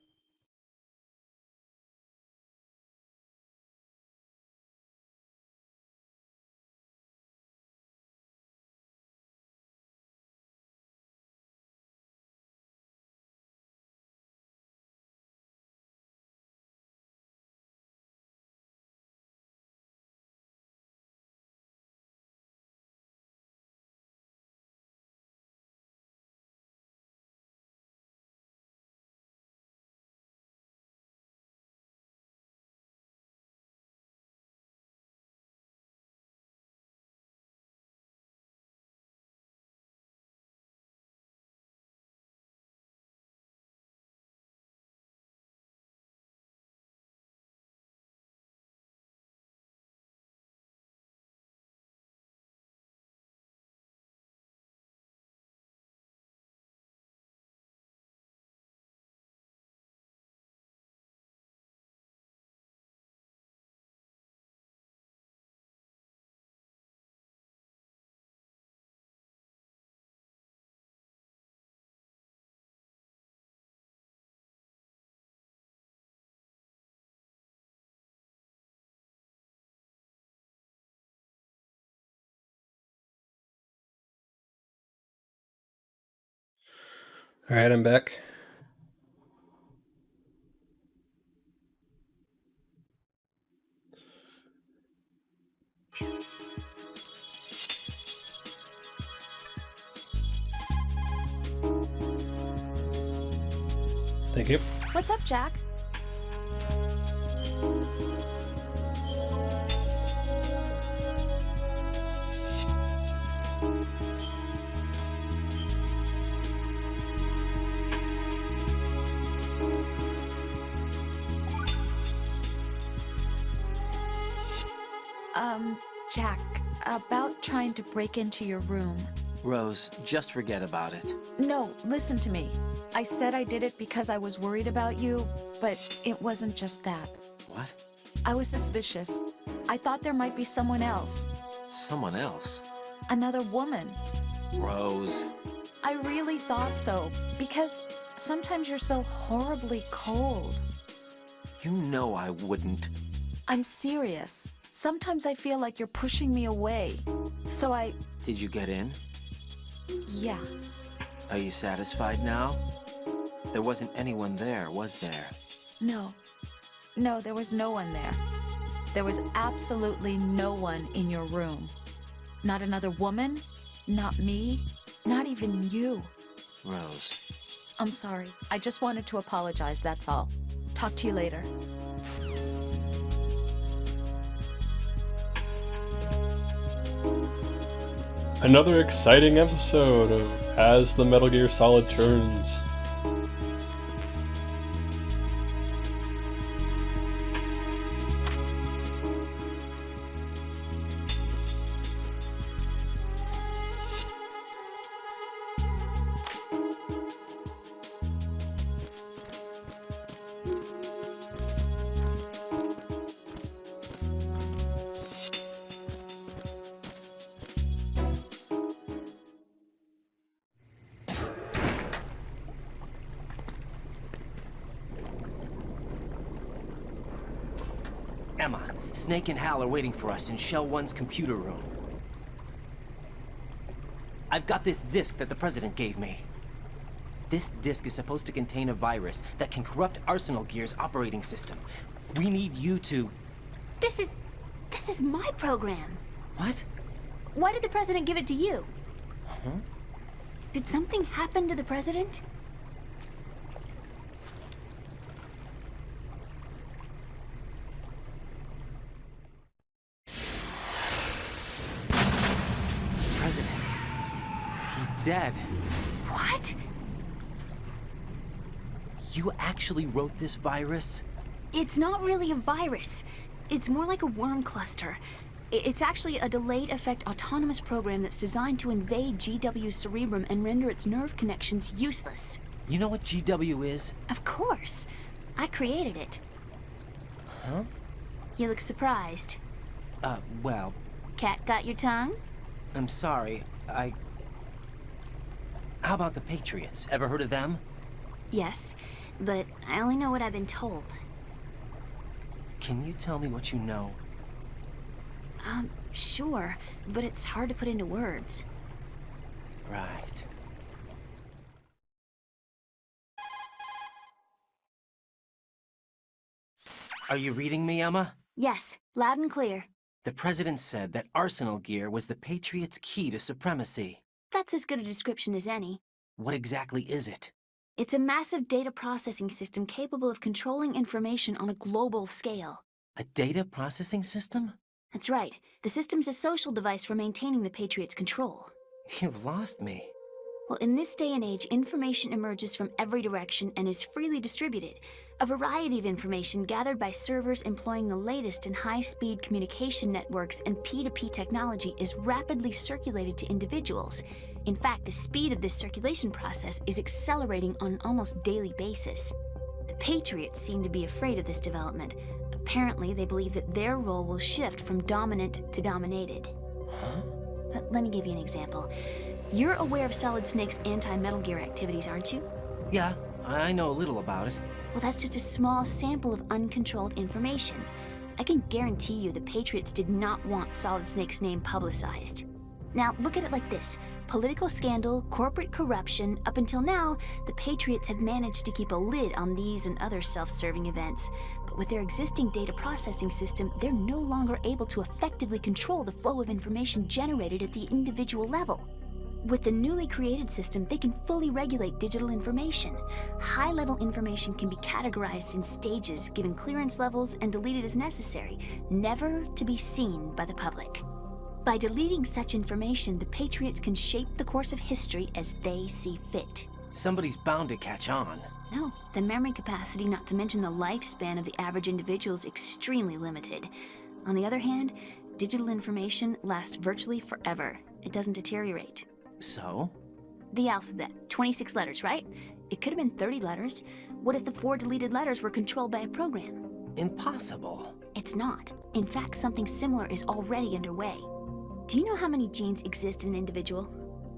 Speaker 1: All right, I'm back. Thank you.
Speaker 5: What's up, Jack? Jack, about trying to break into your room.
Speaker 2: Rose, just forget about it.
Speaker 5: No, listen to me. I said I did it because I was worried about you, but it wasn't just that.
Speaker 2: What?
Speaker 5: I was suspicious. I thought there might be someone else.
Speaker 2: Someone else?
Speaker 5: Another woman.
Speaker 2: Rose.
Speaker 5: I really thought so, because sometimes you're so horribly cold.
Speaker 2: You know I wouldn't.
Speaker 5: I'm serious. Sometimes I feel like you're pushing me away. So
Speaker 2: Did you get in?
Speaker 5: Yeah.
Speaker 2: Are you satisfied now? There wasn't anyone there, was there?
Speaker 5: No. No, there was no one there. There was absolutely no one in your room. Not another woman, not me, not even you.
Speaker 2: Rose.
Speaker 5: I'm sorry. I just wanted to apologize, that's all. Talk to you later.
Speaker 1: Another exciting episode of As the Metal Gear Solid Turns.
Speaker 2: Emma, Snake and Hal are waiting for us in Shell 1's computer room. I've got this disk that the President gave me. This disk is supposed to contain a virus that can corrupt Arsenal Gear's operating system. We need you to...
Speaker 11: This is my program.
Speaker 2: What?
Speaker 11: Why did the President give it to you?
Speaker 2: Huh?
Speaker 11: Did something happen to the President?
Speaker 2: President. He's dead.
Speaker 11: What?
Speaker 2: You actually wrote this virus?
Speaker 11: It's not really a virus. It's more like a worm cluster. It's actually a delayed effect autonomous program that's designed to invade GW's cerebrum and render its nerve connections useless.
Speaker 2: You know what GW is?
Speaker 11: Of course. I created it.
Speaker 2: Huh?
Speaker 11: You look surprised.
Speaker 2: Well...
Speaker 11: Cat got your tongue?
Speaker 2: I'm sorry, How about the Patriots? Ever heard of them?
Speaker 11: Yes, but I only know what I've been told.
Speaker 2: Can you tell me what you know?
Speaker 11: Sure, but it's hard to put into words.
Speaker 2: Right. Are you reading me, Emma?
Speaker 11: Yes, loud and clear.
Speaker 2: The President said that Arsenal gear was the Patriots' key to supremacy.
Speaker 11: That's as good a description as any.
Speaker 2: What exactly is it?
Speaker 11: It's a massive data processing system capable of controlling information on a global scale.
Speaker 2: A data processing system?
Speaker 11: That's right. The system's a social device for maintaining the Patriots' control.
Speaker 2: You've lost me.
Speaker 11: Well, in this day and age, information emerges from every direction and is freely distributed. A variety of information gathered by servers employing the latest in high-speed communication networks and P2P technology is rapidly circulated to individuals. In fact, the speed of this circulation process is accelerating on an almost daily basis. The Patriots seem to be afraid of this development. Apparently, they believe that their role will shift from dominant to dominated.
Speaker 2: Huh?
Speaker 11: Let me give you an example. You're aware of Solid Snake's anti-Metal Gear activities, aren't you?
Speaker 2: Yeah, I know a little about it.
Speaker 11: Well, that's just a small sample of uncontrolled information. I can guarantee you the Patriots did not want Solid Snake's name publicized. Now, look at it like this. Political scandal, corporate corruption, up until now, the Patriots have managed to keep a lid on these and other self-serving events. But with their existing data processing system, they're no longer able to effectively control the flow of information generated at the individual level. With the newly created system, they can fully regulate digital information. High-level information can be categorized in stages, given clearance levels, and deleted as necessary, never to be seen by the public. By deleting such information, the Patriots can shape the course of history as they see fit.
Speaker 2: Somebody's bound to catch on.
Speaker 11: No, the memory capacity, not to mention the lifespan of the average individual, is extremely limited. On the other hand, digital information lasts virtually forever. It doesn't deteriorate.
Speaker 2: So?
Speaker 11: The alphabet, 26 letters, right? It could have been 30 letters. What if the 4 deleted letters were controlled by a program?
Speaker 2: Impossible.
Speaker 11: It's not. In fact, something similar is already underway. Do you know how many genes exist in an individual?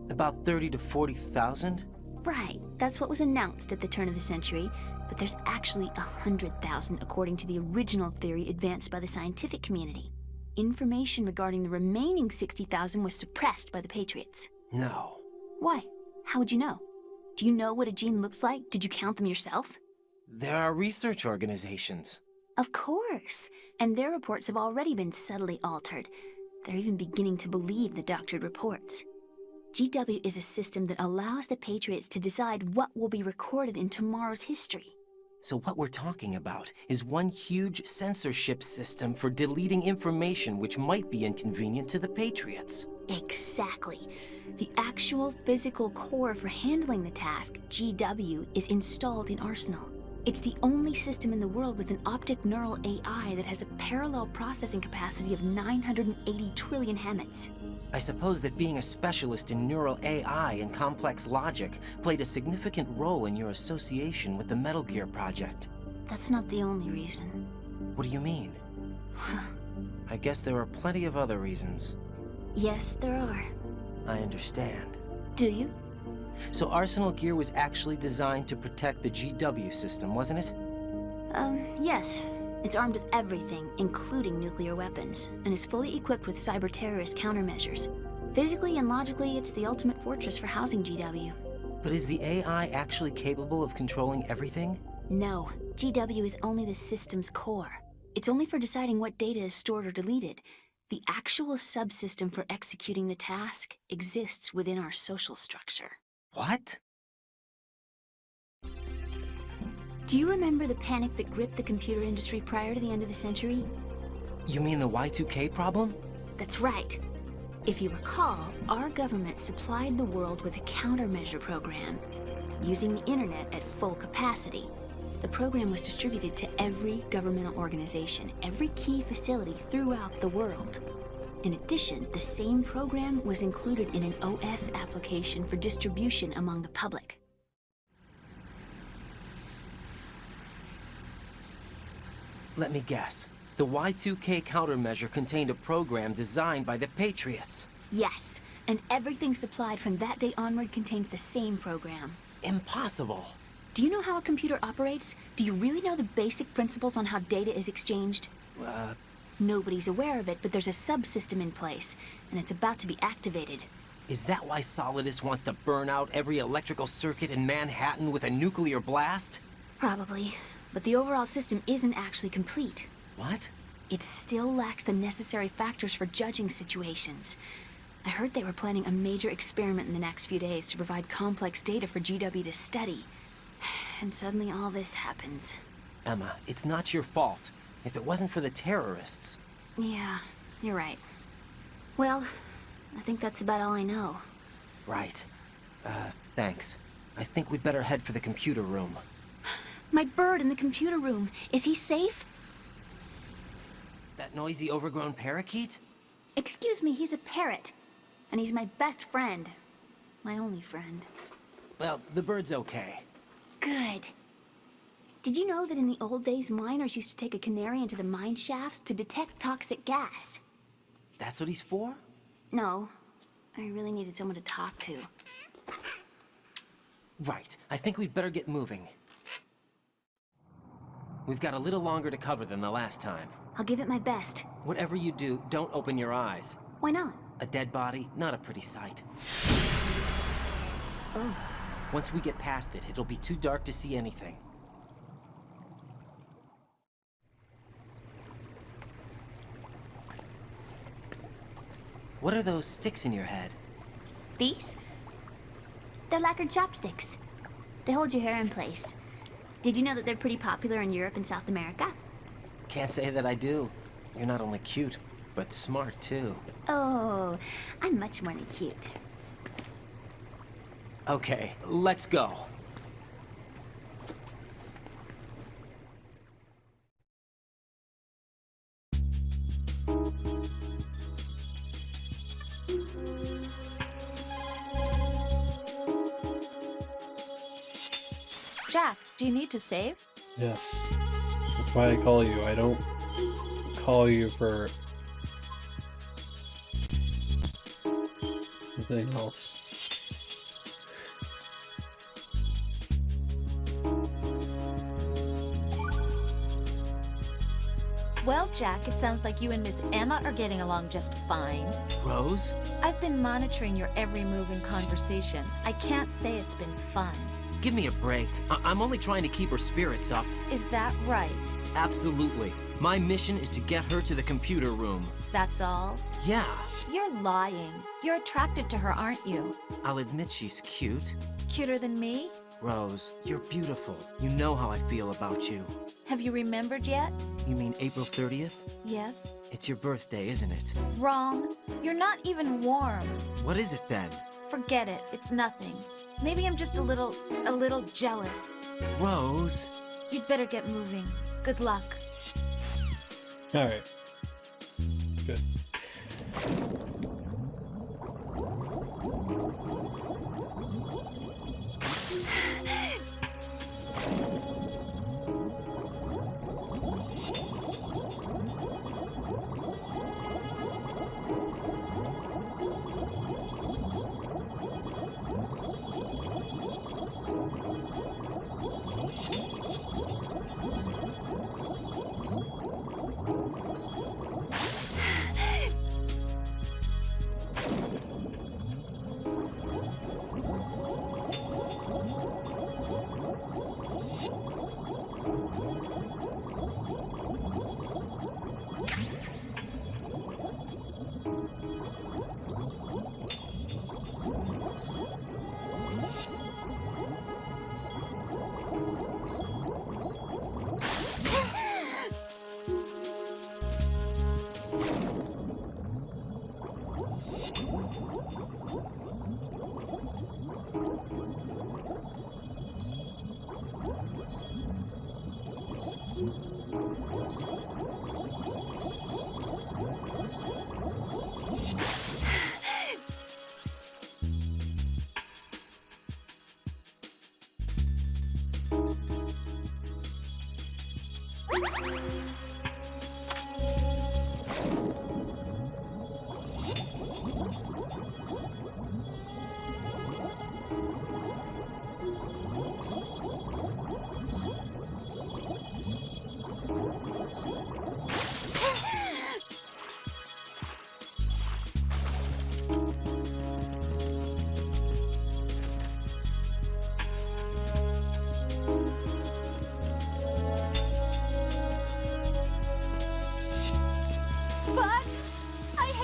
Speaker 2: About 30 to 40,000?
Speaker 11: Right, that's what was announced at the turn of the century, but there's actually 100,000 according to the original theory advanced by the scientific community. Information regarding the remaining 60,000 was suppressed by the Patriots.
Speaker 2: No.
Speaker 11: Why? How would you know? Do you know what a gene looks like? Did you count them yourself?
Speaker 2: There are research organizations.
Speaker 11: Of course, and their reports have already been subtly altered. They're even beginning to believe the doctored reports. GW is a system that allows the Patriots to decide what will be recorded in tomorrow's history.
Speaker 2: So what we're talking about is one huge censorship system for deleting information which might be inconvenient to the Patriots.
Speaker 11: Exactly. The actual physical core for handling the task, GW, is installed in Arsenal. It's the only system in the world with an optic neural AI that has a parallel processing capacity of 980 trillion Hammets.
Speaker 2: I suppose that being a specialist in neural AI and complex logic played a significant role in your association with the Metal Gear project.
Speaker 11: That's not the only reason.
Speaker 2: What do you mean? I guess there are plenty of other reasons.
Speaker 11: Yes, there are.
Speaker 2: I understand.
Speaker 11: Do you?
Speaker 2: So Arsenal gear was actually designed to protect the GW system, wasn't it?
Speaker 11: Yes. It's armed with everything, including nuclear weapons, and is fully equipped with cyber-terrorist countermeasures. Physically and logically, it's the ultimate fortress for housing GW.
Speaker 2: But is the AI actually capable of controlling everything?
Speaker 11: No. GW is only the system's core. It's only for deciding what data is stored or deleted. The actual subsystem for executing the task exists within our social structure.
Speaker 2: What?
Speaker 11: Do you remember the panic that gripped the computer industry prior to the end of the century?
Speaker 2: You mean the Y2K problem?
Speaker 11: That's right. If you recall, our government supplied the world with a countermeasure program, using the internet at full capacity. The program was distributed to every governmental organization, every key facility throughout the world. In addition, the same program was included in an OS application for distribution among the public.
Speaker 2: Let me guess. The Y2K countermeasure contained a program designed by the Patriots.
Speaker 11: Yes, and everything supplied from that day onward contains the same program.
Speaker 2: Impossible.
Speaker 11: Do you know how a computer operates? Do you really know the basic principles on how data is exchanged? Nobody's aware of it, but there's a subsystem in place, and it's about to be activated.
Speaker 2: Is that why Solidus wants to burn out every electrical circuit in Manhattan with a nuclear blast?
Speaker 11: Probably, but the overall system isn't actually complete.
Speaker 2: What?
Speaker 11: It still lacks the necessary factors for judging situations. I heard they were planning a major experiment in the next few days to provide complex data for GW to study. And suddenly all this happens.
Speaker 2: Emma, it's not your fault. If it wasn't for the terrorists...
Speaker 11: Yeah, you're right. Well, I think that's about all I know.
Speaker 2: Right. Thanks. I think we'd better head for the computer room.
Speaker 11: My bird in the computer room. Is he safe?
Speaker 2: That noisy, overgrown parakeet?
Speaker 11: Excuse me, he's a parrot. And he's my best friend. My only friend.
Speaker 2: Well, the bird's okay.
Speaker 11: Good. Did you know that in the old days, miners used to take a canary into the mine shafts to detect toxic gas?
Speaker 2: That's what he's for?
Speaker 11: No. I really needed someone to talk to.
Speaker 2: Right. I think we'd better get moving. We've got a little longer to cover than the last time.
Speaker 11: I'll give it my best.
Speaker 2: Whatever you do, don't open your eyes.
Speaker 11: Why not?
Speaker 2: A dead body, not a pretty sight.
Speaker 11: Oh.
Speaker 2: Once we get past it, it'll be too dark to see anything. What are those sticks in your head?
Speaker 11: These? They're lacquered chopsticks. They hold your hair in place. Did you know that they're pretty popular in Europe and South America?
Speaker 2: Can't say that I do. You're not only cute, but smart too.
Speaker 11: Oh, I'm much more than cute.
Speaker 2: Okay, let's go.
Speaker 5: Jack, do you need to save?
Speaker 1: Yes. That's why I call you. I don't call you for anything else.
Speaker 5: Well, Jack, it sounds like you and Miss Emma are getting along just fine.
Speaker 2: Rose?
Speaker 5: I've been monitoring your every move and conversation. I can't say it's been fun.
Speaker 2: Give me a break. I'm only trying to keep her spirits up.
Speaker 5: Is that right?
Speaker 2: Absolutely. My mission is to get her to the computer room.
Speaker 5: That's all?
Speaker 2: Yeah.
Speaker 5: You're lying. You're attracted to her, aren't you?
Speaker 2: I'll admit she's cute.
Speaker 5: Cuter than me?
Speaker 2: Rose, you're beautiful. You know how I feel about you.
Speaker 5: Have you remembered yet?
Speaker 2: You mean April 30th?
Speaker 5: Yes.
Speaker 2: It's your birthday, isn't it?
Speaker 5: Wrong. You're not even warm.
Speaker 2: What is it then?
Speaker 5: Forget it. It's nothing. Maybe I'm just a little jealous.
Speaker 2: Rose?
Speaker 5: You'd better get moving. Good luck.
Speaker 1: Alright. Good.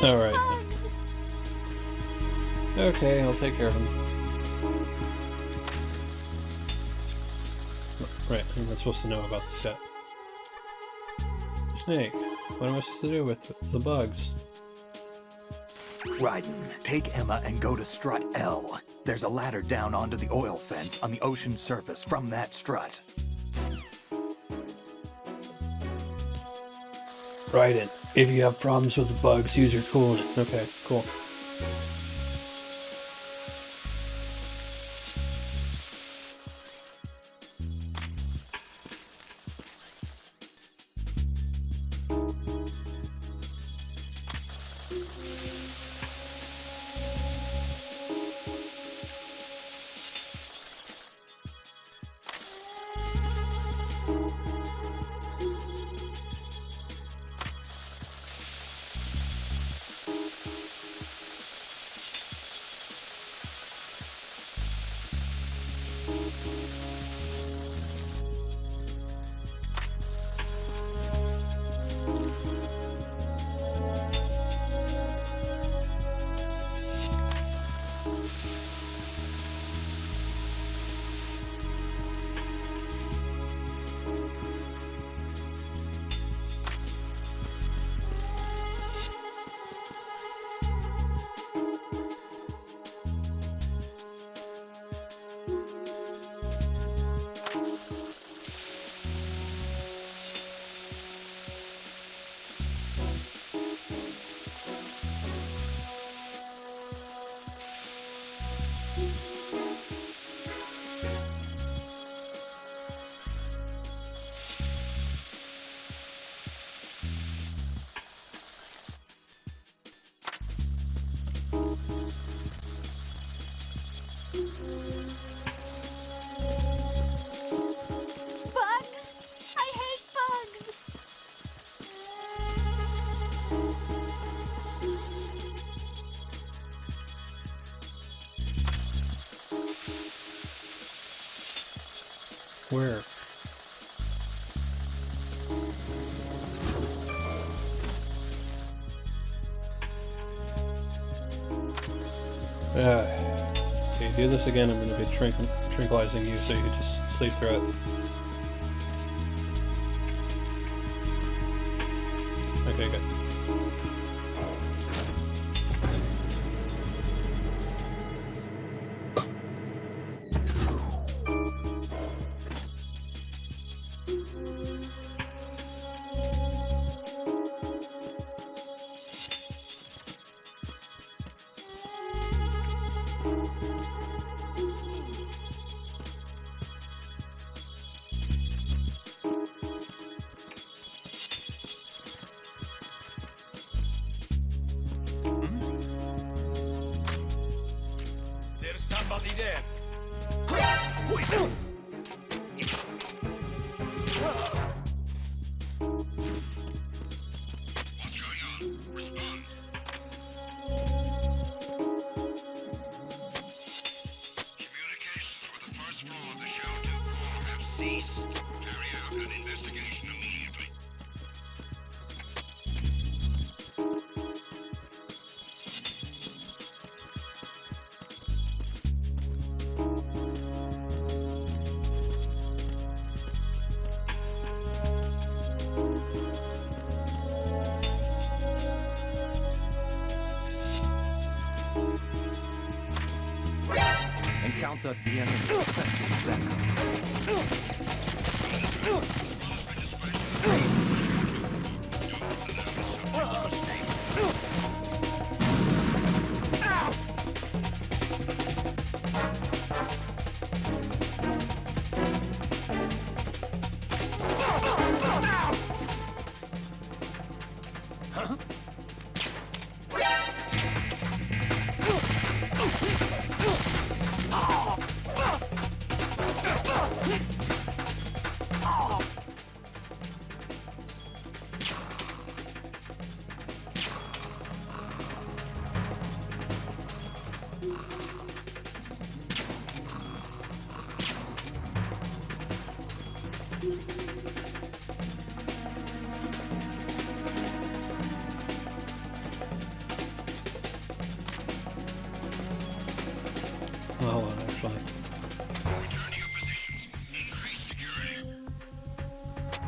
Speaker 1: Alright.
Speaker 11: Bugs!
Speaker 1: Okay, I'll take care of him. Right, I'm not supposed to know about this yet. Snake, what am I supposed to do with the bugs?
Speaker 4: Raiden, take Emma and go to strut L. There's a ladder down onto the oil fence on the ocean surface from that strut.
Speaker 1: Raiden, if you have problems with the bugs, use your coolant. Okay, cool.
Speaker 11: Bugs! I hate bugs!
Speaker 1: Where? Okay, do this again, I'm going to be tranquilizing you so you just sleep through it. Okay, good.
Speaker 10: There's somebody there.
Speaker 6: What's going on? Respond. Communications with the first floor of the Shell 2 core have ceased. Carry out an investigation immediately.
Speaker 2: Encounter the enemy.
Speaker 1: Well, actually.
Speaker 6: Return to your positions. Increase security.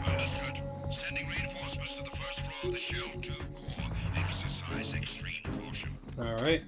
Speaker 6: Understood. Sending reinforcements to the first floor of the Shell 2 core. Exercise extreme caution.
Speaker 1: Alright.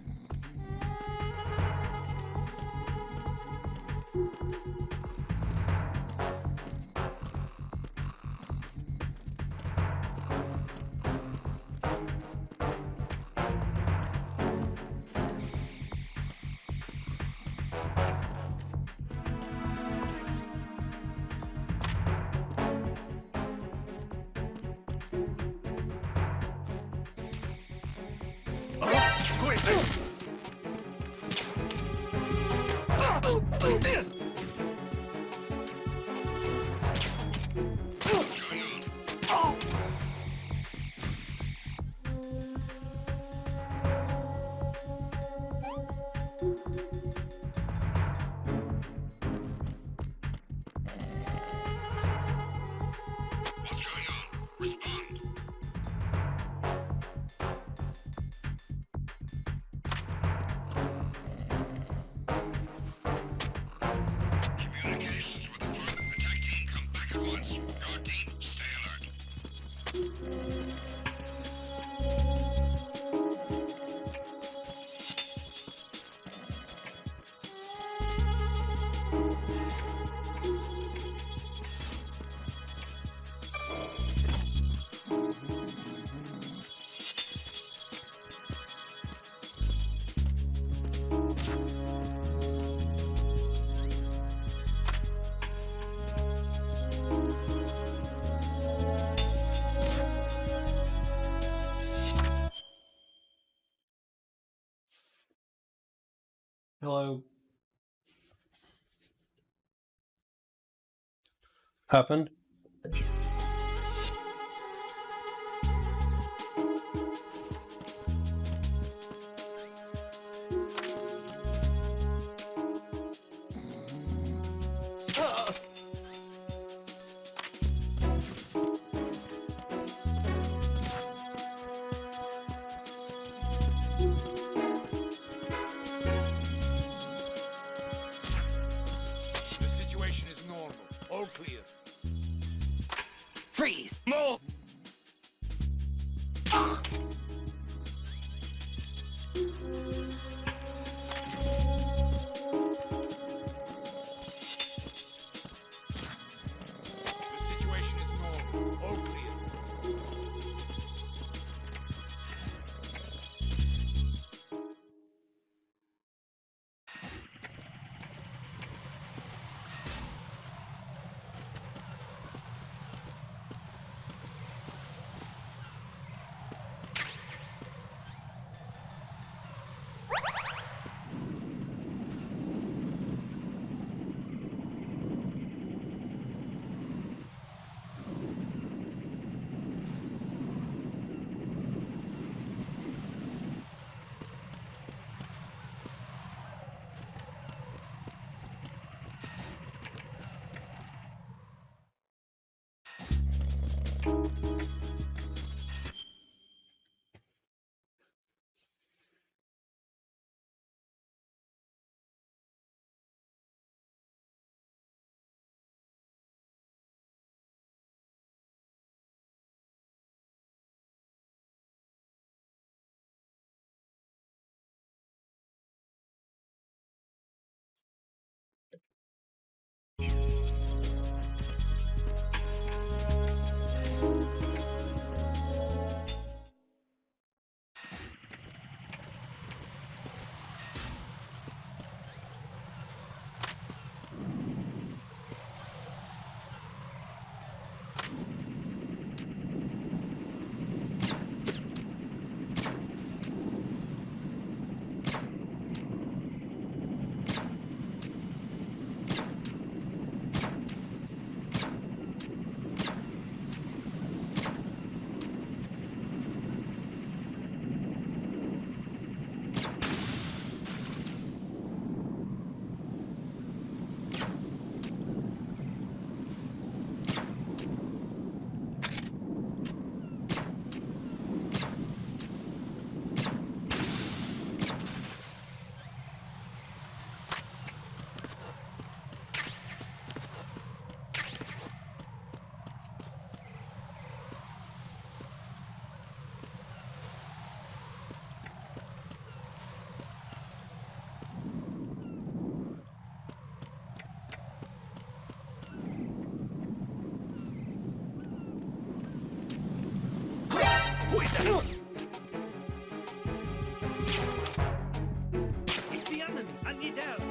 Speaker 6: What's going on? Respond. Communications with the front. Attack team, come back at once. Guard team, stay alert.
Speaker 1: Hello. Happened?
Speaker 10: The situation is normal. All clear.
Speaker 2: Freeze! Move!
Speaker 10: The situation is normal. All clear.
Speaker 2: It's the enemy. I need help.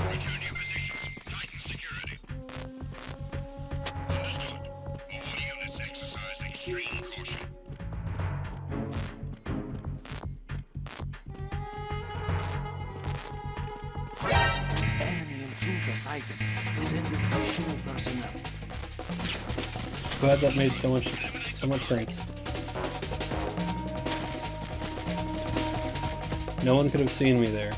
Speaker 6: Return to your positions. Tighten security. Understood. All units exercise extreme caution.
Speaker 2: Enemy intruder sighted. Send additional personnel.
Speaker 1: Glad that made so much sense. No one could have seen me there.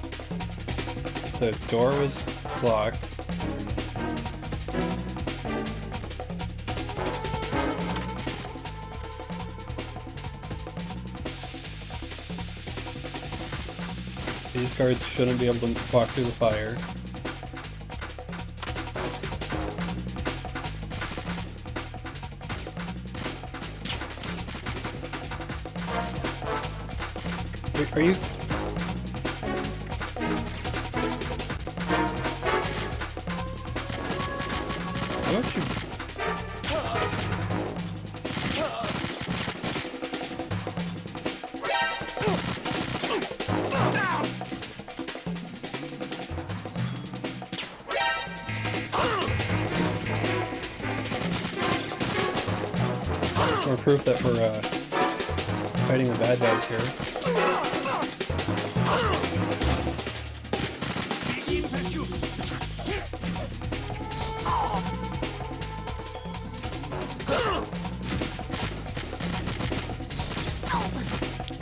Speaker 1: The door was locked. These guards shouldn't be able to walk through the fire. Are you... Why don't you... More proof that we're fighting the bad guys here.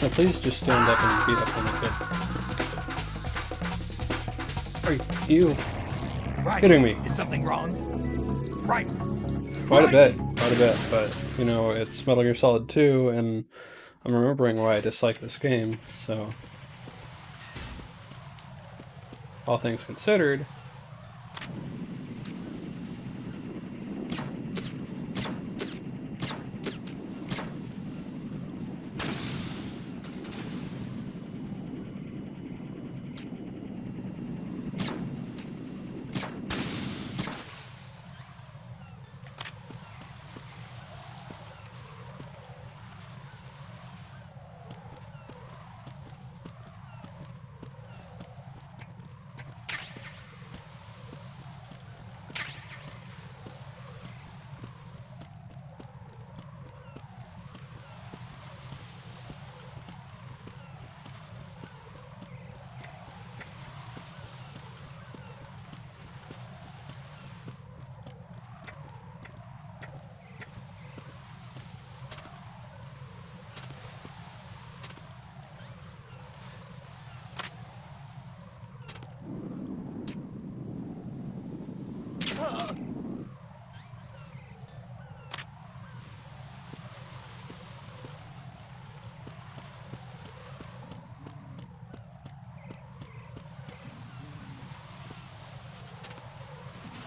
Speaker 1: Now please just stand up and beat up on the kid. Are you kidding me?
Speaker 4: Is something wrong? Right.
Speaker 1: Quite a bit, but you know, it's Metal Gear Solid 2, and I'm remembering why I dislike this game, so all things considered.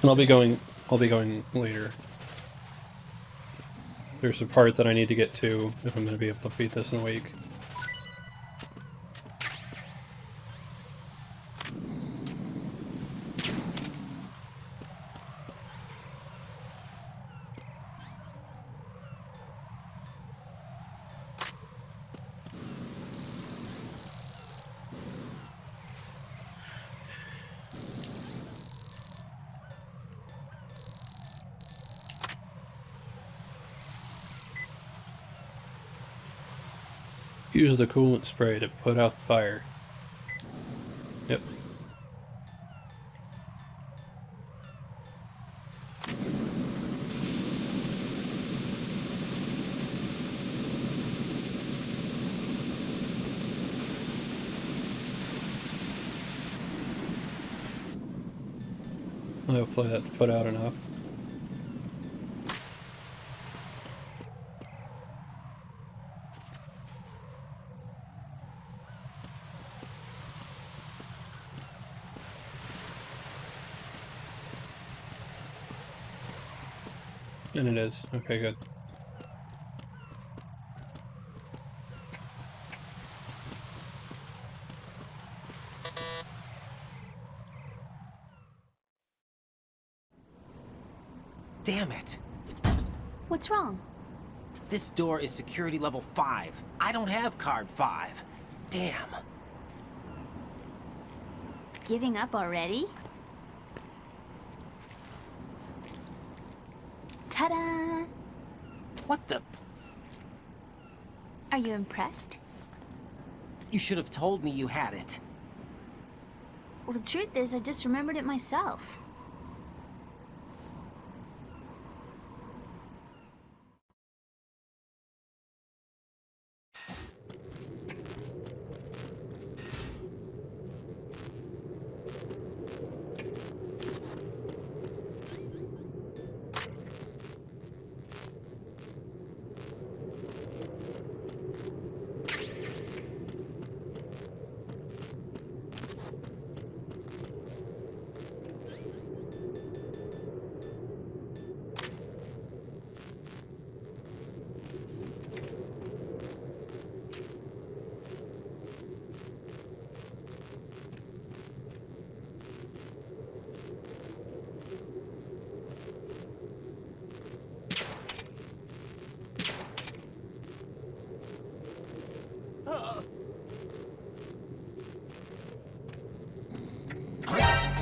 Speaker 1: And I'll be going later. There's a part that I need to get to if I'm going to be able to beat this in a week. Use the coolant spray to put out the fire. Yep. Hopefully that put out enough. And it is. Okay, good.
Speaker 2: Damn it.
Speaker 11: What's wrong?
Speaker 2: This door is security level 5. I don't have card 5. Damn.
Speaker 11: Giving up already? Ta-da!
Speaker 2: What the?
Speaker 11: Are you impressed?
Speaker 2: You should have told me you had it.
Speaker 11: Well, the truth is, I just remembered it myself.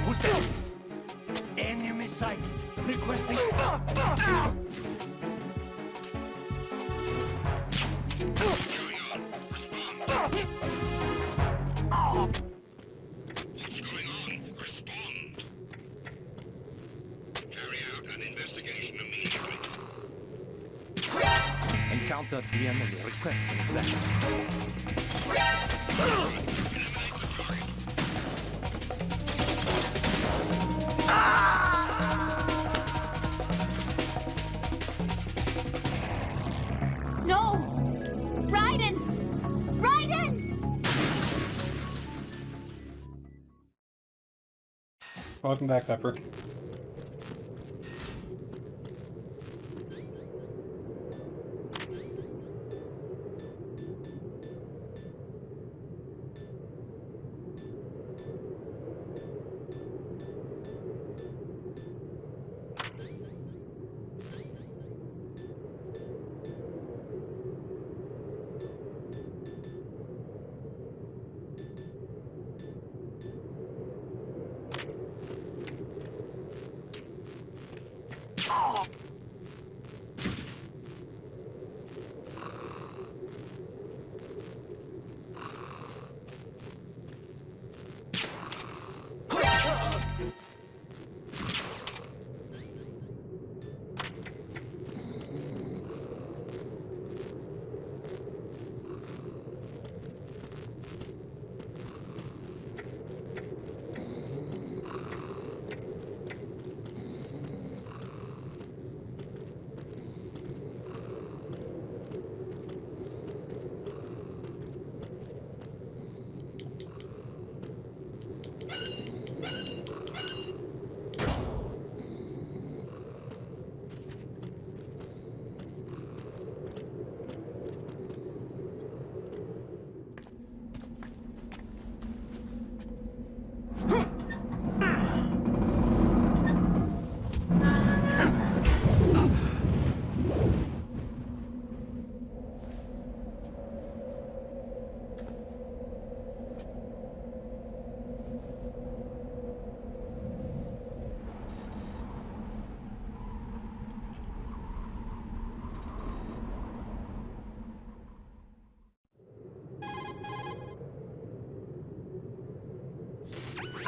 Speaker 7: Who's there? Enemy sight. Requesting.
Speaker 6: What's going on? Respond. Carry out an investigation immediately.
Speaker 2: Encounter the enemy requesting that.
Speaker 6: Eliminate the target.
Speaker 11: No! Raiden! Raiden!
Speaker 1: Welcome back, Pepper.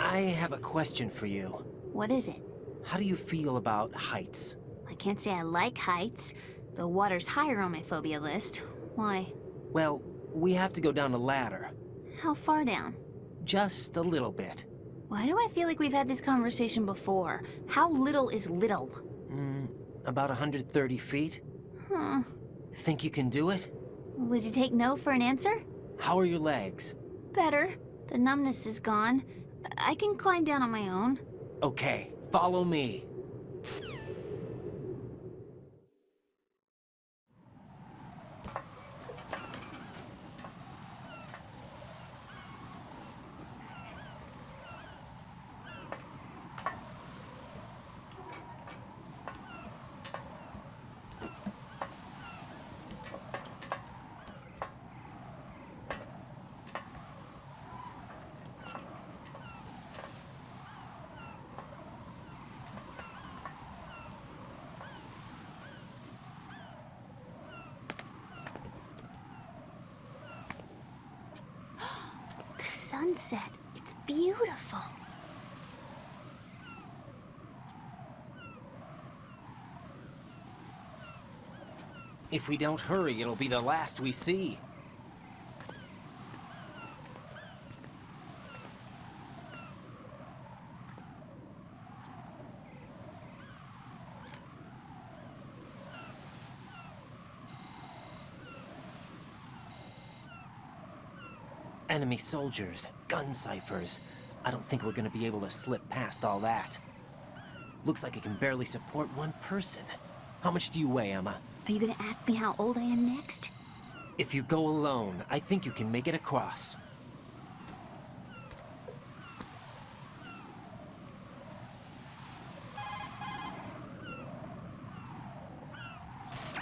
Speaker 2: I have a question for you.
Speaker 11: What is it?
Speaker 2: How do you feel about heights?
Speaker 11: I can't say I like heights. The water's higher on my phobia list. Why?
Speaker 2: Well, we have to go down a ladder.
Speaker 11: How far down?
Speaker 2: Just a little bit.
Speaker 11: Why do I feel like we've had this conversation before? How little is little?
Speaker 2: About 130 feet.
Speaker 11: Huh.
Speaker 2: Think you can do it?
Speaker 11: Would you take no for an answer?
Speaker 2: How are your legs?
Speaker 11: Better. The numbness is gone. I can climb down on my own.
Speaker 2: Okay, follow me.
Speaker 11: sunset. It's beautiful.
Speaker 2: If we don't hurry, it'll be the last we see. Enemy soldiers, gun ciphers. I don't think we're gonna be able to slip past all that. Looks like it can barely support one person. How much do you weigh, Emma?
Speaker 11: Are you gonna ask me how old I am next?
Speaker 2: If you go alone, I think you can make it across.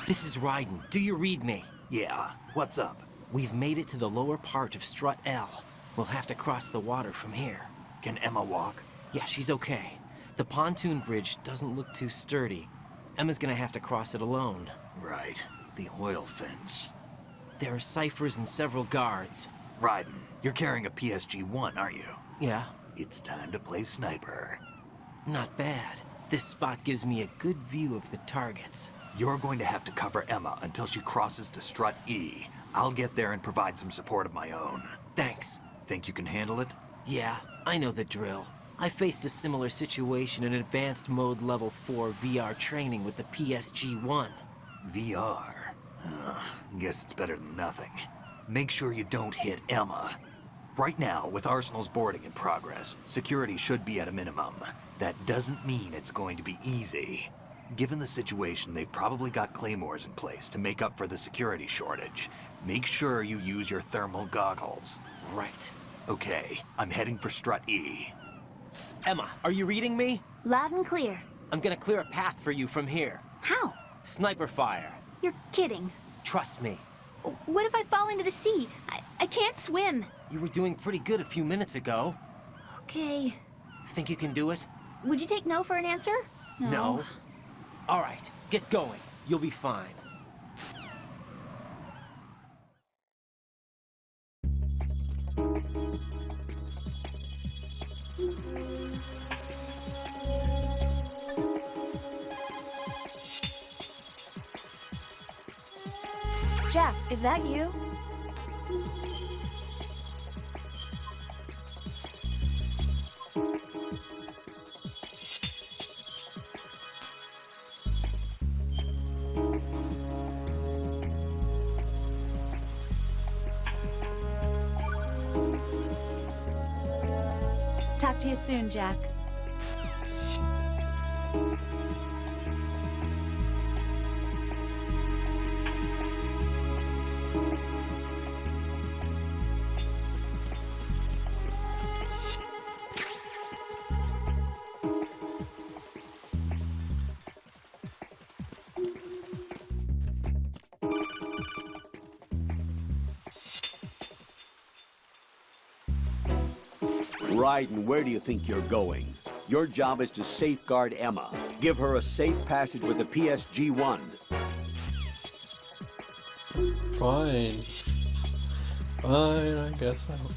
Speaker 2: This is Raiden. Do you read me?
Speaker 4: Yeah, what's up?
Speaker 2: We've made it to the lower part of Strut L. We'll have to cross the water from here.
Speaker 4: Can Emma walk?
Speaker 2: Yeah, she's okay. The pontoon bridge doesn't look too sturdy. Emma's gonna have to cross it alone.
Speaker 4: Right, the oil fence.
Speaker 2: There are ciphers and several guards.
Speaker 4: Raiden, you're carrying a PSG-1, aren't you?
Speaker 2: Yeah,
Speaker 4: It's time to play sniper.
Speaker 2: not bad. This spot gives me a good view of the targets.
Speaker 4: You're going to have to cover Emma until she crosses to Strut E. I'll get there and provide some support of my own.
Speaker 2: Thanks.
Speaker 4: Think you can handle it?
Speaker 2: Yeah, I know the drill. I faced a similar situation in Advanced Mode Level 4 VR training with the PSG-1.
Speaker 4: VR? Guess it's better than nothing. Make sure you don't hit Emma. Right now, with Arsenal's boarding in progress, security should be at a minimum. That doesn't mean it's going to be easy. Given the situation, they've probably got claymores in place to make up for the security shortage. Make sure you use your thermal goggles.
Speaker 2: Right.
Speaker 4: Okay, I'm heading for Strut E.
Speaker 2: Emma, are you reading me?
Speaker 11: Loud and clear.
Speaker 2: I'm gonna clear a path for you from here.
Speaker 11: How?
Speaker 2: Sniper fire.
Speaker 11: You're kidding.
Speaker 2: Trust me.
Speaker 11: What if I fall into the sea? I can't swim.
Speaker 2: You were doing pretty good a few minutes ago.
Speaker 11: Okay.
Speaker 2: Think you can do it?
Speaker 11: Would you take no for an answer?
Speaker 2: No. All right, get going. You'll be fine.
Speaker 5: Jack, is that you? Talk to you soon, Jack.
Speaker 3: Raiden, where do you think you're going? Your job is to safeguard Emma. Give her a safe passage with the PSG-1.
Speaker 1: Fine. Fine, I guess I'll...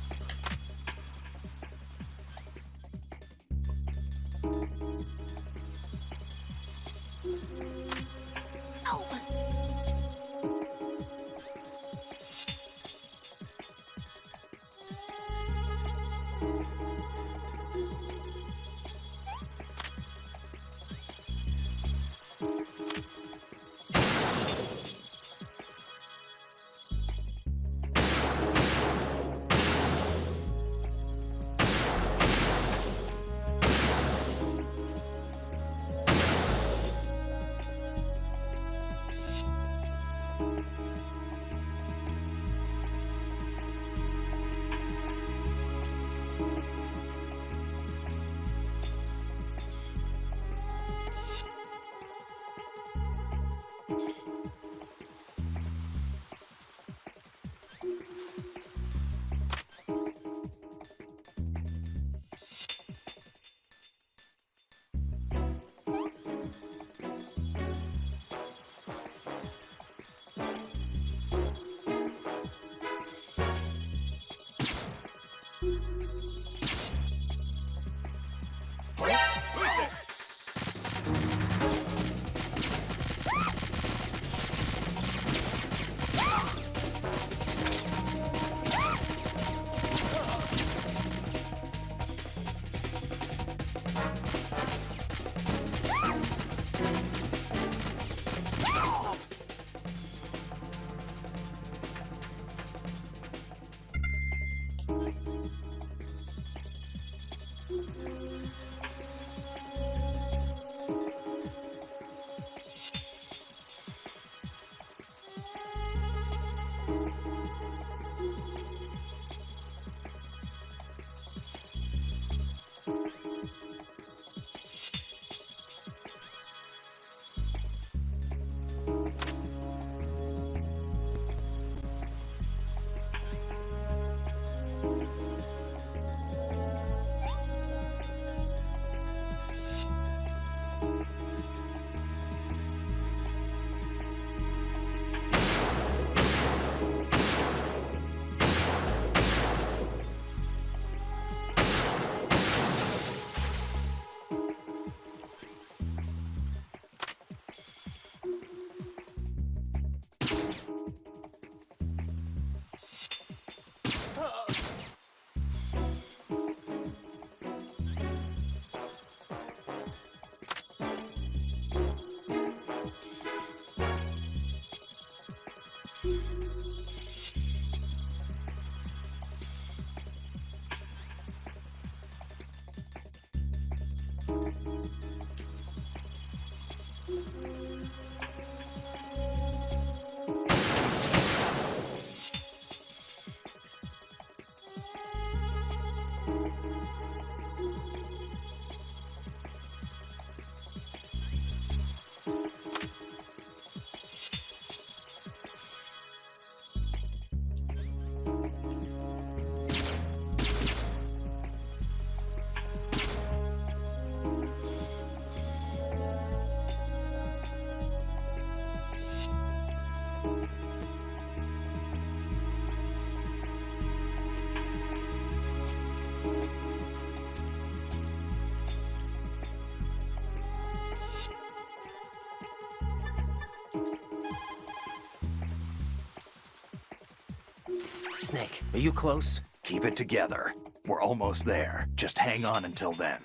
Speaker 2: Snake, are you close?
Speaker 4: Keep it together. We're almost there. Just hang on until then.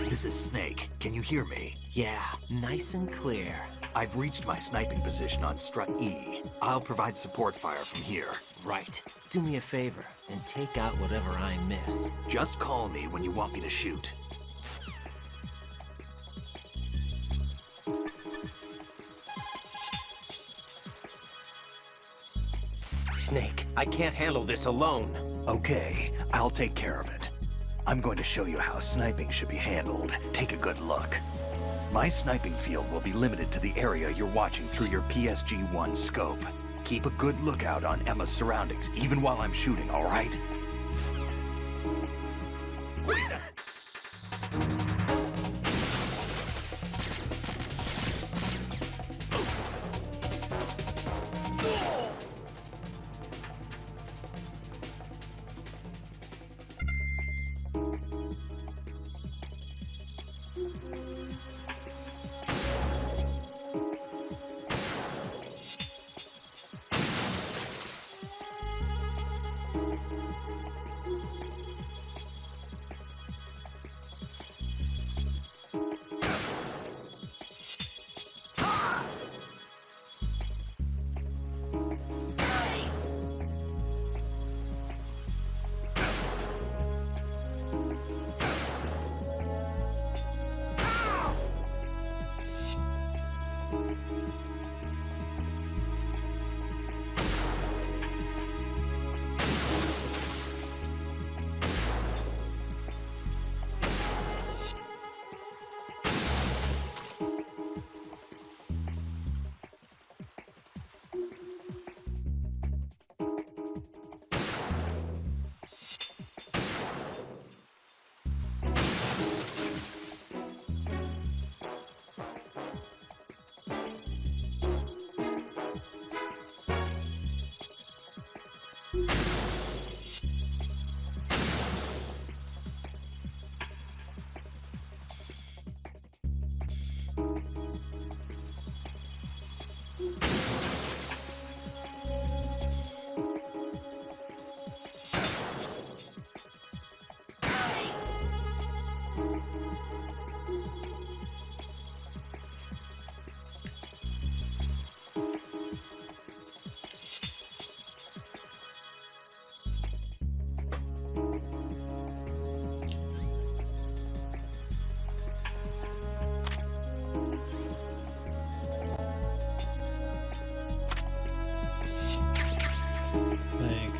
Speaker 4: This is Snake. Can you hear me?
Speaker 2: Yeah, nice and clear.
Speaker 4: I've reached my sniping position on Strut E. I'll provide support fire from here.
Speaker 2: Right. Do me a favor and take out whatever I miss.
Speaker 4: Just call me when you want me to shoot.
Speaker 2: Snake, I can't handle this alone.
Speaker 4: Okay, I'll take care of it. I'm going to show you how sniping should be handled. Take a good look. My sniping field will be limited to the area you're watching through your PSG-1 scope. Keep a good lookout on Emma's surroundings, even while I'm shooting, all right?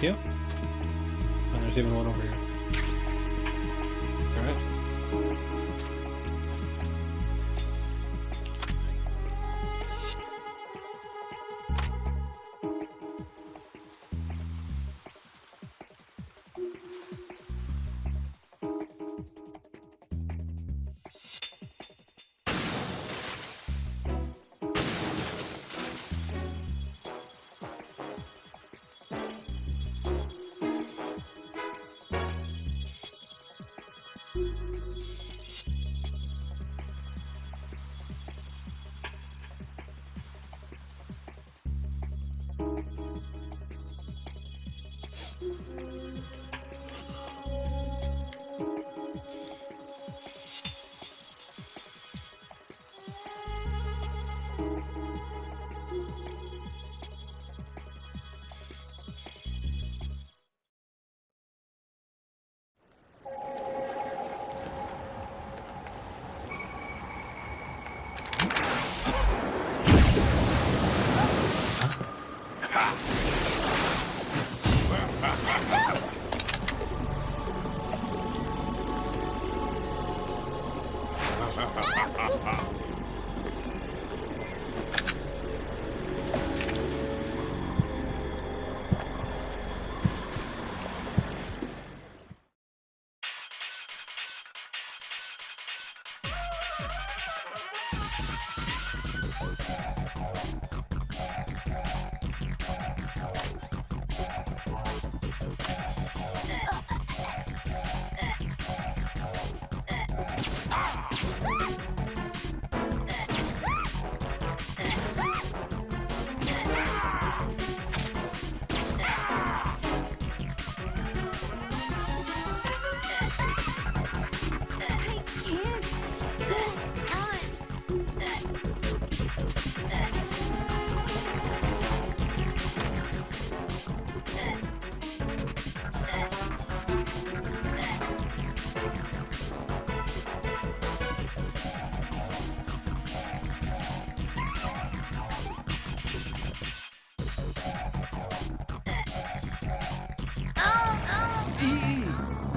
Speaker 1: Thank you. And there's even one over here. Alright.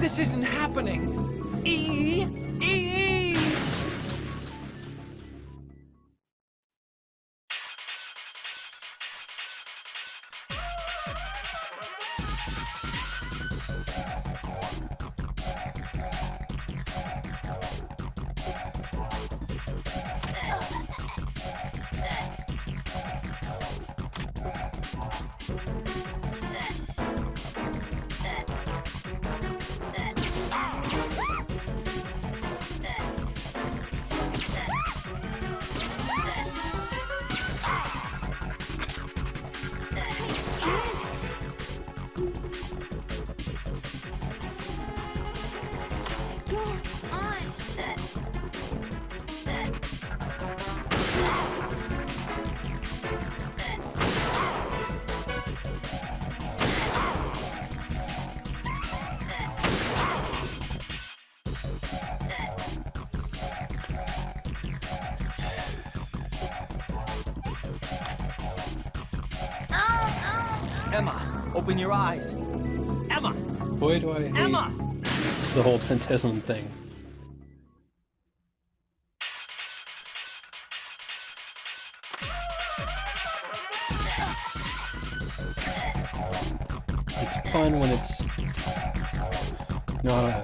Speaker 8: This isn't happening! E!
Speaker 2: Emma, open your eyes. Emma!
Speaker 1: Boy, do I hate
Speaker 2: Emma!
Speaker 1: the whole Pentism thing. It's fun when it's not a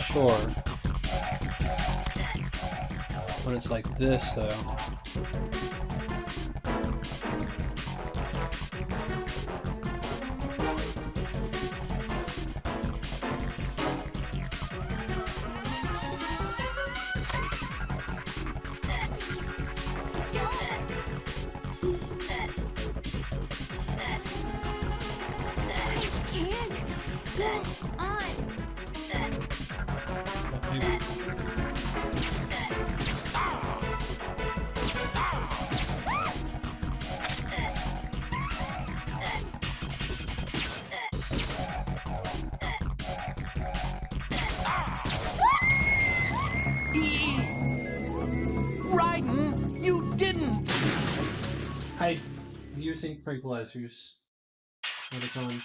Speaker 1: chore. When it's like this, though. Using tranquilizers. What are going?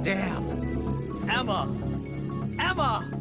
Speaker 2: Damn! Emma! Emma!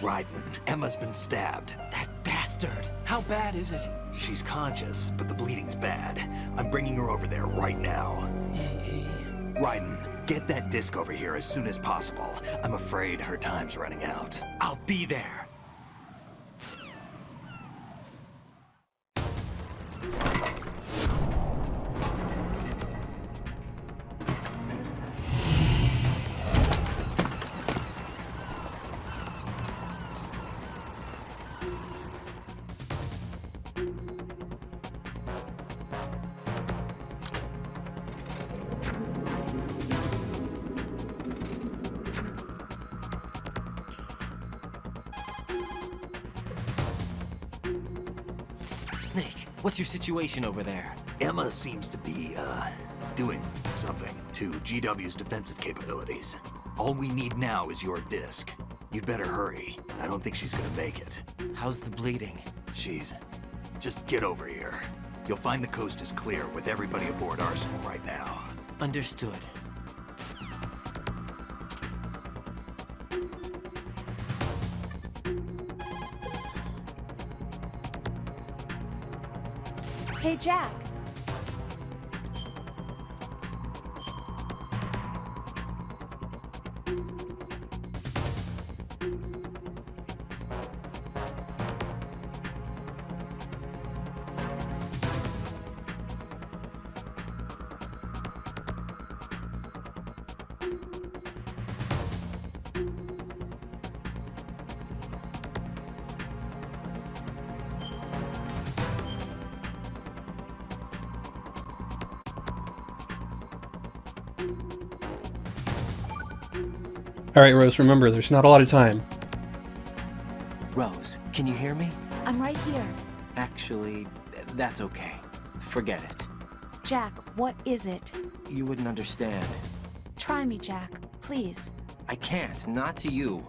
Speaker 4: Raiden, Emma's been stabbed.
Speaker 2: That bastard!
Speaker 8: How bad is it?
Speaker 4: She's conscious, but the bleeding's bad. I'm bringing her over there right now. Raiden, get that disc over here as soon as possible. I'm afraid her time's running out.
Speaker 2: I'll be there. Snake, what's your situation over there?
Speaker 4: Emma seems to be, doing something to GW's defensive capabilities. All we need now is your disc. You'd better hurry. I don't think she's gonna make it.
Speaker 2: How's the bleeding?
Speaker 4: Just get over here. You'll find the coast is clear with everybody aboard Arsenal right now.
Speaker 2: Understood.
Speaker 5: Hey, Jack.
Speaker 1: Alright, Rose, remember, there's not a lot of time.
Speaker 2: Rose, can you hear me?
Speaker 5: I'm right here.
Speaker 2: Actually, that's okay. Forget it.
Speaker 5: Jack, what is it?
Speaker 2: You wouldn't understand.
Speaker 5: Try me, Jack. Please.
Speaker 2: I can't, not to you.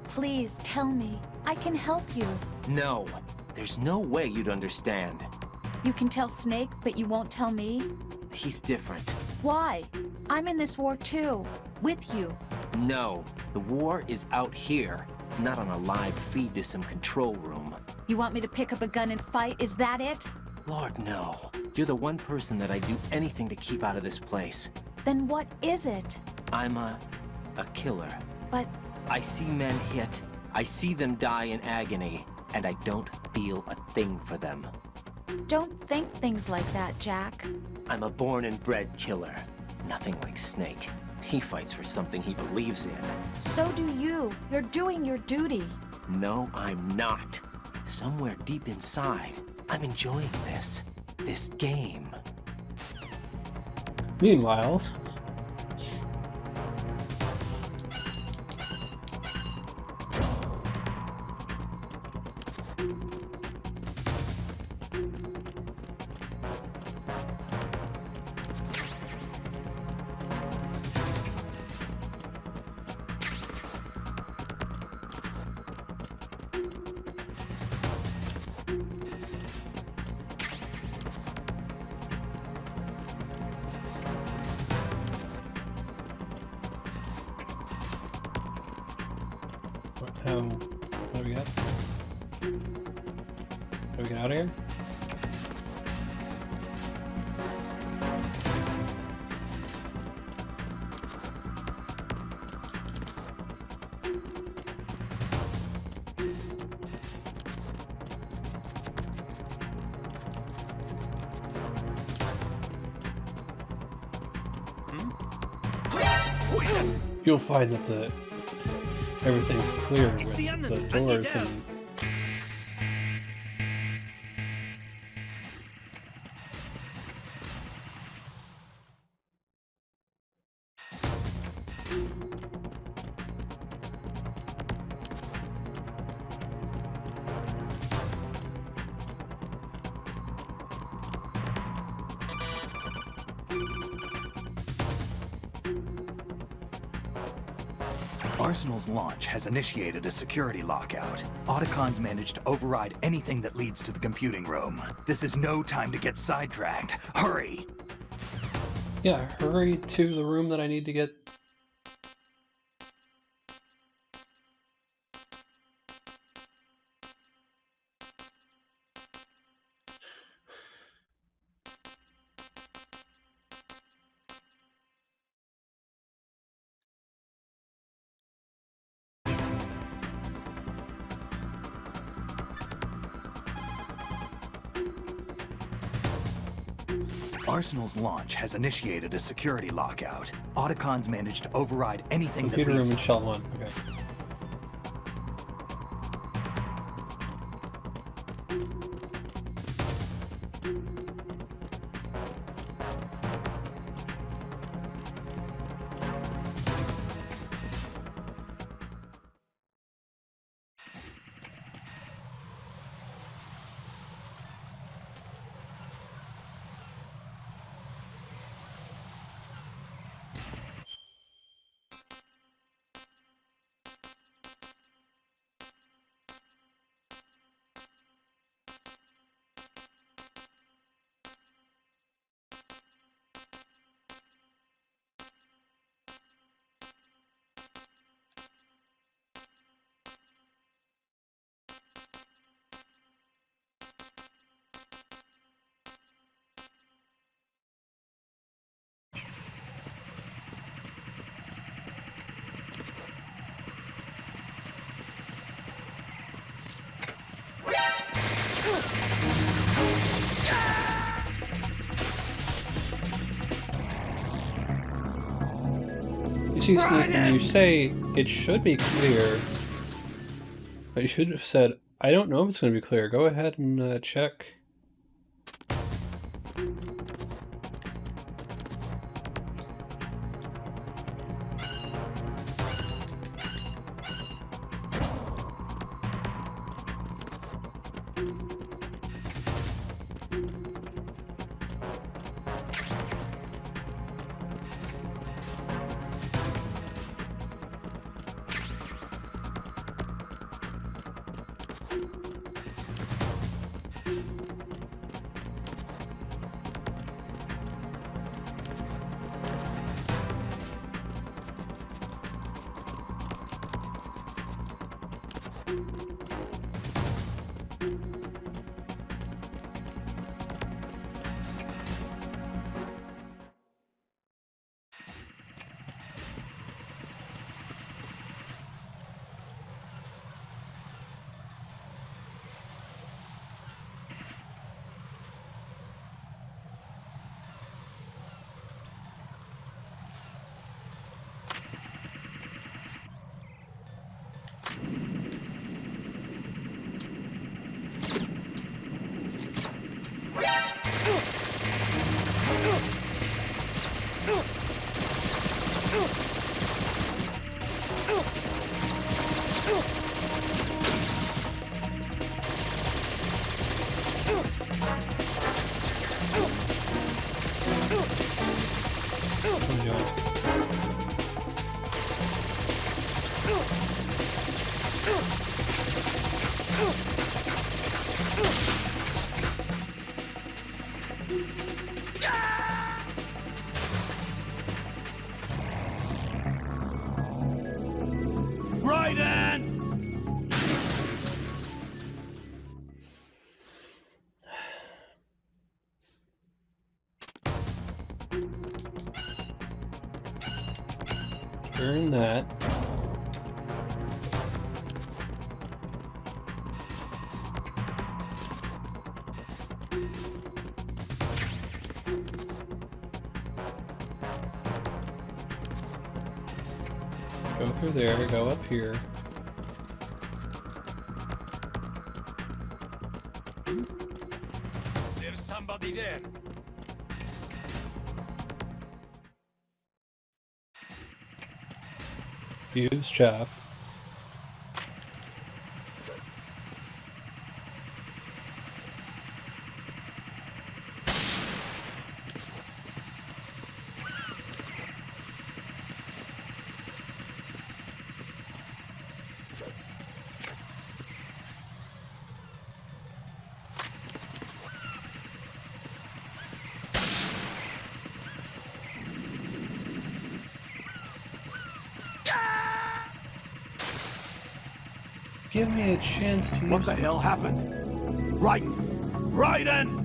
Speaker 5: Please, tell me. I can help you.
Speaker 2: No, there's no way you'd understand.
Speaker 5: You can tell Snake, but you won't tell me?
Speaker 2: He's different.
Speaker 5: Why? I'm in this war too. With you.
Speaker 2: No, the war is out here, not on a live feed to some control room.
Speaker 5: You want me to pick up a gun and fight? Is that it?
Speaker 2: Lord, no. You're the one person that I'd do anything to keep out of this place.
Speaker 5: Then what is it?
Speaker 2: I'm a killer.
Speaker 5: But
Speaker 2: I see men hit, I see them die in agony, and I don't feel a thing for them.
Speaker 5: don't think things like that, Jack.
Speaker 2: I'm a born and bred killer. Nothing like Snake. He fights for something he believes in.
Speaker 5: So do you. You're doing your duty.
Speaker 2: No, I'm not. Somewhere deep inside, I'm enjoying this. This game.
Speaker 1: Meanwhile... what do we got? How do we get out of here? You'll find that everything's clear with the doors and...
Speaker 4: Arsenal's launch has initiated a security lockout. Otacons managed to override anything that leads to the computing room. This is no time to get sidetracked. Hurry!
Speaker 1: Yeah, hurry to the room that I need to get.
Speaker 4: Arsenal's launch has initiated a security lockout. Otacons managed to override anything
Speaker 1: Computer
Speaker 4: that
Speaker 1: room
Speaker 4: leads...
Speaker 1: in Shell 1. Okay. You see, Sneak, when you say it should be clear, but you should have said, I don't know if it's going to be clear. Go ahead and check. Turn that. Go through there, go up here.
Speaker 12: There's somebody there.
Speaker 1: Use chaff. Give me a chance to
Speaker 3: What
Speaker 1: use
Speaker 3: the hell happened? Raiden!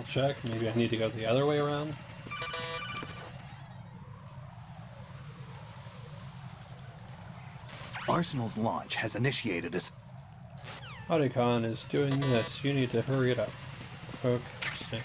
Speaker 1: I'll check. Maybe I need to go the other way around.
Speaker 4: Arsenal's launch has initiated a...
Speaker 1: Audicon is doing this. You need to hurry it up. Okay.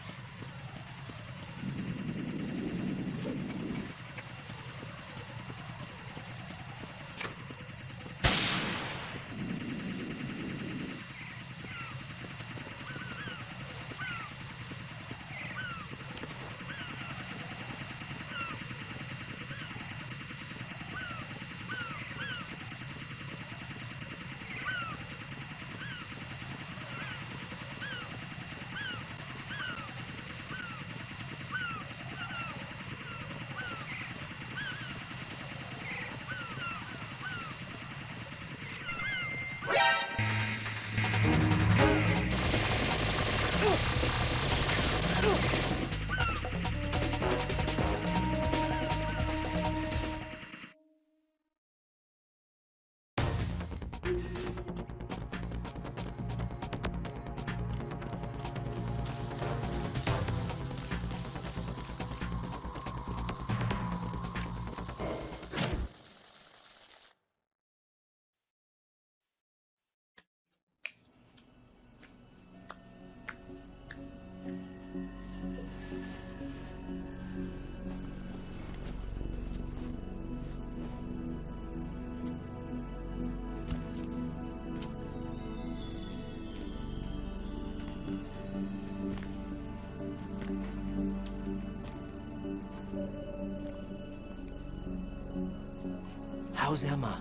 Speaker 2: How's Emma?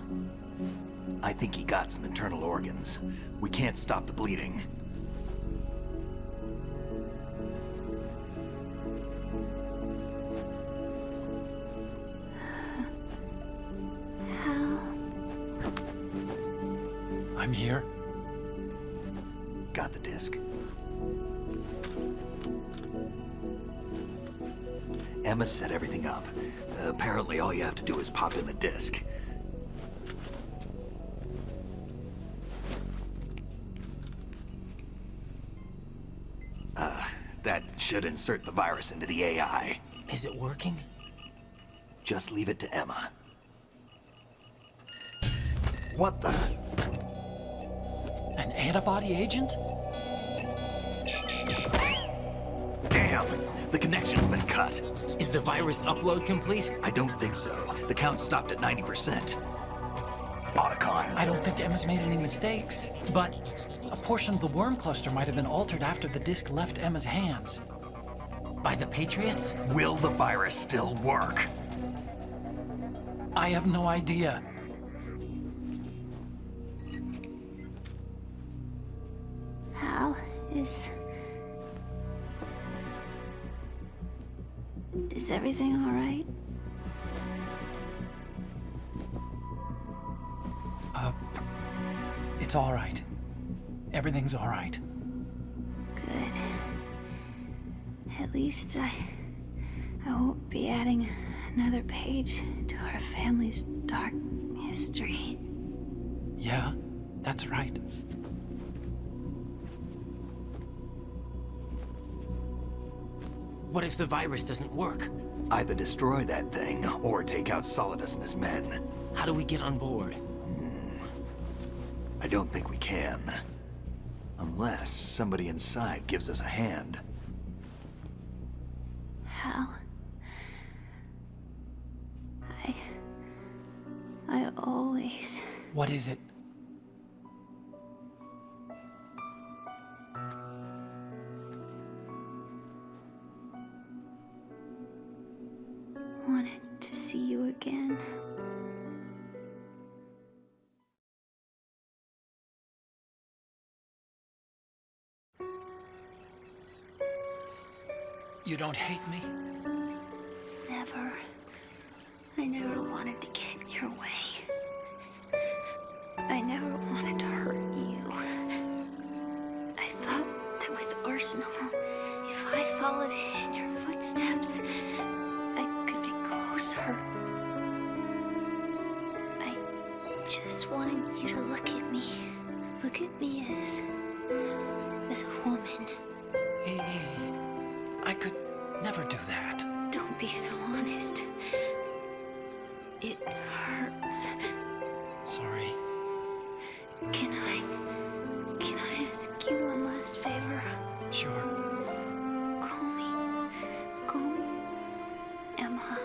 Speaker 4: I think he got some internal organs. We can't stop the bleeding.
Speaker 8: I'm here.
Speaker 4: Got the disc. Emma set everything up. Apparently all you have to do is pop in the disc. That should insert the virus into the AI.
Speaker 2: Is it working?
Speaker 4: Just leave it to Emma. What the?
Speaker 8: An antibody agent?
Speaker 4: Damn! The connection's been cut.
Speaker 2: Is the virus upload complete?
Speaker 4: I don't think so. The count stopped at 90%. Audicon.
Speaker 8: I don't think Emma's made any mistakes.
Speaker 2: But
Speaker 8: a portion of the worm cluster might have been altered after the disc left Emma's hands.
Speaker 2: by the Patriots?
Speaker 4: Will the virus still work?
Speaker 8: I have no idea.
Speaker 11: Hal, is everything all right?
Speaker 8: It's all right. Everything's all right.
Speaker 11: Good. At least I won't be adding another page to our family's dark history.
Speaker 8: Yeah, that's right.
Speaker 2: What if the virus doesn't work?
Speaker 4: Either destroy that thing, or take out Solidus and his men.
Speaker 2: How do we get on board?
Speaker 4: I don't think we can. Unless somebody inside gives us a hand.
Speaker 11: Hal, I always...
Speaker 8: What is it?
Speaker 11: wanted to see you again.
Speaker 8: You don't hate me?
Speaker 11: Never. I never wanted to get in your way. I never wanted to hurt you. I thought that with Arsenal, if I followed in your footsteps, I could be closer. I just wanted you to look at me. Look at me as a woman.
Speaker 8: Hey, Never do that.
Speaker 11: Don't be so honest. It hurts.
Speaker 8: Sorry.
Speaker 11: Can I ask you one last favor?
Speaker 8: Sure.
Speaker 11: Call me Emma.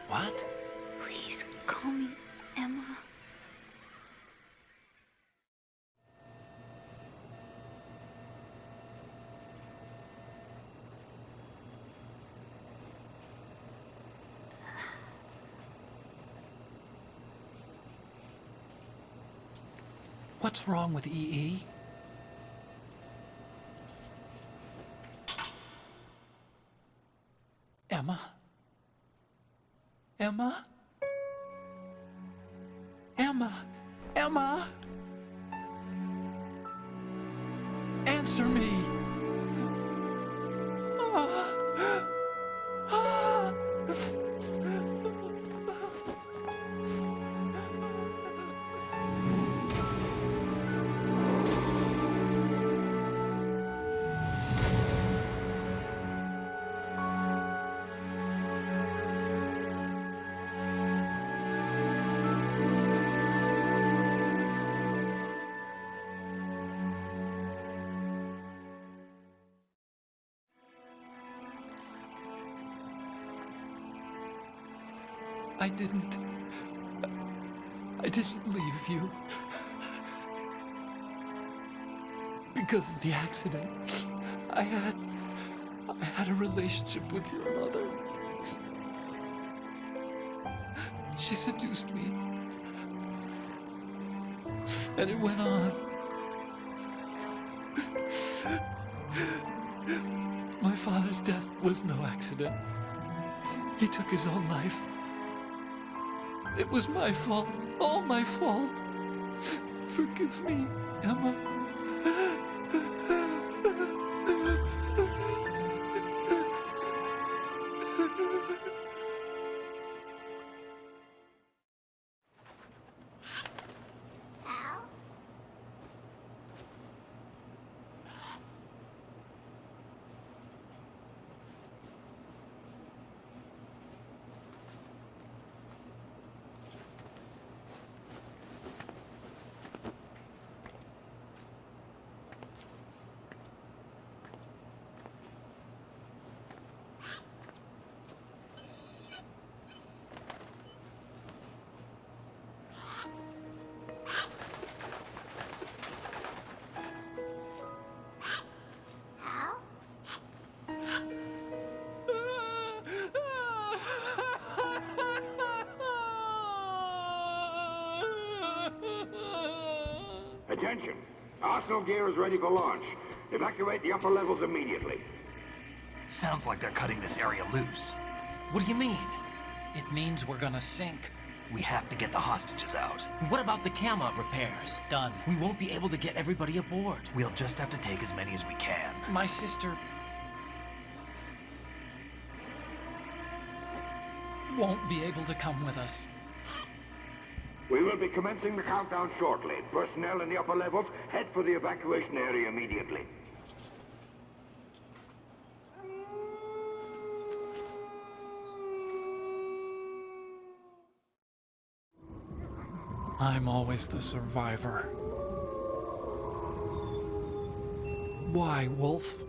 Speaker 8: What?
Speaker 11: Please call me Emma.
Speaker 8: What's wrong with EE? Emma? Emma? Emma? Emma? Answer me! I didn't leave you. Because of the accident, I had a relationship with your mother. She seduced me. And it went on. My father's death was no accident. He took his own life. It was my fault, all my fault. Forgive me, Emma.
Speaker 12: Attention! Arsenal gear is ready for launch. Evacuate the upper levels immediately.
Speaker 4: Sounds like they're cutting this area loose.
Speaker 2: What do you mean?
Speaker 8: It means we're gonna sink.
Speaker 4: We have to get the hostages out.
Speaker 2: What about the camera repairs?
Speaker 8: Done.
Speaker 2: We won't be able to get everybody aboard.
Speaker 4: We'll just have to take as many as we can.
Speaker 8: My sister won't be able to come with us.
Speaker 12: We will be commencing the countdown shortly. Personnel in the upper levels, head for the evacuation area immediately.
Speaker 8: I'm always the survivor. Why, Wolf?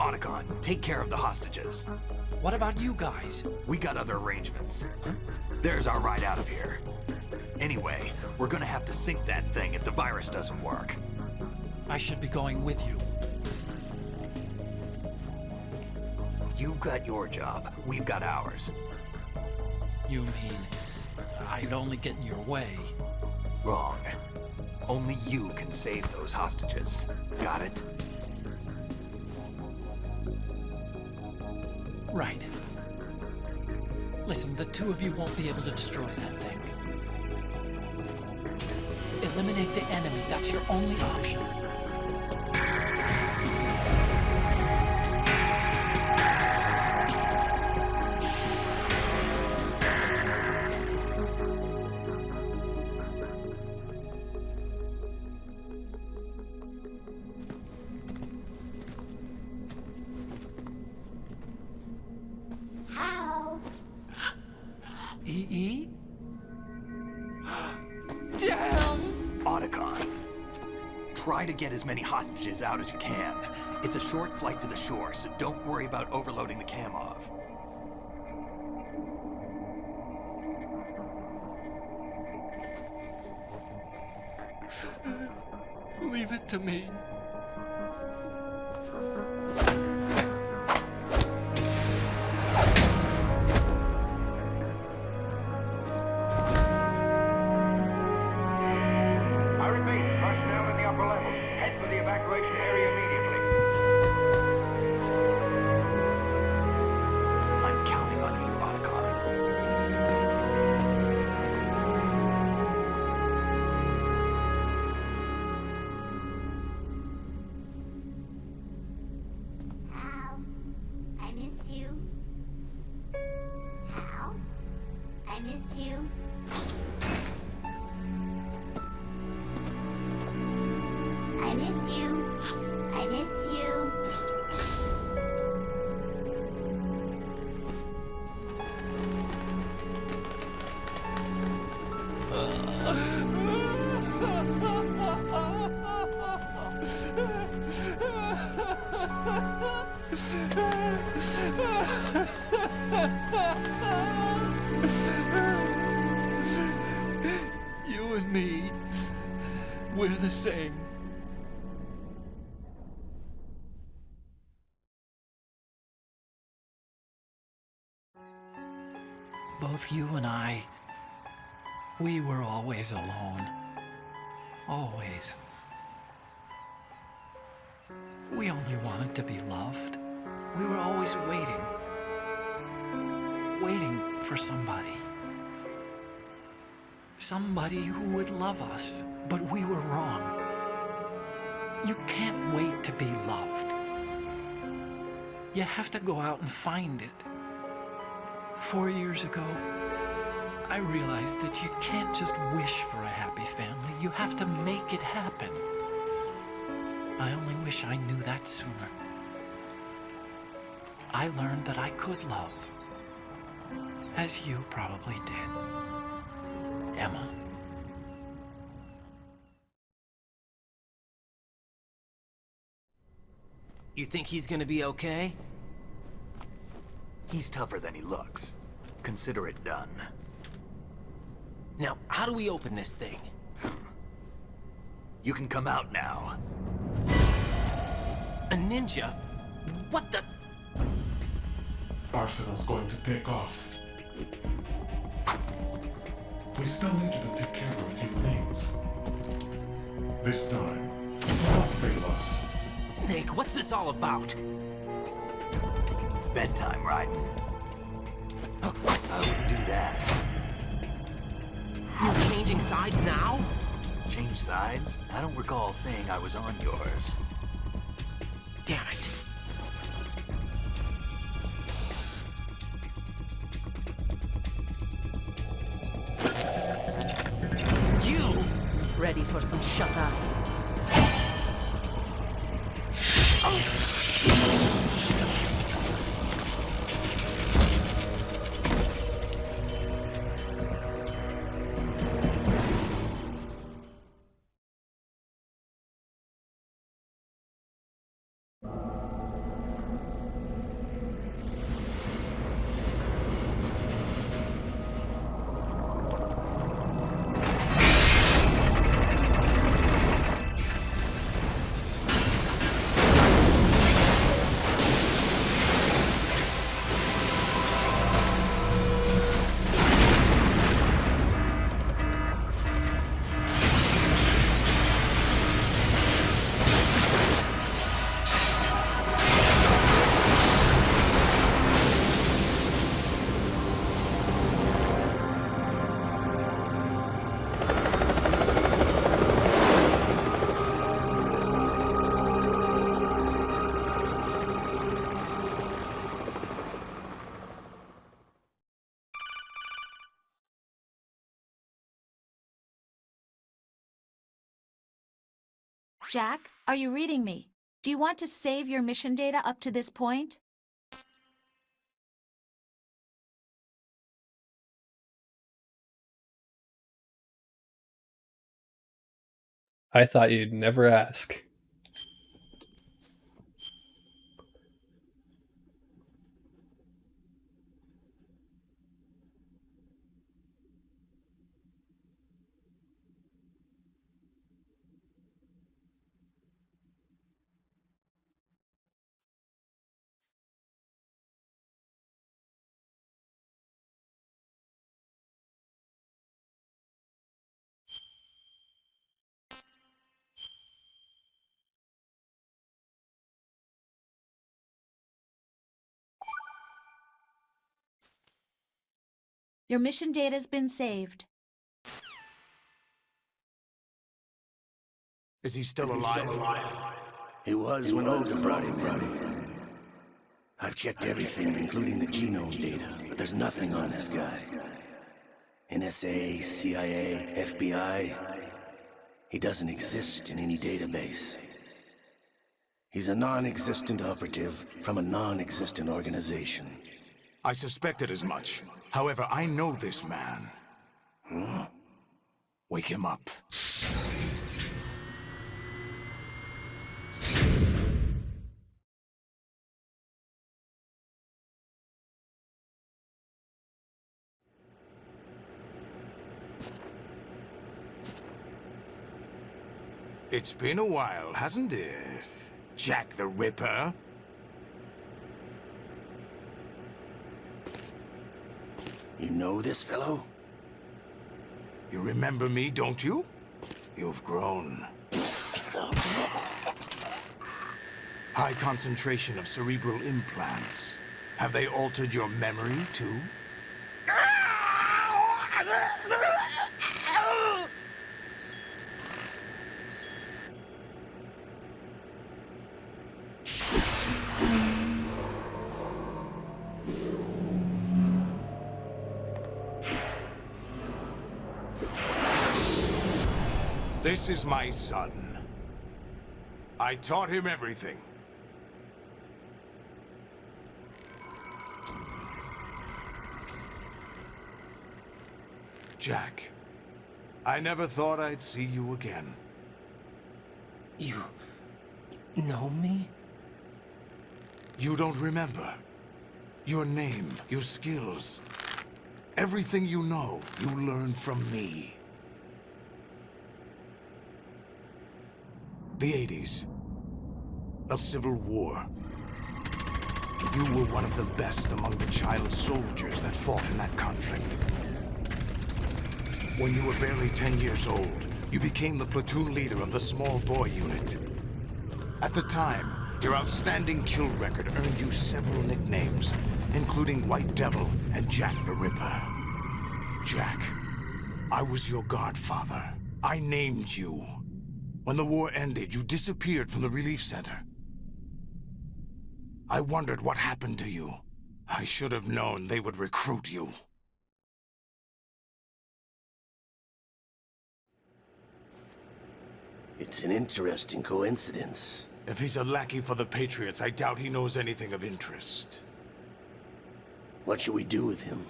Speaker 4: Otacon, take care of the hostages.
Speaker 8: What about you guys?
Speaker 4: We got other arrangements. There's our ride out of here. Anyway, we're gonna have to sink that thing if the virus doesn't work.
Speaker 8: I should be going with you.
Speaker 4: You've got your job, we've got ours.
Speaker 8: You mean I'd only get in your way?
Speaker 4: Wrong. Only you can save those hostages. Got it?
Speaker 8: Right. Listen, the two of you won't be able to destroy that thing. Eliminate the enemy. That's your only option.
Speaker 4: Try to get as many hostages out as you can. It's a short flight to the shore, so don't worry about overloading the Kamov.
Speaker 8: Leave it to me.
Speaker 12: I repeat, personnel in the upper levels, head for the evacuation area immediately.
Speaker 4: I'm counting on you, Otacon.
Speaker 13: Hal, I miss you. Hal, I miss you. I miss you. I miss you.
Speaker 8: You and me, we're the same. Both you and I, we were always alone. Always. We only wanted to be loved. We were always waiting. Waiting for somebody. Somebody who would love us, but we were wrong. You can't wait to be loved. You have to go out and find it. 4 years ago, I realized that you can't just wish for a happy family. You have to make it happen. I only wish I knew that sooner. I learned that I could love, as you probably did, Emma.
Speaker 2: You think he's gonna be okay?
Speaker 4: He's tougher than he looks. Consider it done.
Speaker 2: Now, how do we open this thing?
Speaker 4: You can come out now.
Speaker 2: A ninja? What the?
Speaker 14: Arsenal's going to take off. We still need you to take care of a few things. This time, don't fail us.
Speaker 2: Snake, what's this all about?
Speaker 4: Bedtime, Raiden. I wouldn't do that.
Speaker 2: You're changing sides now?
Speaker 4: Change sides? I don't recall saying I was on yours.
Speaker 2: Damn it. You!
Speaker 15: Ready for some shut-eye?
Speaker 5: Jack, are you reading me? Do you want to save your mission data up to this point?
Speaker 1: I thought you'd never ask.
Speaker 5: Your mission data's been saved.
Speaker 7: Is he still alive? He was when Olga brought him in. I've checked everything, including the genome data, but there's nothing on this guy. NSA, CIA, FBI. He doesn't exist in any database. He's a non-existent operative from a non-existent organization.
Speaker 10: I suspected as much. However, I know this man.
Speaker 7: Huh?
Speaker 10: Wake him up. It's been a while, hasn't it? Jack the Ripper?
Speaker 7: You know this fellow?
Speaker 10: You remember me, don't you? You've grown. High concentration of cerebral implants. Have they altered your memory, too? This is my son. I taught him everything. Jack, I never thought I'd see you again.
Speaker 2: You know me?
Speaker 10: You don't remember. Your name, your skills. Everything you know, you learned from me. The 80s. A civil war. You were one of the best among the child soldiers that fought in that conflict. When you were barely 10 years old, you became the platoon leader of the small boy unit. At the time, your outstanding kill record earned you several nicknames, including White Devil and Jack the Ripper. Jack, I was your godfather. I named you. When the war ended, you disappeared from the relief center. I wondered what happened to you. I should have known they would recruit you.
Speaker 7: It's an interesting coincidence.
Speaker 10: If he's a lackey for the Patriots, I doubt he knows anything of interest.
Speaker 7: What should we do with him?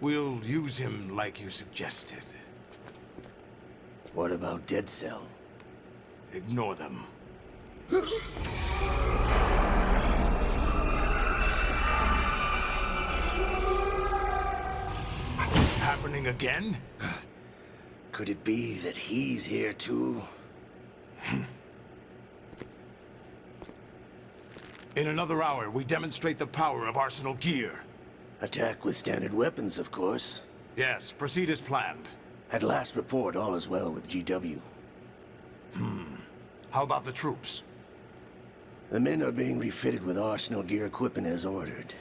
Speaker 10: We'll use him like you suggested.
Speaker 7: What about Dead Cell?
Speaker 10: Ignore them. Happening again?
Speaker 7: Could it be that he's here too?
Speaker 10: In another hour, we demonstrate the power of Arsenal gear.
Speaker 7: Attack with standard weapons, of course.
Speaker 10: Yes, proceed as planned.
Speaker 7: At last report, all is well with GW.
Speaker 10: How about the troops?
Speaker 7: The men are being refitted with Arsenal gear equipment as ordered.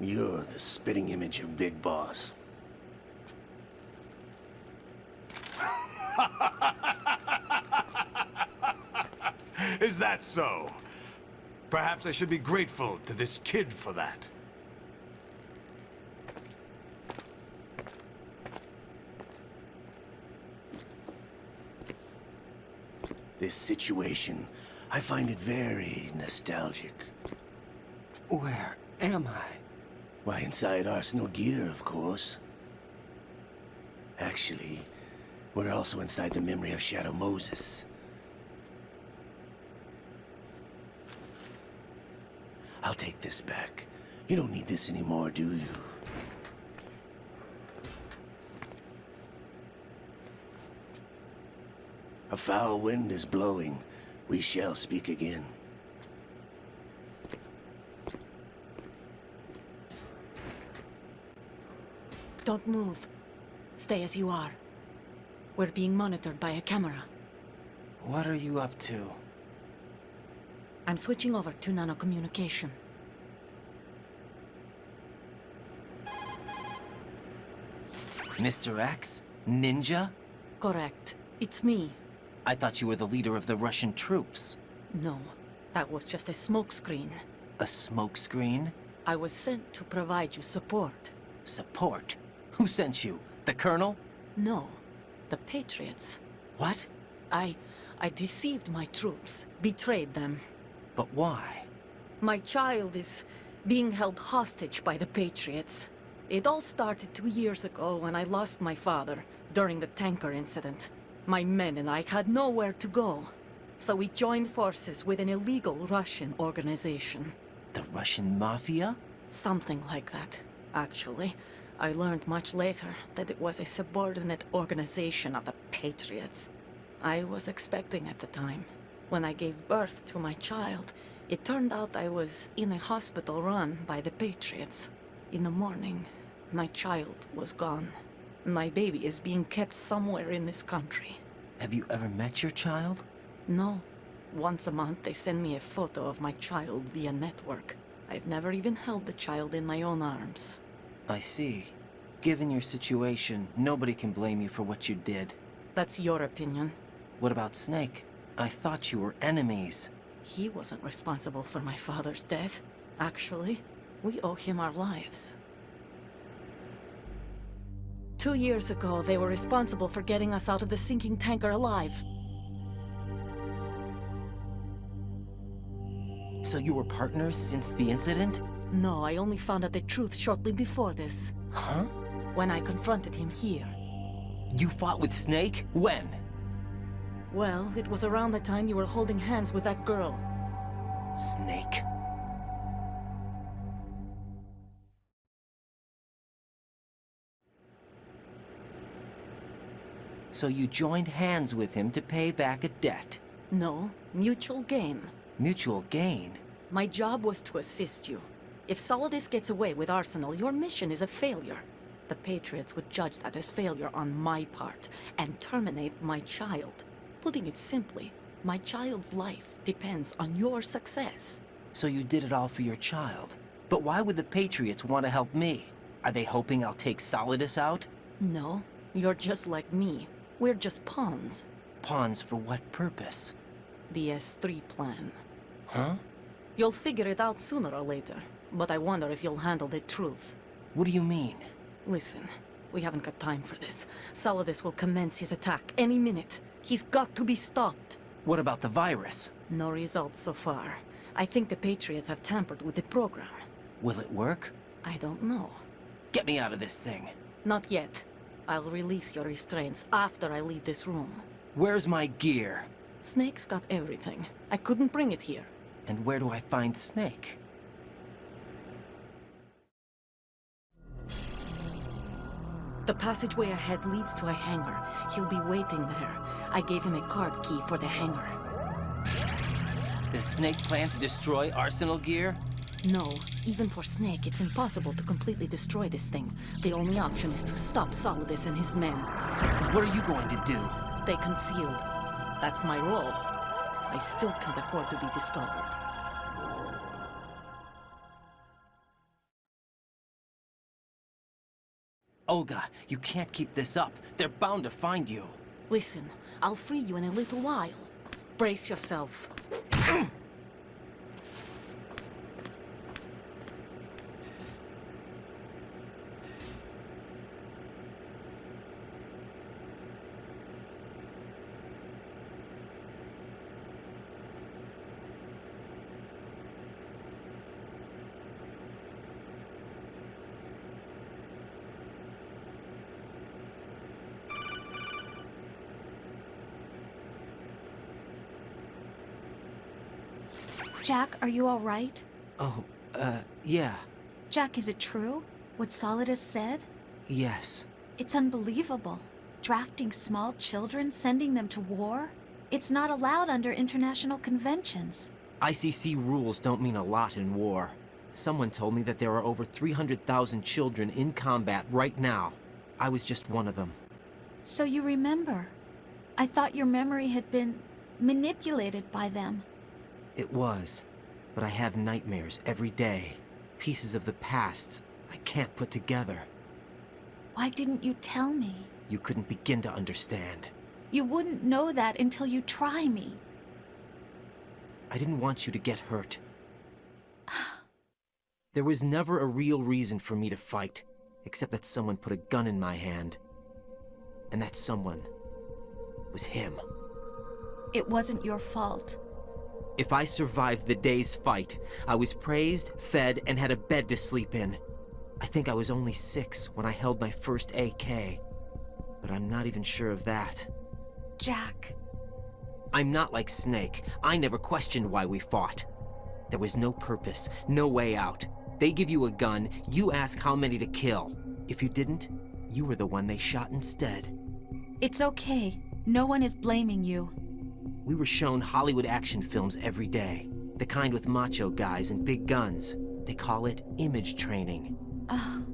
Speaker 7: You're the spitting image of Big Boss.
Speaker 10: Is that so? Perhaps I should be grateful to this kid for that.
Speaker 7: This situation, I find it very nostalgic.
Speaker 2: Where am I?
Speaker 7: Why, inside Arsenal gear, of course. Actually, we're also inside the memory of Shadow Moses. I'll take this back. You don't need this anymore, do you? A foul wind is blowing. We shall speak again.
Speaker 15: Don't move. Stay as you are. We're being monitored by a camera.
Speaker 2: What are you up to?
Speaker 15: I'm switching over to nanocommunication.
Speaker 2: Mr. X? Ninja?
Speaker 15: Correct. It's me.
Speaker 2: I thought you were the leader of the Russian troops.
Speaker 15: No, that was just a smokescreen.
Speaker 2: A smokescreen?
Speaker 15: I was sent to provide you support.
Speaker 2: Support? Who sent you? The Colonel?
Speaker 15: No, the Patriots.
Speaker 2: What?
Speaker 15: I deceived my troops, betrayed them.
Speaker 2: But why?
Speaker 15: My child is being held hostage by the Patriots. It all started 2 years ago when I lost my father during the tanker incident. My men and I had nowhere to go. So we joined forces with an illegal Russian organization.
Speaker 2: The Russian Mafia?
Speaker 15: Something like that, actually. I learned much later that it was a subordinate organization of the Patriots. I was expecting at the time. When I gave birth to my child, it turned out I was in a hospital run by the Patriots. In the morning, my child was gone. My baby is being kept somewhere in this country.
Speaker 2: Have you ever met your child?
Speaker 15: No. Once a month, they send me a photo of my child via network. I've never even held the child in my own arms.
Speaker 2: I see. Given your situation, nobody can blame you for what you did.
Speaker 15: That's your opinion.
Speaker 2: What about Snake? I thought you were enemies.
Speaker 15: He wasn't responsible for my father's death. Actually, we owe him our lives. 2 years ago, they were responsible for getting us out of the sinking tanker alive.
Speaker 2: So you were partners since the incident?
Speaker 15: No, I only found out the truth shortly before this.
Speaker 2: Huh?
Speaker 15: When I confronted him here.
Speaker 2: You fought with Snake? When?
Speaker 15: Well, it was around the time you were holding hands with that girl.
Speaker 2: Snake. So you joined hands with him to pay back a debt?
Speaker 15: No, mutual gain.
Speaker 2: Mutual gain?
Speaker 15: My job was to assist you. If Solidus gets away with Arsenal, your mission is a failure. The Patriots would judge that as failure on my part, and terminate my child. Putting it simply, my child's life depends on your success.
Speaker 2: So you did it all for your child. But why would the Patriots want to help me? Are they hoping I'll take Solidus out?
Speaker 15: No, you're just like me. We're just pawns.
Speaker 2: Pawns for what purpose?
Speaker 15: The S3 plan.
Speaker 2: Huh?
Speaker 15: You'll figure it out sooner or later, but I wonder if you'll handle the truth.
Speaker 2: What do you mean?
Speaker 15: Listen, we haven't got time for this. Solidus will commence his attack any minute. He's got to be stopped.
Speaker 2: What about the virus?
Speaker 15: No results so far. I think the Patriots have tampered with the program.
Speaker 2: Will it work?
Speaker 15: I don't know.
Speaker 2: Get me out of this thing.
Speaker 15: Not yet. I'll release your restraints after I leave this room.
Speaker 2: Where's my gear?
Speaker 15: Snake's got everything. I couldn't bring it here.
Speaker 2: And where do I find Snake?
Speaker 15: The passageway ahead leads to a hangar. He'll be waiting there. I gave him a card key for the hangar.
Speaker 2: Does Snake plan to destroy Arsenal gear?
Speaker 15: No. Even for Snake, it's impossible to completely destroy this thing. The only option is to stop Solidus and his men.
Speaker 2: What are you going to do?
Speaker 15: Stay concealed. That's my role. I still can't afford to be discovered.
Speaker 2: Olga, you can't keep this up. They're bound to find you.
Speaker 15: Listen, I'll free you in a little while. Brace yourself.
Speaker 5: Jack, are you all right?
Speaker 2: Oh, yeah.
Speaker 5: Jack, is it true? What Solidus said?
Speaker 2: Yes.
Speaker 5: It's unbelievable. Drafting small children, sending them to war? It's not allowed under international conventions.
Speaker 2: ICC rules don't mean a lot in war. Someone told me that there are over 300,000 children in combat right now. I was just one of them.
Speaker 5: So you remember. I thought your memory had been manipulated by them.
Speaker 2: It was. But I have nightmares every day. Pieces of the past I can't put together.
Speaker 5: Why didn't you tell me?
Speaker 2: You couldn't begin to understand.
Speaker 5: You wouldn't know that until you try me.
Speaker 2: I didn't want you to get hurt. There was never a real reason for me to fight, except that someone put a gun in my hand. And that someone was him.
Speaker 5: It wasn't your fault.
Speaker 2: If I survived the day's fight, I was praised, fed, and had a bed to sleep in. I think I was only 6 when I held my first AK. But I'm not even sure of that.
Speaker 5: Jack.
Speaker 2: I'm not like Snake. I never questioned why we fought. There was no purpose, no way out. They give you a gun, you ask how many to kill. If you didn't, you were the one they shot instead.
Speaker 5: It's okay. No one is blaming you.
Speaker 2: We were shown Hollywood action films every day. The kind with macho guys and big guns. They call it image training.
Speaker 5: Ugh.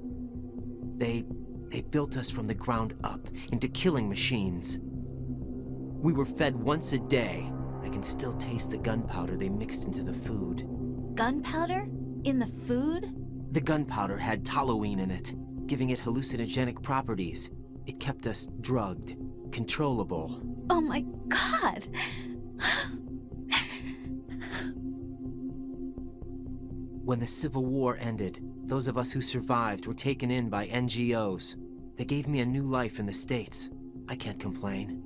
Speaker 2: They built us from the ground up into killing machines. We were fed once a day. I can still taste the gunpowder they mixed into the food.
Speaker 5: Gunpowder? In the food?
Speaker 2: The gunpowder had toluene in it, giving it hallucinogenic properties. It kept us drugged, controllable.
Speaker 5: Oh my God!
Speaker 2: When the Civil War ended, those of us who survived were taken in by NGOs. They gave me a new life in the States. I can't complain.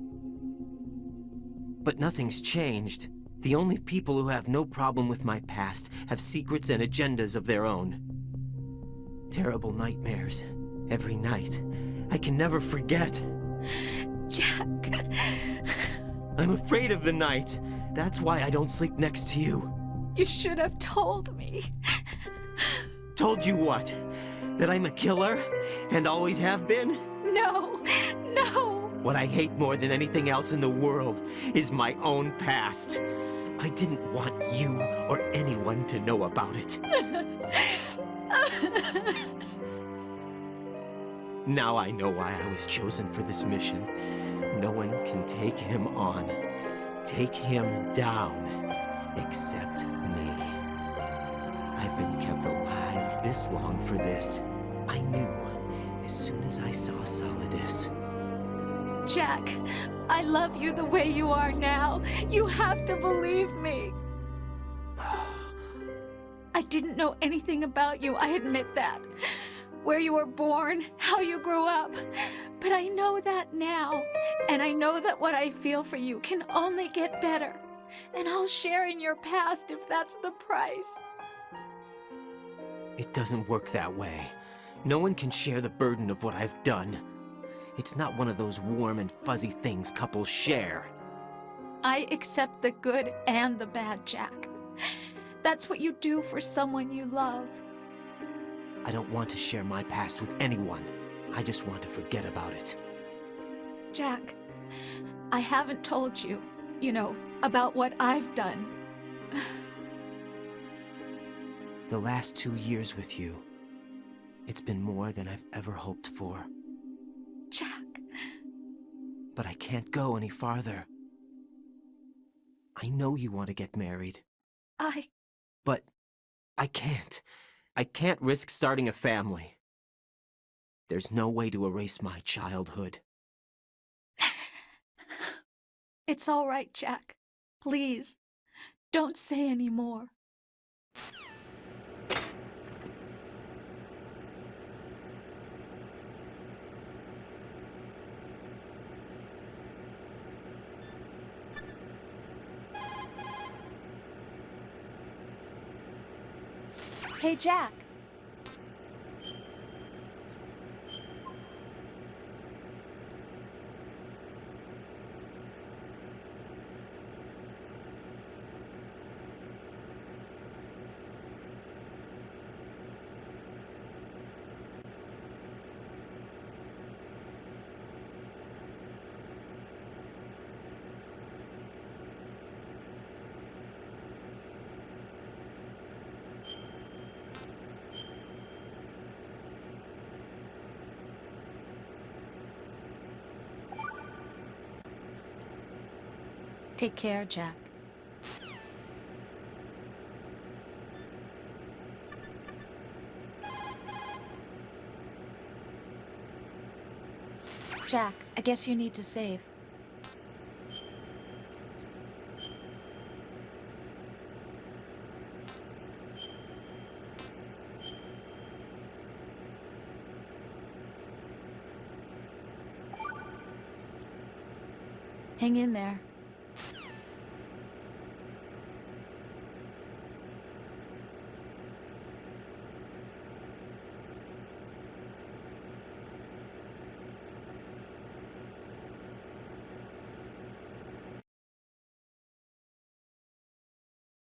Speaker 2: But nothing's changed. The only people who have no problem with my past have secrets and agendas of their own. Terrible nightmares. Every night. I can never forget.
Speaker 5: Jack.
Speaker 2: I'm afraid of the night. That's why I don't sleep next to you.
Speaker 5: You should have told me.
Speaker 2: Told you what? That I'm a killer? And always have been?
Speaker 5: No, no.
Speaker 2: What I hate more than anything else in the world is my own past. I didn't want you or anyone to know about it. Now I know why I was chosen for this mission. No one can take him on, take him down, except me. I've been kept alive this long for this. I knew as soon as I saw Solidus.
Speaker 5: Jack, I love you the way you are now. You have to believe me. I didn't know anything about you, I admit that. Where you were born, how you grew up. But I know that now. And I know that what I feel for you can only get better. And I'll share in your past if that's the price.
Speaker 2: It doesn't work that way. No one can share the burden of what I've done. It's not one of those warm and fuzzy things couples share.
Speaker 5: I accept the good and the bad, Jack. That's what you do for someone you love.
Speaker 2: I don't want to share my past with anyone. I just want to forget about it.
Speaker 5: Jack, I haven't told you, about what I've done.
Speaker 2: The last 2 years with you, it's been more than I've ever hoped for.
Speaker 5: Jack.
Speaker 2: But I can't go any farther. I know you want to get married. But I can't. I can't risk starting a family. There's no way to erase my childhood.
Speaker 5: It's all right, Jack. Please, don't say any more. Hey, Jack. Take care, Jack. Jack, I guess you need to save. Hang in there.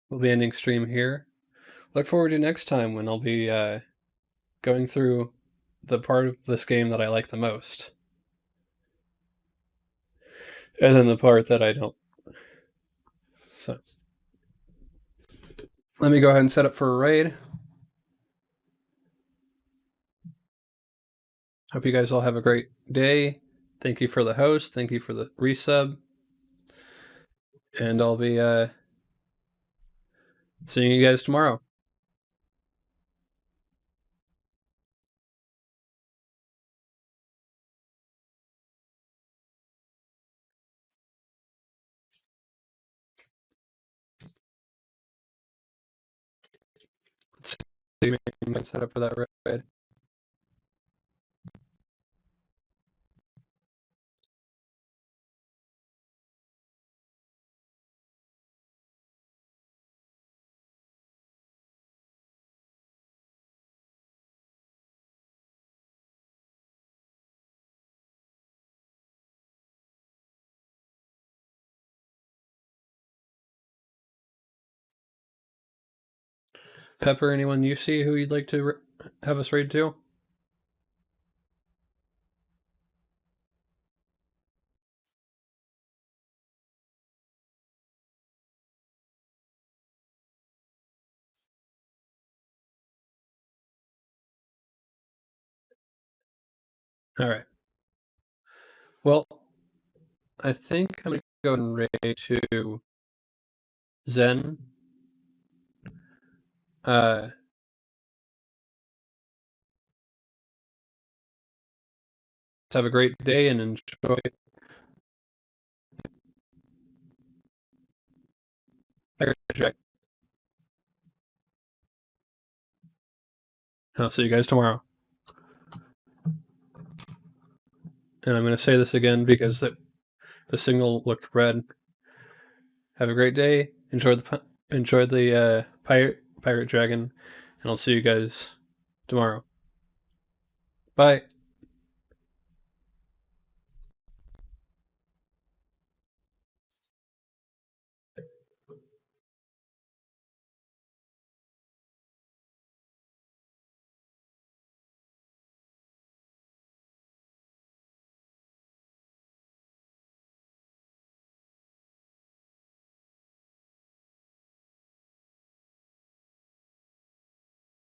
Speaker 1: We'll be ending stream here. Look forward to next time when I'll be going through the part of this game that I like the most. And then the part that I don't. So, let me go ahead and set up for a raid. Hope you guys all have a great day. Thank you for the host. Thank you for the resub. And I'll be seeing you guys tomorrow. Let's see if we can set up for that raid. Pepper, anyone you see who you'd like to have us raid to? All right. Well, I think I'm going to go and raid to Zen. Have a great day and enjoy. Jack. I'll see you guys tomorrow. And I'm going to say this again because the signal looked red. Have a great day. Enjoy the pirate dragon, and I'll see you guys tomorrow. Bye.